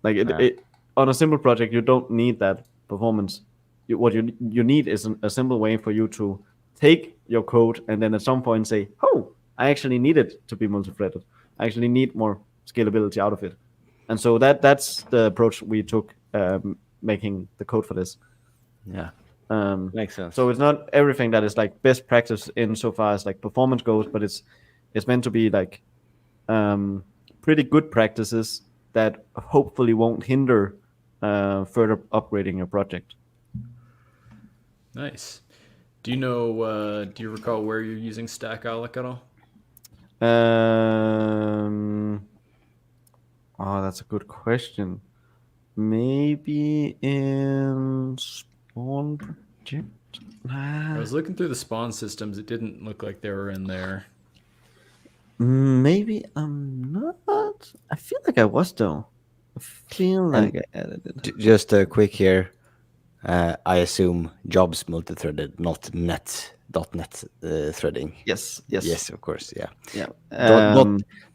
like it on a simple project you don't need that performance. What you need is a simple way for you to take your code and then at some point say, oh, I actually need it to be multi-threaded. I actually need more scalability out of it. And so that's the approach we took making the code for this. Yeah. Makes sense. So it's not everything that is like best practice insofar as like performance goes, but it's meant to be like pretty good practices that hopefully won't hinder further upgrading your project. Nice. Do you recall where you're using stack alloc at all? That's a good question. Maybe in Spawn project? I was looking through the spawn systems. It didn't look like they were in there. Maybe I'm not. I feel like I was though. I feel like I added it. Just a quick here. I assume jobs multi-threaded, not .NET threading. Yes. Yes, of course, yeah. Yeah.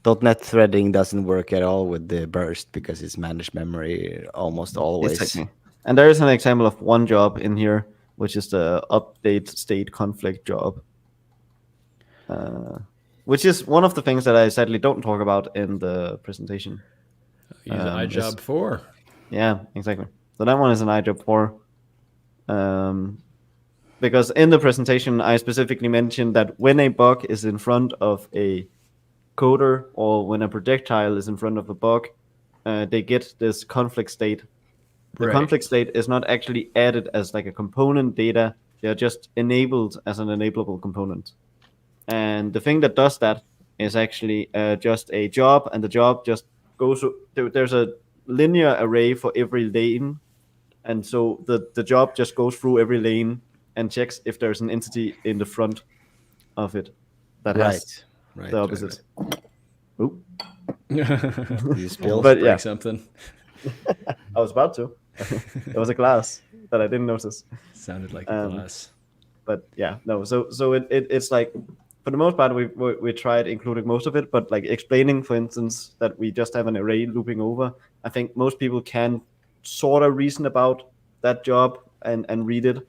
.NET threading doesn't work at all with the burst because it's managed memory almost always. Exactly. And there is an example of one job in here, which is the update state conflict job, which is one of the things that I sadly don't talk about in the presentation. Use iJob 4. Yeah, exactly. So that one is an iJob 4. Because in the presentation, I specifically mentioned that when a bug is in front of a coder or when a projectile is in front of a bug, they get this conflict state. The conflict state is not actually added as like a component data. They're just enabled as an enableable component. And the thing that does that is actually just a job, and the job just goes. There's a linear array for every lane, and so the job just goes through every lane and checks if there's an entity in the front of it that has the opposite. Oop. You spilled, but yeah, something. I was about to. It was a glass that I didn't notice. Sounded like a glass. But yeah, no. So it's like, for the most part, we tried including most of it, but like explaining, for instance, that we just have an array looping over. I think most people can sort of reason about that job and read it.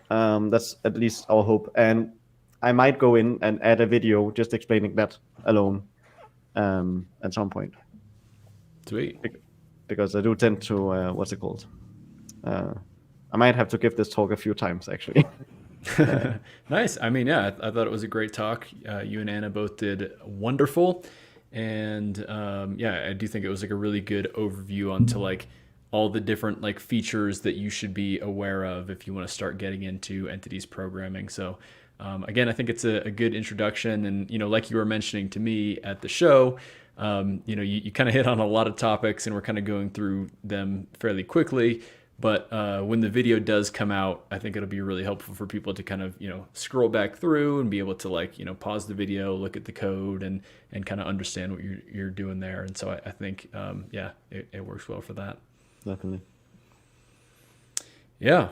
That's at least our hope. And I might go in and add a video just explaining that alone at some point. Sweet. Because I do tend to, what's it called? I might have to give this talk a few times, actually. Nice. I mean, yeah, I thought it was a great talk. You and Anna both did wonderful. And yeah, I do think it was like a really good overview onto like all the different like features that you should be aware of if you want to start getting into entities programming. So again, I think it's a good introduction. And, like you were mentioning to me at the show, you kind of hit on a lot of topics and we're kind of going through them fairly quickly. But when the video does come out, I think it'll be really helpful for people to kind of, scroll back through and be able to like, pause the video, look at the code and kind of understand what you're doing there. And so I think, yeah, it works well for that. Definitely. Yeah.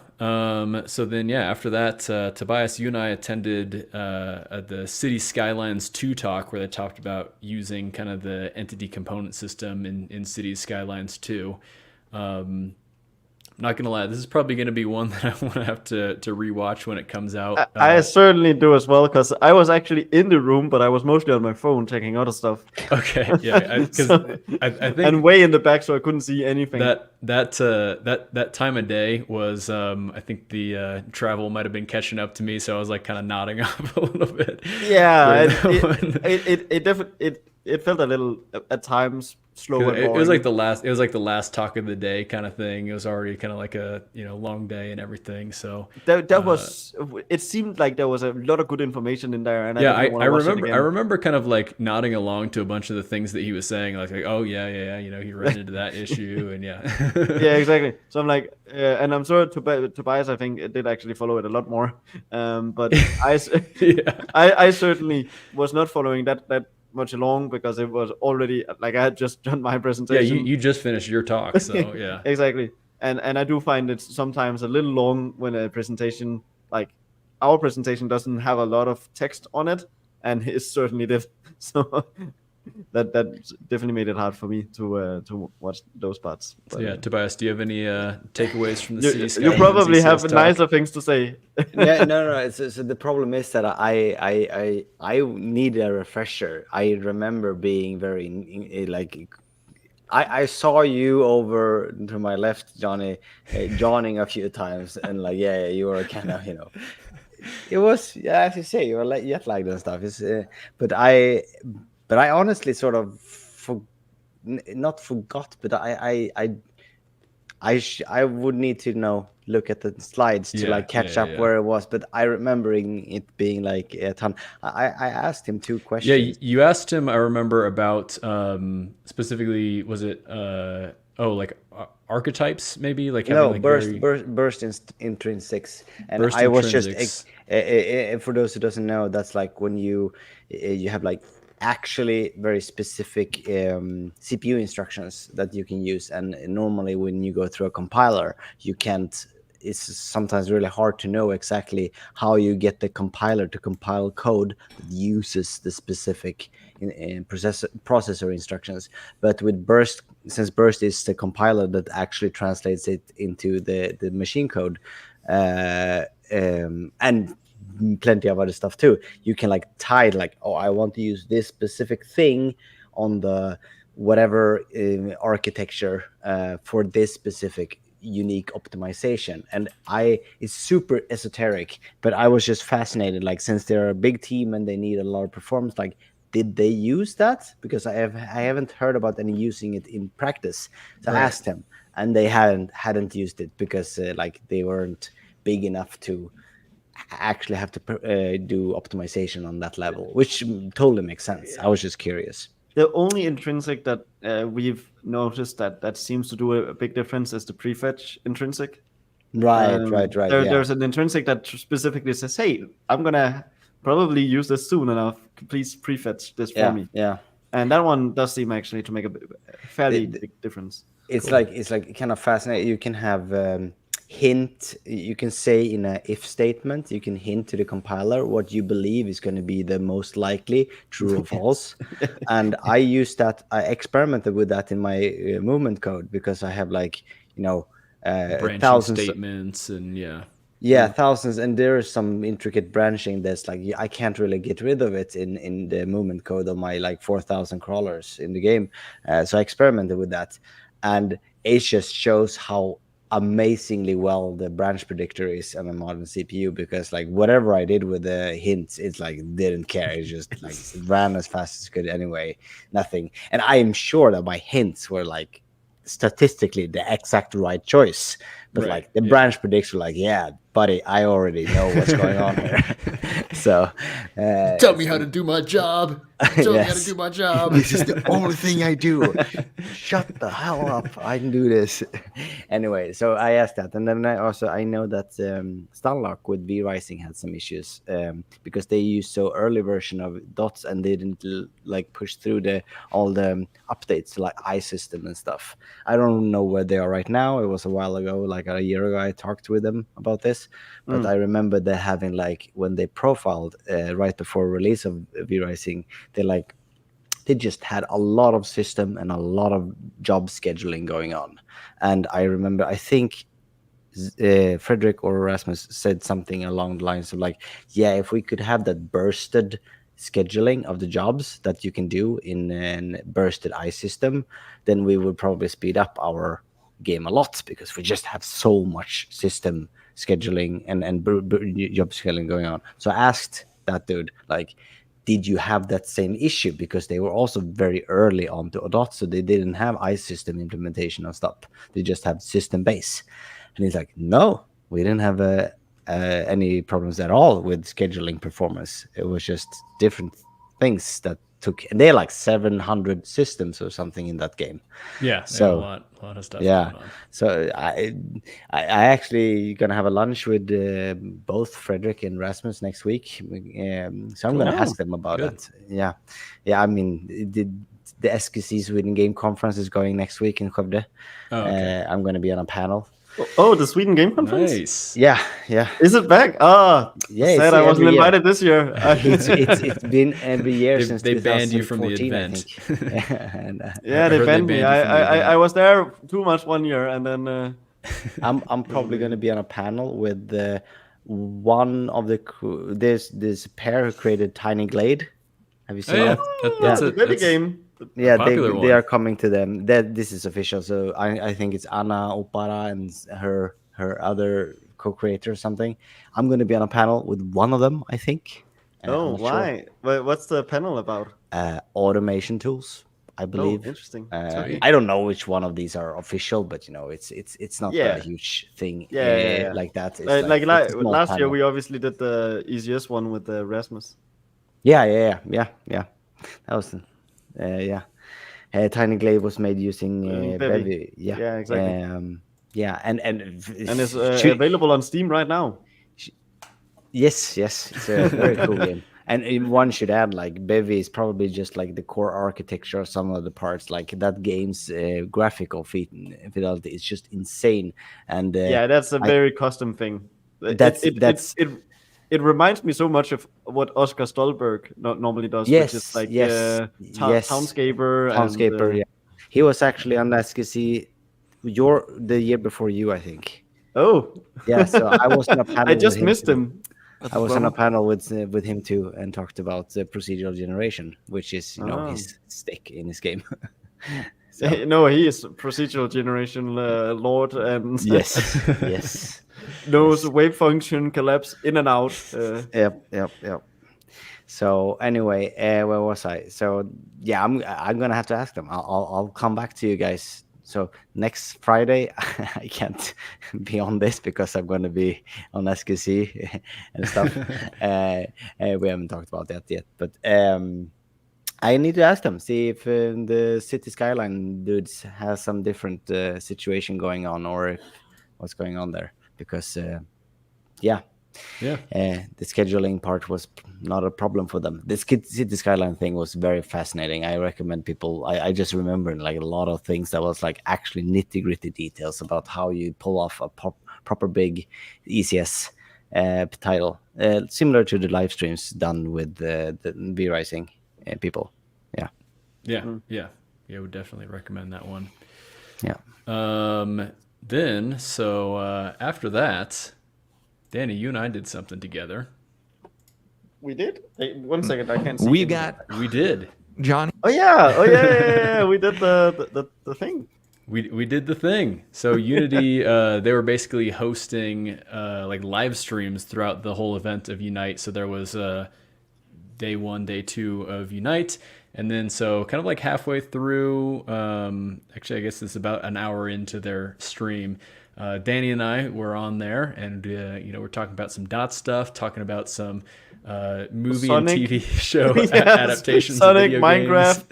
So then, yeah, after that, Tobias, you and I attended the City Skylines 2 talk where they talked about using kind of the entity component system in City Skylines 2. Um, I'm not gonna lie, this is probably gonna be one that I want to have to rewatch when it comes out. I certainly do as well, because I was actually in the room, but I was mostly on my phone checking other stuff. Okay, yeah, because I think and way in the back, so I couldn't see anything. that time of day was I think the travel might have been catching up to me, so I was like kind of nodding off a little bit. Yeah, during that one. it felt a little at times slow and It boring. was like the last talk of the day kind of thing. It was already kind of like a long day and everything. So that was. It seemed like there was a lot of good information in there, and I yeah, definitely want to watch it again. I remember kind of like nodding along to a bunch of the things that he was saying, like oh yeah, he ran into that issue, and yeah. Yeah, exactly. So I'm like, and I'm sure Tobias, I think, did actually follow it a lot more. But Yeah. I certainly was not following that much along, because it was already like I had just done my Yeah, presentation. you just finished your talk, so yeah. Exactly. And I do find it sometimes a little long when a presentation, like our presentation, doesn't have a lot of text on it, and his certainly did. So that definitely made it hard for me to watch those parts. So But, yeah, Tobias, do you have any takeaways from the City you Skylines probably have ECS talk? nicer things to say. Yeah, no. So the problem is that I need a refresher. I remember being very like. I saw you over to my left, Johnny, yawning a few times, and like, yeah, you were kind of, it was, yeah, as you say, you were like jet lagged and stuff. But I honestly sort of not forgot, but I would need to look at the slides to like catch up where it was. But I remembering it being like a ton. I asked him 2 questions. Yeah, you asked him, I remember, about specifically, was it like archetypes maybe, like having, No, like burst intrinsics, and Burst I was intrinsics. just for those who doesn't know, that's like when you have like actually very specific CPU instructions that you can use, and normally when you go through a compiler, you can't. It's sometimes really hard to know exactly how you get the compiler to compile code that uses the specific processor instructions. But with Burst, since Burst is the compiler that actually translates it into the machine code, and plenty of other stuff too, you can like tie it, like, oh, I want to use this specific thing on the whatever architecture for this specific unique optimization. And it's super esoteric, but I was just fascinated, like, since they're a big team and they need a lot of performance, like, did they use that? Because I haven't heard about any using it in practice. So I asked him, and they hadn't used it because like they weren't big enough to actually have to do optimization on that level, which totally makes sense. I was just curious. The only intrinsic that we've noticed that seems to do a big difference is the prefetch intrinsic. Right. There's an intrinsic that specifically says, "Hey, I'm gonna probably use this soon enough. Please prefetch this for me." Yeah. And that one does seem actually to make a fairly big difference. It's cool. It's like kind of fascinating. You can have hint. You can say in a if statement, you can hint to the compiler what you believe is going to be the most likely, true or false. And I used that. I experimented with that in my movement code, because I have like branching statements and thousands, and there is some intricate branching that's like I can't really get rid of it in the movement code of my like 4,000 crawlers in the game. So I experimented with that, and it just shows how amazingly well the branch predictor is on a modern CPU, because like whatever I did with the hints, it's like didn't care. It just like it ran as fast as it could anyway, nothing. And I am sure that my hints were like statistically the exact right choice, but like the branch predictor, like, yeah, buddy, I already know what's going on here. So tell me how to do my job. I gotta Yes. do my job. This is the only thing I do. Shut the hell up. I can do this. Anyway, so I asked that. And then I know that Stunlock with V-Rising had some issues because they used so early version of Dots and they didn't like push through all the updates to like iSystem and stuff. I don't know where they are right now. It was a while ago, like a year ago, I talked with them about this. But I remember they having like when they profiled right before release of V-Rising, they just had a lot of system and a lot of job scheduling going on. And I remember, I think Frederick or Rasmus said something along the lines of like, yeah, if we could have that bursted scheduling of the jobs that you can do in a bursted iSystem, then we would probably speed up our game a lot because we just have so much system scheduling and job scheduling going on. So I asked that dude, like, did you have that same issue? Because they were also very early on to adopt, so they didn't have iSystem implementation and stuff. They just have system base. And he's like, no, we didn't have any problems at all with scheduling performance. It was just different things that took, and they're like 700 systems or something in that game. Yeah, So a lot of stuff yeah, going on. so I actually gonna have a lunch with both Frederick and Rasmus next week. So I'm gonna ask them about Good. it. Yeah. I mean, the SQC Sweden Game Conference is going next week in Skövde. Oh, okay. I'm gonna be on a panel. Oh, the Sweden Game Conference? Nice. Yeah. Is it back? Ah, Yeah, it's sad I wasn't every year. invited this year. It's been every year since They banned you from the 2014, I event. think. And, Yeah, I they heard banned me. you from the event. I was there too much one year, and then I'm probably going to be on a panel with one of the there's this pair who created Tiny Glade. Have you Oh, seen yeah. that? That's the a baby that's- game. Yeah, popular they one. are coming to them. This is official. So I think it's Anna Opara and her other co-creator or something. I'm going to be on a panel with one of them, I think. I'm Oh, not sure. why? What's the panel about? Automation tools, I believe. Oh, interesting. Sweet. I don't know which one of these are official, but it's not Yeah. a huge thing Yeah. like that. It's Like it's a small last year, panel. we obviously did the ECS one with Rasmus. Yeah. That was yeah. Tiny Glade was made using Bevy. Bevy. Yeah. Yeah, exactly. Yeah, and And it's available on Steam right now. yes, it's a very cool game. And one should add, like, Bevy is probably just like the core architecture of some of the parts. Like that game's graphical fidelity is just insane. And Yeah, that's a very custom thing. It reminds me so much of what Oscar Stolberg normally does, which is like Townscaper. Townscaper, And, yeah. He was actually on SKC the year before you, I think. Oh, Yeah, so I was on a panel. I just with him missed too. him. I was on a panel with him too and talked about procedural generation, which is his stick in his game. So, No, he is procedural generation lord, and yes. knows wave function collapse in and out. Yep. So anyway, where was I? So yeah, I'm gonna have to ask them. I'll come back to you guys. So next Friday, I can't be on this because I'm gonna be on SKC and stuff. We haven't talked about that yet, but I need to ask them, see if the City Skyline dudes has some different situation going on, or if what's going on there. Because the scheduling part was not a problem for them. The City Skyline thing was very fascinating. I recommend people. I just remember like a lot of things that was like actually nitty gritty details about how you pull off a proper big ECS title, similar to the live streams done with the V-Rising people. Yeah, would definitely recommend that one. Yeah. Then after that, Danny, you and I did something together. We did? Hey, 1 second, I can't see. We him. got We did. Johnny. Oh yeah. We did the thing. We did the thing. So Unity, they were basically hosting like live streams throughout the whole event of Unite. So there was day 1, day 2 of Unite. And then so kind of like halfway through, actually I guess it's about an hour into their stream, Danny and I were on there, and we're talking about some dot stuff, talking about some movie and Sonic. TV show Yes, adaptations Sonic, of video Minecraft.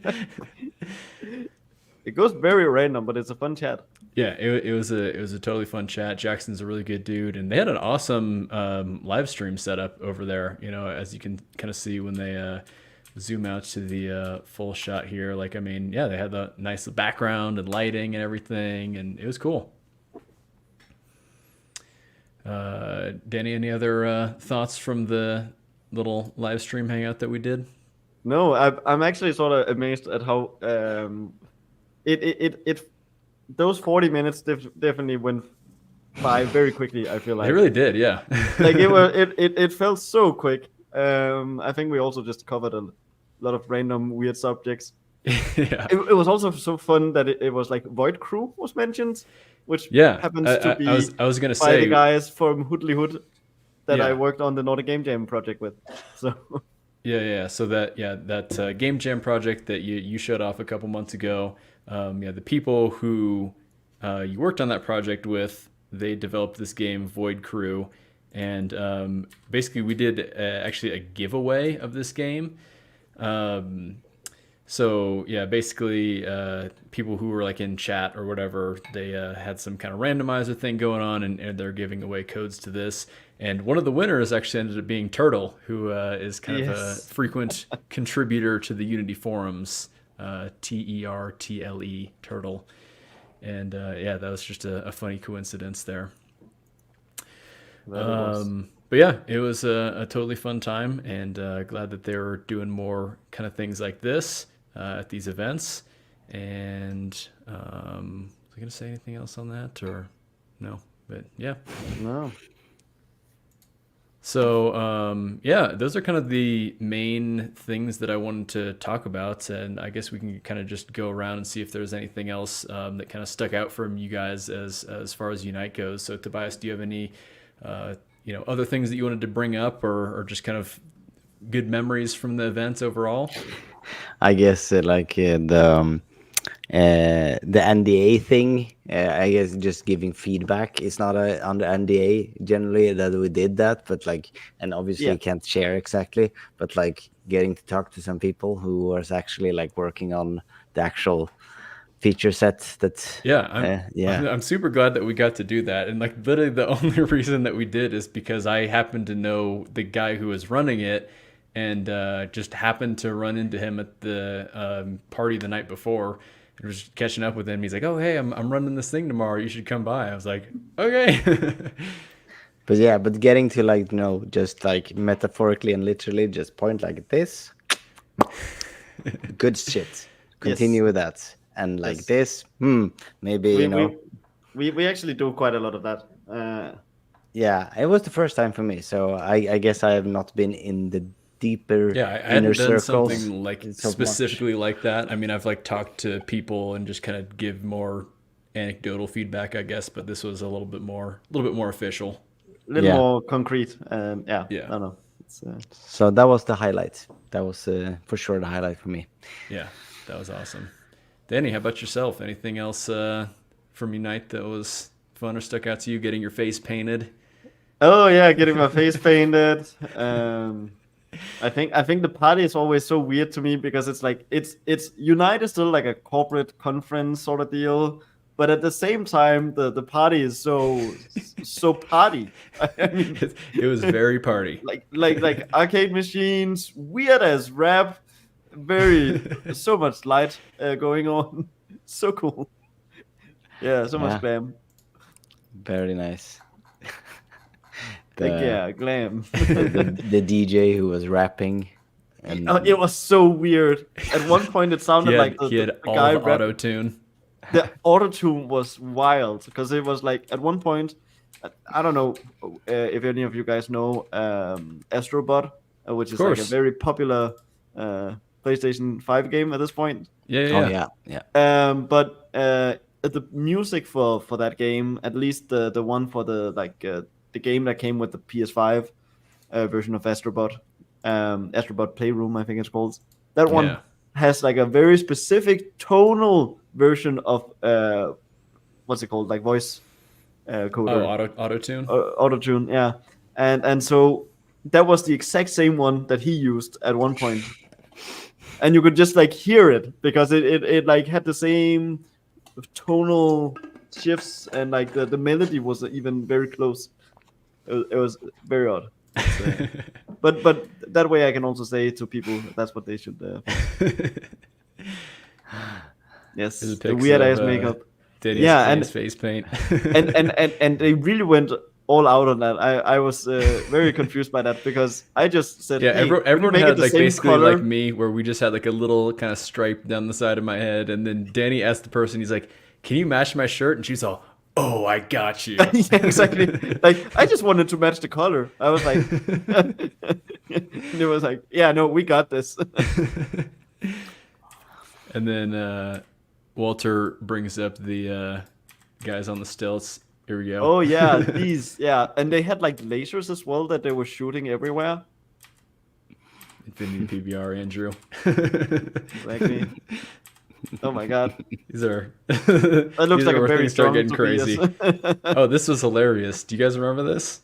games. It goes very random, but it's a fun chat. Yeah, it was a totally fun chat. Jackson's a really good dude, and they had an awesome live stream setup over there. As you can kind of see when they zoom out to the full shot here. Like, I mean, yeah, they had the nice background and lighting and everything, and it was cool. Danny, any other thoughts from the little live stream hangout that we did? No, I'm actually sort of amazed at how it those 40 minutes definitely went by very quickly. I feel like They really did, yeah. like it felt so quick. I think we also just covered a lot of random weird subjects. Yeah. It was also so fun that it was like Void Crew was mentioned, which Yeah, happens to be I was gonna by the say, guys from Hoodly Hood that I Yeah. worked on the Nordic Game Jam project with. So yeah. So that Game Jam project that you showed off a couple months ago, the people who you worked on that project with, they developed this game Void Crew, and basically we did actually a giveaway of this game. So yeah, basically, people who were like in chat or whatever, they had some kind of randomizer thing going on, and they're giving away codes to this. And one of the winners actually ended up being Turtle, who is kind of a Yes. frequent contributor to the Unity forums. Tertle, Turtle, and that was just a funny coincidence there. that it was. But yeah, it was a totally fun time, and glad that they were doing more kind of things like this at these events. And was I going to say anything else on that, or no? But yeah. No. So those are kind of the main things that I wanted to talk about, and I guess we can kind of just go around and see if there's anything else that kind of stuck out from you guys as far as Unite goes. So Tobias, do you have any other things that you wanted to bring up, or just kind of good memories from the events overall? I guess the NDA thing. I guess just giving feedback. It's not under NDA generally that we did that, but and obviously Yeah. you can't share exactly. But getting to talk to some people who was actually working on the actual feature set. That I'm super glad that we got to do that, and literally the only reason that we did is because I happened to know the guy who was running it, and just happened to run into him at the party the night before, and was catching up with him. He's like, "Oh, hey, I'm running this thing tomorrow. You should come by." I was like, "Okay." but getting to just metaphorically and literally just point like this. Good shit. Continue with that. And Yes. this, maybe we actually do quite a lot of that. Yeah, it was the first time for me, so I guess I have not been in the deeper Yeah, I inner hadn't done circles something so much. specifically like that. I mean, I've talked to people and just kind of give more anecdotal feedback, I guess, but this was a little bit more official. A little Yeah. more concrete. Yeah. I don't know. It's, So that was the highlight. That was for sure the highlight for me. Yeah, that was awesome. Danny, how about yourself? Anything else from Unite that was fun or stuck out to you? Getting your face painted? oh yeah, getting my face painted. I think the party is always so weird to me because it's Unite is still like a corporate conference sort of deal, but at the same time the party is so party. I mean, It was very party. like arcade machines, weird as rap, so much light going on. So cool. Yeah, so much Yeah. glam. Very nice. Glam. the DJ who was rapping, and It was so weird. At one point, it sounded like he had the all guy the rap- auto tune. the auto-tune was wild because it was at one point, I don't know if any of you guys know Astrobot, which is a course. very popular PlayStation 5 game at this point. Yeah. But the music for that game, at least the one for the game that came with the PS5 version of Astrobot, Astrobot Playroom, I think it's called. That one has a very specific tonal version of what's it called, like voice coder. Auto tune. Auto-tune, yeah. And so that was the exact same one that he used at one point. And you could just like hear it because it like had the same tonal shifts, and like the melody was even very close. It was very odd. But that way I can also say to people that's what they should yes, There's the pics weird of, ass makeup. Danny's Yeah, clean and- his face paint. and they really went all out on that. I was very confused by that because I just said, Yeah, hey, can you everyone make it had the like same basically color? like me, where we just had like a little kind of stripe down the side of my head, and then Danny asked the person, he's like, "Can you match my shirt?" And she's all, "Oh, I got you." Yeah, exactly. Like I just wanted to match the color. I was like, and it was like, yeah, no, we got this. And then Walter brings up the guys on the stilts. Here we go. Oh yeah, these, yeah, and they had like lasers as well that they were shooting everywhere. Infinity PBR, Andrew. Exactly. Oh my god, These are that looks these like are a where very things start strong getting crazy. Tobias. Oh, this was hilarious. Do you guys remember this?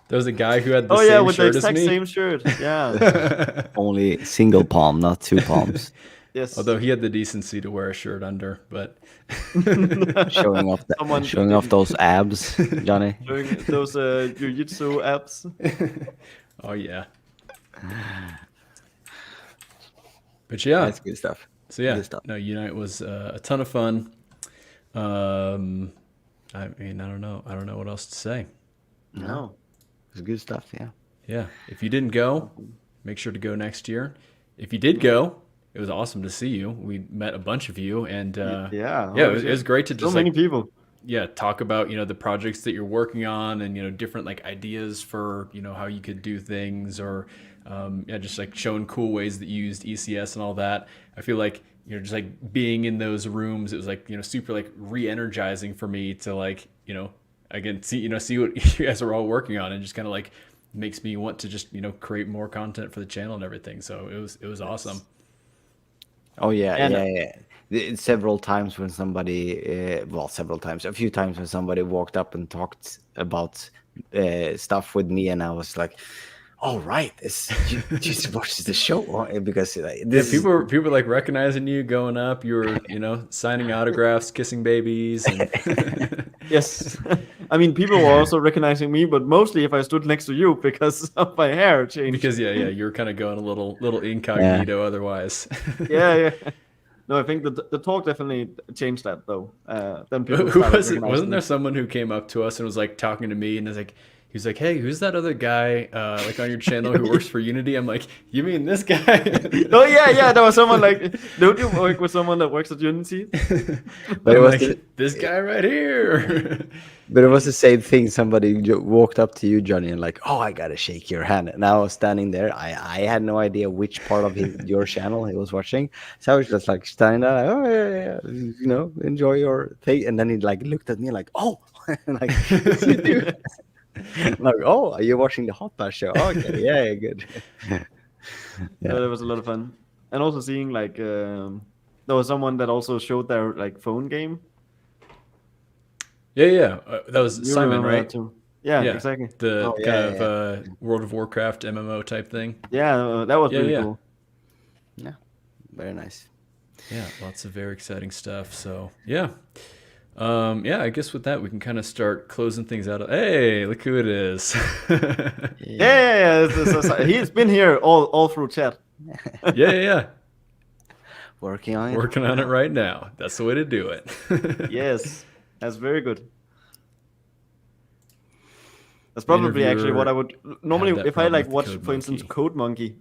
There was a guy who had the Oh yeah, same with the shirt as exact me. same shirt. Yeah. Only single palm, not two palms. Yes. Although he had the decency to wear a shirt under, but Showing off Someone showing off didn't. those abs, Johnny. Showing those jiu-jitsu apps. oh yeah. But yeah, That's good stuff. so yeah, good stuff. no, Unite was a ton of fun. I mean, I don't know what else to say. No. It's good stuff, yeah. Yeah, if you didn't go, make sure to go next year. If you did go, it was awesome to see you. We met a bunch of you, and Yeah. yeah, it was great to So just many like people. talk about the projects that you're working on, and different like ideas for how you could do things, or just like showing cool ways that you used ECS and all that. I feel like just like being in those rooms, it was like super like re-energizing for me to like again see what you guys are all working on, and just kind of like makes me want to just create more content for the channel and everything. So it was awesome. Oh yeah, And- yeah. Several times when somebody, several times, a few times when somebody walked up and talked about stuff with me, and I was like, "All right, you just watch the show," because this People were like recognizing you going up. You were signing autographs, kissing babies. And Yes. I mean, people were also recognizing me, but mostly if I stood next to you because of my hair changed. because you were kind of going a little incognito otherwise. Yeah. No, I think the talk definitely changed that though. Then people Who started was it? recognizing Wasn't there me. someone who came up to us and was like talking to me, and he was like, "Hey, who's that other guy like on your channel who works for Unity?" I'm like, "You mean this guy?" Oh yeah. There was someone like, don't you work with someone that works at Unity? But it I'm was like, the- this guy right here. But it was the same thing. Somebody walked up to you, Johnny, and like, "Oh, I gotta shake your hand." And I was standing there. I had no idea which part of your channel he was watching, so I was just like standing there, like, "Oh yeah, enjoy your thing." And then he like looked at me like, "Oh," like, "Yes, you do." Like, "Oh, are you watching the Hot Bash show?" Okay, yeah, good. So that was a lot of fun, and also seeing like there was someone that also showed their like phone game. Yeah. That was You Simon, remember that right? too? Yeah, exactly. The Oh, kind yeah, of World of Warcraft MMO type thing. Yeah, that was Yeah, really yeah. cool. Yeah, very nice. Yeah, lots of very exciting stuff. So yeah. I guess with that we can kind of start closing things out. Hey, look who it is. Yeah. He's been here all through chat. yeah. Working on it. Working on it right now. That's the way to do it. Yes, that's very good. That's probably actually what I would normally that if I problem like with the watch, Code for instance, Monkey. Code Monkey.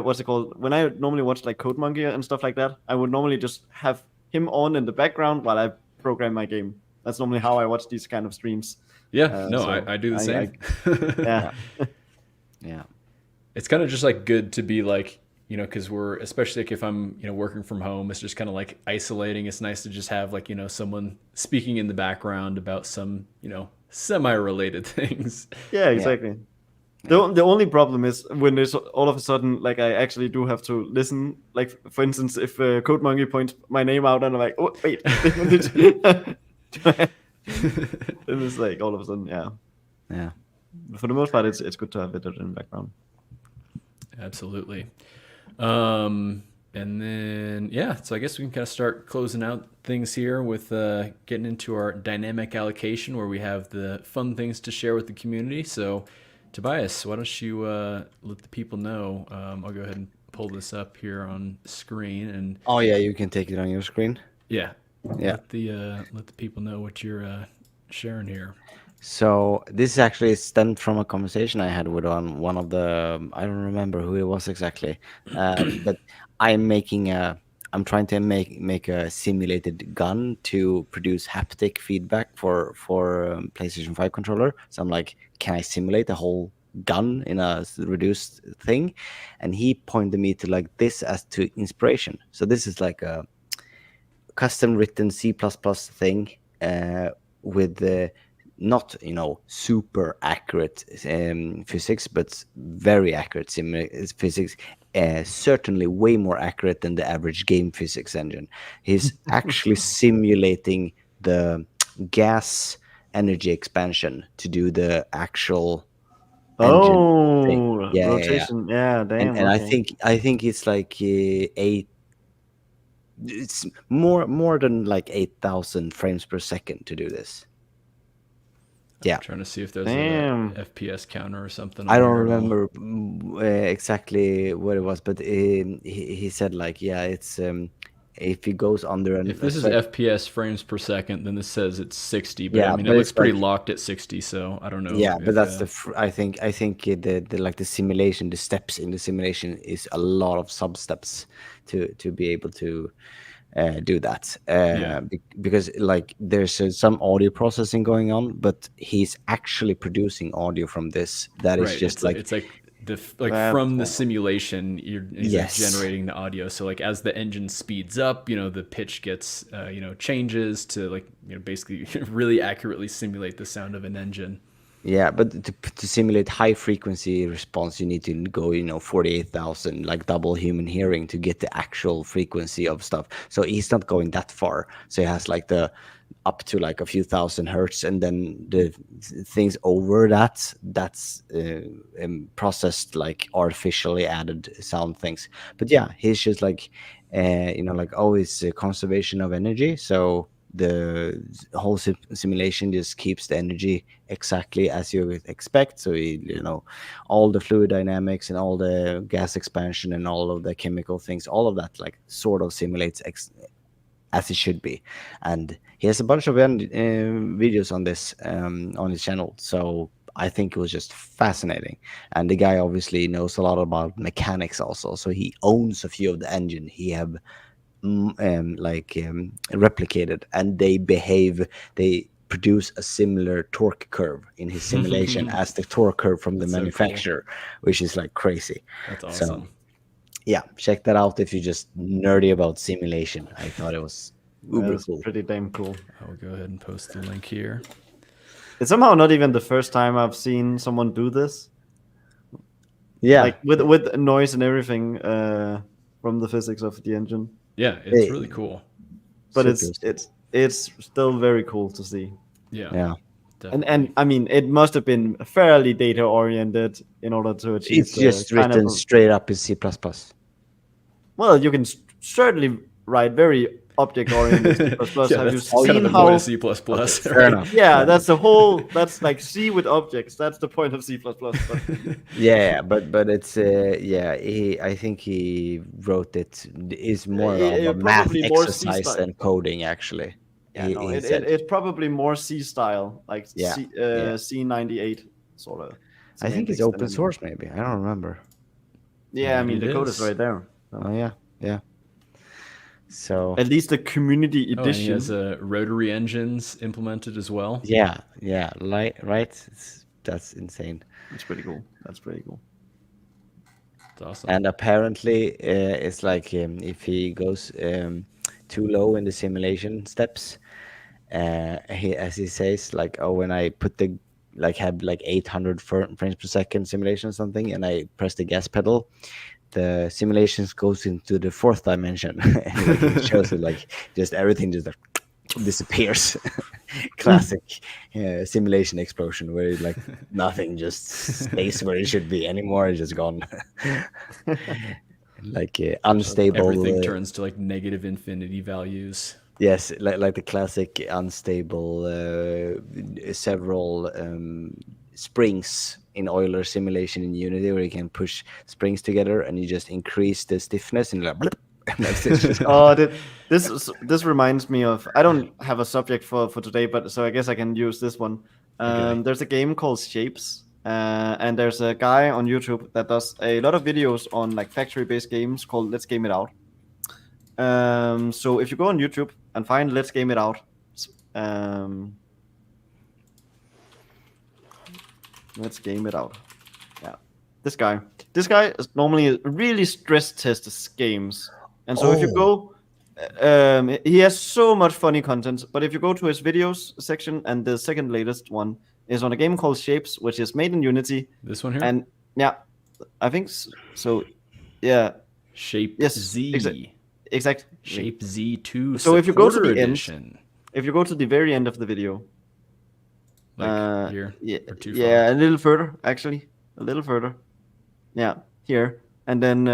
What's it called? When I normally watch like Code Monkey and stuff like that, I would normally just have him on in the background while I program my game. That's normally how I watch these kind of streams. Yeah, no, So I do the same. Yeah. Yeah. It's kind of just like good to be like, because we're, especially like if I'm, working from home, it's just kind of like isolating. It's nice to just have like, someone speaking in the background about some, semi-related things. Yeah, exactly. The only problem is when there's all of a sudden, like, I actually do have to listen. Like, for instance, if Code Monkey points my name out, and I'm like, oh wait, then it's like all of a sudden, yeah. Yeah. For the most part, it's good to have it in the background. Absolutely. And then, yeah, so I guess we can kind of start closing out things here with getting into our dynamic allocation where we have the fun things to share with the community. So, Tobias, why don't you let the people know? I'll go ahead and pull this up here on screen. And Oh yeah, you can take it on your screen. yeah, Yeah. let the people know what you're sharing here. So this actually stemmed from a conversation I had with one of the, I don't remember who it was exactly, but I'm trying to make a simulated gun to produce haptic feedback for PlayStation 5 controller. So I'm like, can I simulate a whole gun in a reduced thing? And he pointed me to like this as to inspiration. So this is like a custom written C++ thing with the not super accurate physics, but very accurate physics. Certainly way more accurate than the average game physics engine. He's actually simulating the gas energy expansion to do the actual engine thing. Oh, rotation. Yeah, damn. And okay. I think it's like it's more than like 8,000 frames per second to do this. Yeah. I'm trying to see if there's Damn. a FPS counter or something. I on don't here at all. remember exactly what it was, but he said like, yeah, it's if he goes under If this is FPS frames per second, then this says it's 60. But Yeah, I mean, but it looks it's pretty like- locked at 60. So I don't know. yeah, but if, that's I think the like the simulation, the steps in the simulation is a lot of sub steps to be able to do that. Because like there's some audio processing going on, but he's actually producing audio from this. That is right. just It's like That's from the cool. simulation, he's like Yes. generating the audio. So like as the engine speeds up, the pitch gets changes to like basically really accurately simulate the sound of an engine. Yeah, but to simulate high frequency response, you need to go 48,000, like double human hearing to get the actual frequency of stuff. So he's not going that far. So he has like the up to like a few thousand hertz, and then the things over that's processed like artificially added sound things. But yeah, he's just like like always conservation of energy. So the whole simulation just keeps the energy exactly as you would expect. So all the fluid dynamics and all the gas expansion and all of the chemical things, all of that like sort of simulates as it should be. And he has a bunch of videos on this on his channel. So I think it was just fascinating. And the guy obviously knows a lot about mechanics also. So he owns a few of the engine he have replicated, and they produce a similar torque curve in his simulation as the torque curve from the That's so cool. manufacturer, which is like crazy. That's So, awesome. yeah, check that out if you're just nerdy about simulation. I thought it was uber That's cool. pretty damn cool. I will go ahead and post the link here. It's somehow not even the first time I've seen someone do this. Yeah, Like with noise and everything from the physics of the engine. Yeah, it's Hey. really cool. But super. it's still very cool to see. Yeah. Yeah, Definitely. And I mean, it must have been fairly data oriented in order to achieve. it's just kind written of, straight up in C++. well, you can certainly write very object oriented C++. yeah, Have you that's kind of seen the how? point of C++. Fair enough. Yeah, that's the whole. That's like C with objects. That's the point of C++. But Yeah, but it's I think he wrote it is more of a math probably more exercise C-style. than coding actually. yeah, He- no, he it, said. it's probably more C style, like Yeah, C, yeah. C98 sort of. I think it's open source maybe. I don't remember. Yeah, I mean Maybe the it code is. is right there. So. Oh yeah. So At least the community Oh, and he edition. has rotary engines implemented as well. yeah, right. That's insane. It's pretty cool. That's pretty cool. It's awesome. And apparently, it's like if he goes too low in the simulation steps, as he says, like, oh, when I put the like had like 800 frames per second simulation or something, and I press the gas pedal, the simulations goes into the fourth dimension. And like, it shows it like just everything just like disappears. Classic simulation explosion where like nothing just stays where it should be anymore. It's just gone. Like unstable. Everything turns to like negative infinity values. Yes, like the classic unstable several springs in Euler simulation in Unity, where you can push springs together and you just increase the stiffness and like, blip, and like it's just Oh, this reminds me of. I don't have a subject for today, but so I guess I can use this one. Okay. There's a game called Shapes, and there's a guy on YouTube that does a lot of videos on like factory-based games called Let's Game It Out. So if you go on YouTube and find Let's Game It Out, Let's Game It Out. Yeah, this guy is normally really stress tests games, and so if you go, he has so much funny content. But if you go to his videos section, and the second latest one is on a game called Shapes, which is made in Unity. This one here? And yeah, I think so. Yeah. Shape Yes, Z. Exactly. Shape Z2 So if you go to the edition. end, if you go to the very end of the video, Like here? yeah, Or too yeah, far? a little further, actually, a little further. Yeah, here, and then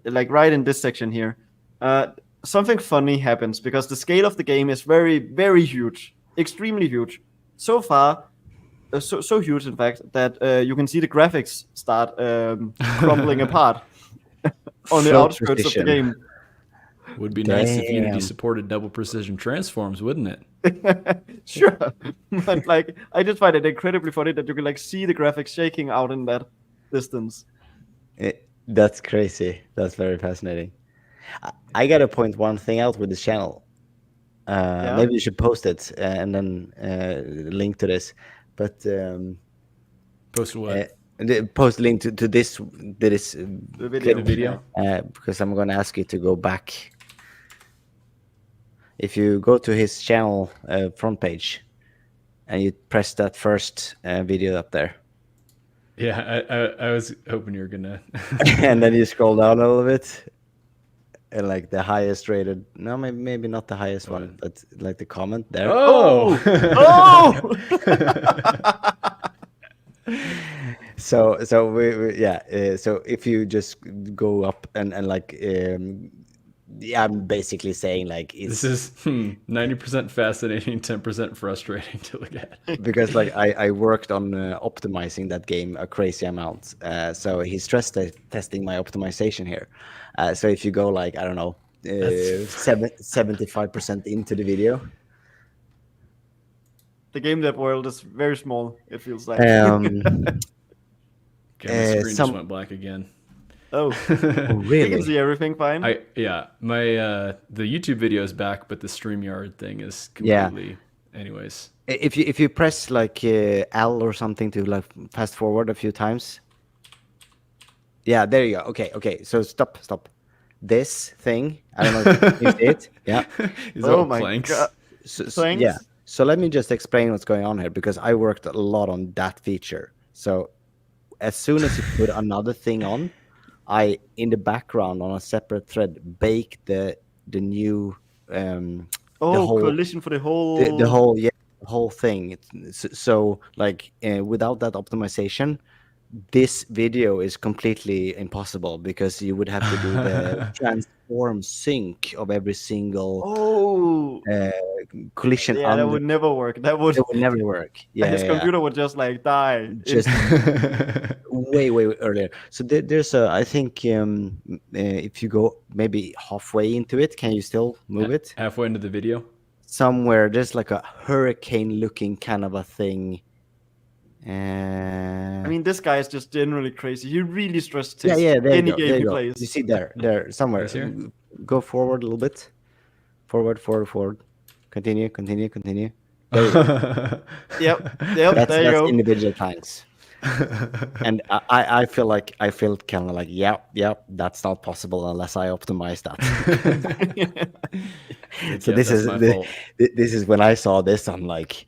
like right in this section here, something funny happens because the scale of the game is very, very huge, extremely huge. So far, so huge, in fact, that you can see the graphics start crumbling apart on the Flow outskirts of the precision. game. Would be nice if Unity Damn. supported double precision transforms, wouldn't it? Sure, but like I just find it incredibly funny that you can like see the graphics shaking out in that distance. That's crazy. That's very fascinating. I gotta point one thing out with this channel. Maybe you should post it and then link to this. But Post what? post link to this The video. The video? because I'm gonna ask you to go back. If you go to his channel front page and you press that first video up there, Yeah, I was hoping you were gonna. and then you scroll down a little bit, and like the highest rated, no, maybe not the highest one, but like the comment there. Oh! Oh! So we yeah. So if you just go up and like yeah, I'm basically saying like it's This is 90% fascinating, 10% frustrating to look at. because like I worked on optimizing that game a crazy amount. So he's stress testing my optimization here. So if you go like I don't know 75% into the video, The game dev world is very small. It feels like. Okay, my screen just some- went black again. Oh, oh, you can really? see everything fine. My the YouTube video is back, but the StreamYard thing is Yeah. completely. Anyways, If you press like L or something to like fast forward a few times. Yeah, there you go. Okay. So stop. This thing, I don't know if you see it. Yeah. Is Oh all my planks? God. So, yeah. So let me just explain what's going on here because I worked a lot on that feature. So as soon as you put another thing on, I in the background on a separate thread bake the new Collision for the whole. the whole thing. So like without that optimization, this video is completely impossible because you would have to do the transform sync of every single Oh, collision. yeah, that would never work. That would. It would never work. Yeah, His yeah. computer would just like die. Just way earlier. So there's a. I think if you go maybe halfway into it, can you still move it? Halfway into the video. Somewhere there's like a hurricane-looking kind of a thing. I mean, this guy is just generally crazy. He really stress Yeah, tests there any you go. game There he you go. plays. You see there somewhere. This here? Go forward a little bit. Forward. Continue. There you go. Yep, That's there you go. individual planks. And I feel kind of like yeah, that's not possible unless I optimize that. So Yeah, this that's is my fault. this is when I saw this, I'm like,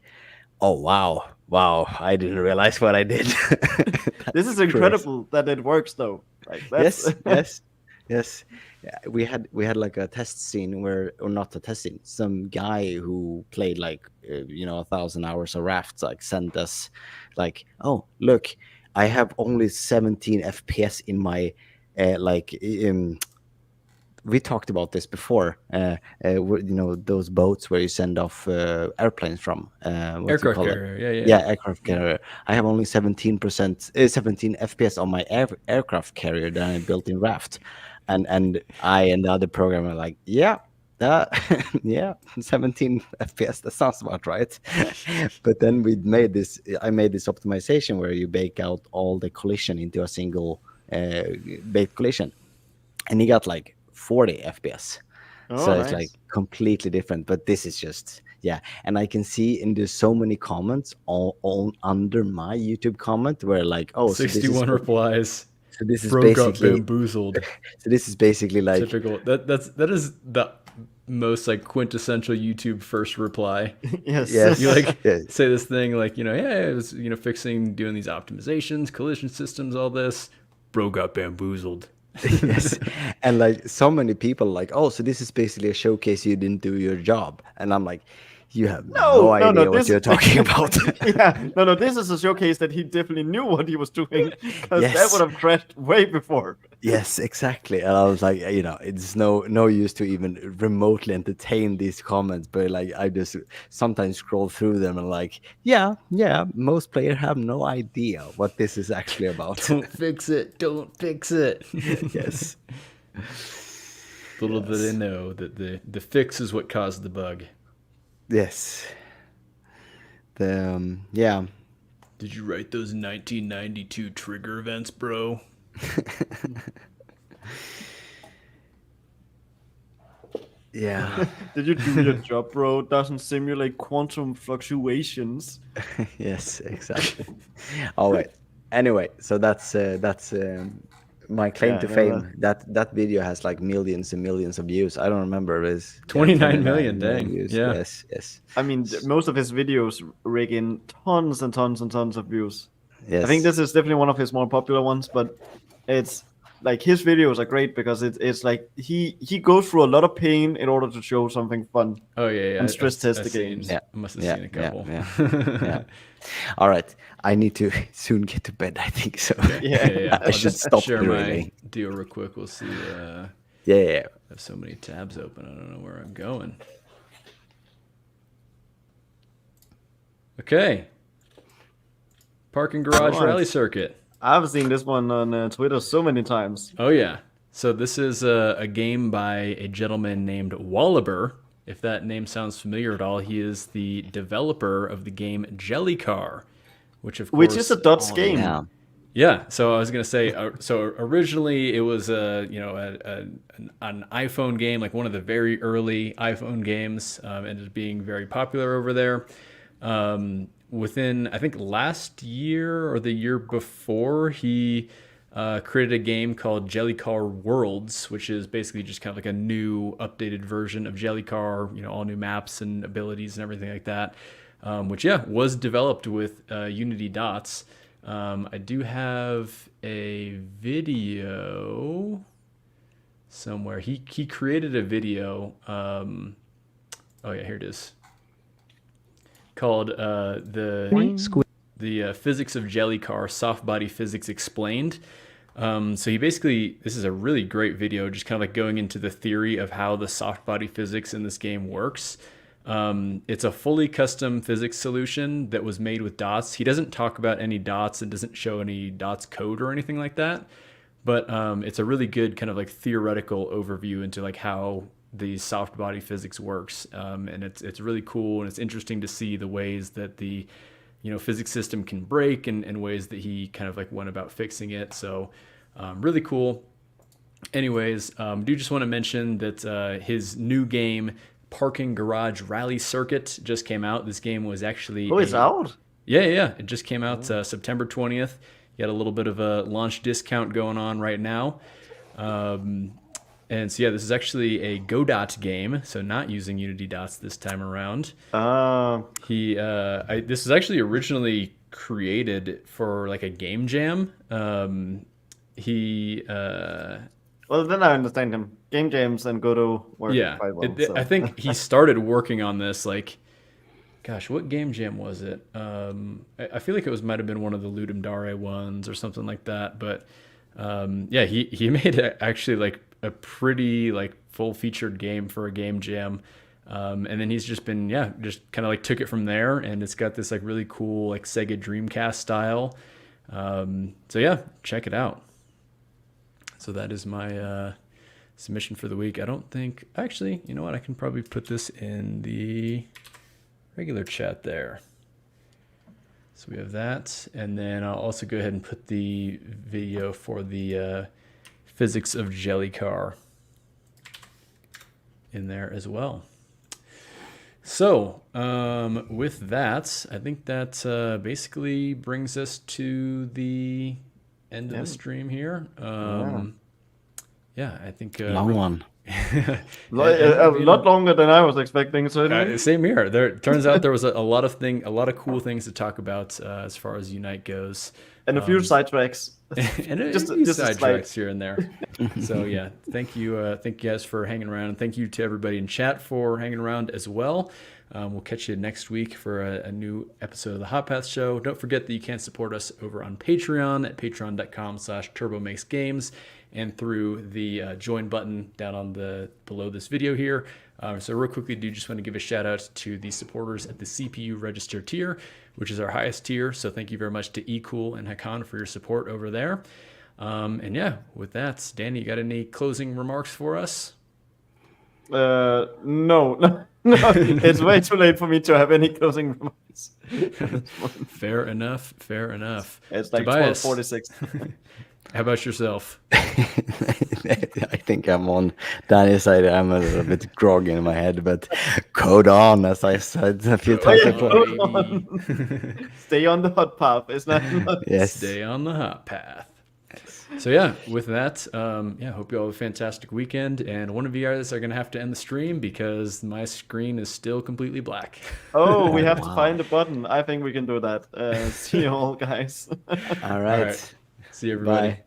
oh wow, Wow, I didn't realize what I did. This is That's crazy. incredible that it works though. Like that's Yes. Yeah, we had like a test scene where, or not a test scene, some guy who played like 1,000 hours of rafts like sent us like, oh look, I have only 17 FPS in my like we talked about this before. Those boats where you send off airplanes from. What do you Aircraft call it? carrier. Yeah. Yeah, aircraft carrier. I have only 17 FPS on my aircraft carrier that I built in Raft, and I and the other programmer are like, yeah, that yeah, 17 FPS. That sounds about right. But then I made this optimization where you bake out all the collision into a single baked collision, and he got like 40 FPS. So it's like nice. completely different. But this is just, yeah. And I can see, and there's so many comments all under my YouTube comment where like, oh, 61 replies. So this is Bro got basically bamboozled. so this is basically like Typical. That is the most like quintessential YouTube first reply. Yes. Yes. You like Yeah. say this thing like, yeah, I was fixing, doing these optimizations, collision systems, all this. Bro got bamboozled. Yes. And like so many people like, oh, so this is basically a showcase you didn't do your job. And I'm like, you have no idea what you're talking about. No, this is a showcase that he definitely knew what he was doing, because that Yes. would have crashed way before. Yes, exactly. And I was like, it's no use to even remotely entertain these comments, but like I just sometimes scroll through them and like, yeah, most players have no idea what this is actually about. Don't fix it. Don't fix it. Yes. Little do they know that the fix is what caused the bug. Yes. Yeah. Did you write those 1992 trigger events, bro? Yeah. Did you do your job, bro? Doesn't simulate quantum fluctuations. Yes, exactly. All right. Anyway, so that's my claim to fame. That video has like millions and millions of views. I don't remember. It's 29 million, dang. views. Yeah. Yes. I mean, most of his videos rig in tons and tons and tons of views. Yes. I think this is definitely one of his more popular ones, but it's like his videos are great because it's like he goes through a lot of pain in order to show something fun. Oh yeah. And stress test I've the seen- games. Yeah. I must have seen a couple. Yeah. All right. I need to soon get to bed, I think so. Yeah. I should stop share really. my deal real quick. We'll see. Yeah. I have so many tabs open. I don't know where I'm going. Okay. Parking garage Alright. rally circuit. I've seen this one on Twitter so many times. Oh yeah. So this is a game by a gentleman named Wallaber. If that name sounds familiar at all, he is the developer of the game Jellycar, which of course, Which is a Dots game. Yeah. Yeah, so I was gonna say, so originally it was an iPhone game, like one of the very early iPhone games, ended up being very popular over there. Within, I think last year or the year before, he created a game called Jellycar Worlds, which is basically just kind of like a new, updated version of Jellycar, all new maps and abilities and everything like that, which was developed with Unity Dots. I do have a video somewhere. He created a video. Oh yeah, here it is. Called the Physics of Jellycar Soft Body Physics Explained. So he basically, this is a really great video, just kind of like going into the theory of how the soft body physics in this game works. It's a fully custom physics solution that was made with Dots. He doesn't talk about any Dots and doesn't show any Dots code or anything like that, but it's a really good kind of like theoretical overview into like how the soft body physics works, and it's really cool, and it's interesting to see the ways that the physics system can break and ways that he kind of like went about fixing it. So really cool. Anyways, do just want to mention that his new game, Parking Garage Rally Circuit, just came out. This game was actually It's out? Yeah. It just came out September 20th. You got a little bit of a launch discount going on right now. And so yeah, this is actually a Godot game, so not using Unity dots this time around. This is actually originally created for like a game jam. Well, then I understand him. Game jams and Godot work quite well. I think he started working on this like, gosh, what game jam was it? I feel like it might have been one of the Ludum Dare ones or something like that. But yeah, he made actually like a pretty like full featured game for a game jam. And then he's just been, just kind of like took it from there, and it's got this like really cool like Sega Dreamcast style. So yeah, check it out. So that is my submission for the week. I don't think, actually, you know what? I can probably put this in the regular chat there. So we have that, and then I'll also go ahead and put the video for the physics of Jelly Car in there as well. So with that, I think that basically brings us to the end of the stream here. Yeah, I think long one. A lot longer than I was expecting. Certainly. Same here. There turns out there was a lot of cool things to talk about as far as Unite goes, and a few sidetracks. And just sidetracks here and there. So yeah, thank you guys for hanging around, and thank you to everybody in chat for hanging around as well. We'll catch you next week for a new episode of the Hot Path Show. Don't forget that you can support us over on Patreon at patreon.com/turbomakesgames and through the join button down on below this video here. So real quickly, just want to give a shout out to the supporters at the CPU Register tier, which is our highest tier. So thank you very much to eCool and Hakan for your support over there. And yeah, with that, Danny, you got any closing remarks for us? No. It's way too late for me to have any closing remarks. Fair enough. It's like Tobias, 12:46. How about yourself? I think I'm on Danny's side. I'm a little bit groggy in my head, but code on, as I said a few times before. Stay on the hot path. It's not. Yes. Stay on the hot path. So yeah, with that, hope you all have a fantastic weekend. And one of you guys are going to have to end the stream because my screen is still completely black. Oh, we have to find a button. I think we can do that. See you all, guys. All right. See you, everybody. Bye.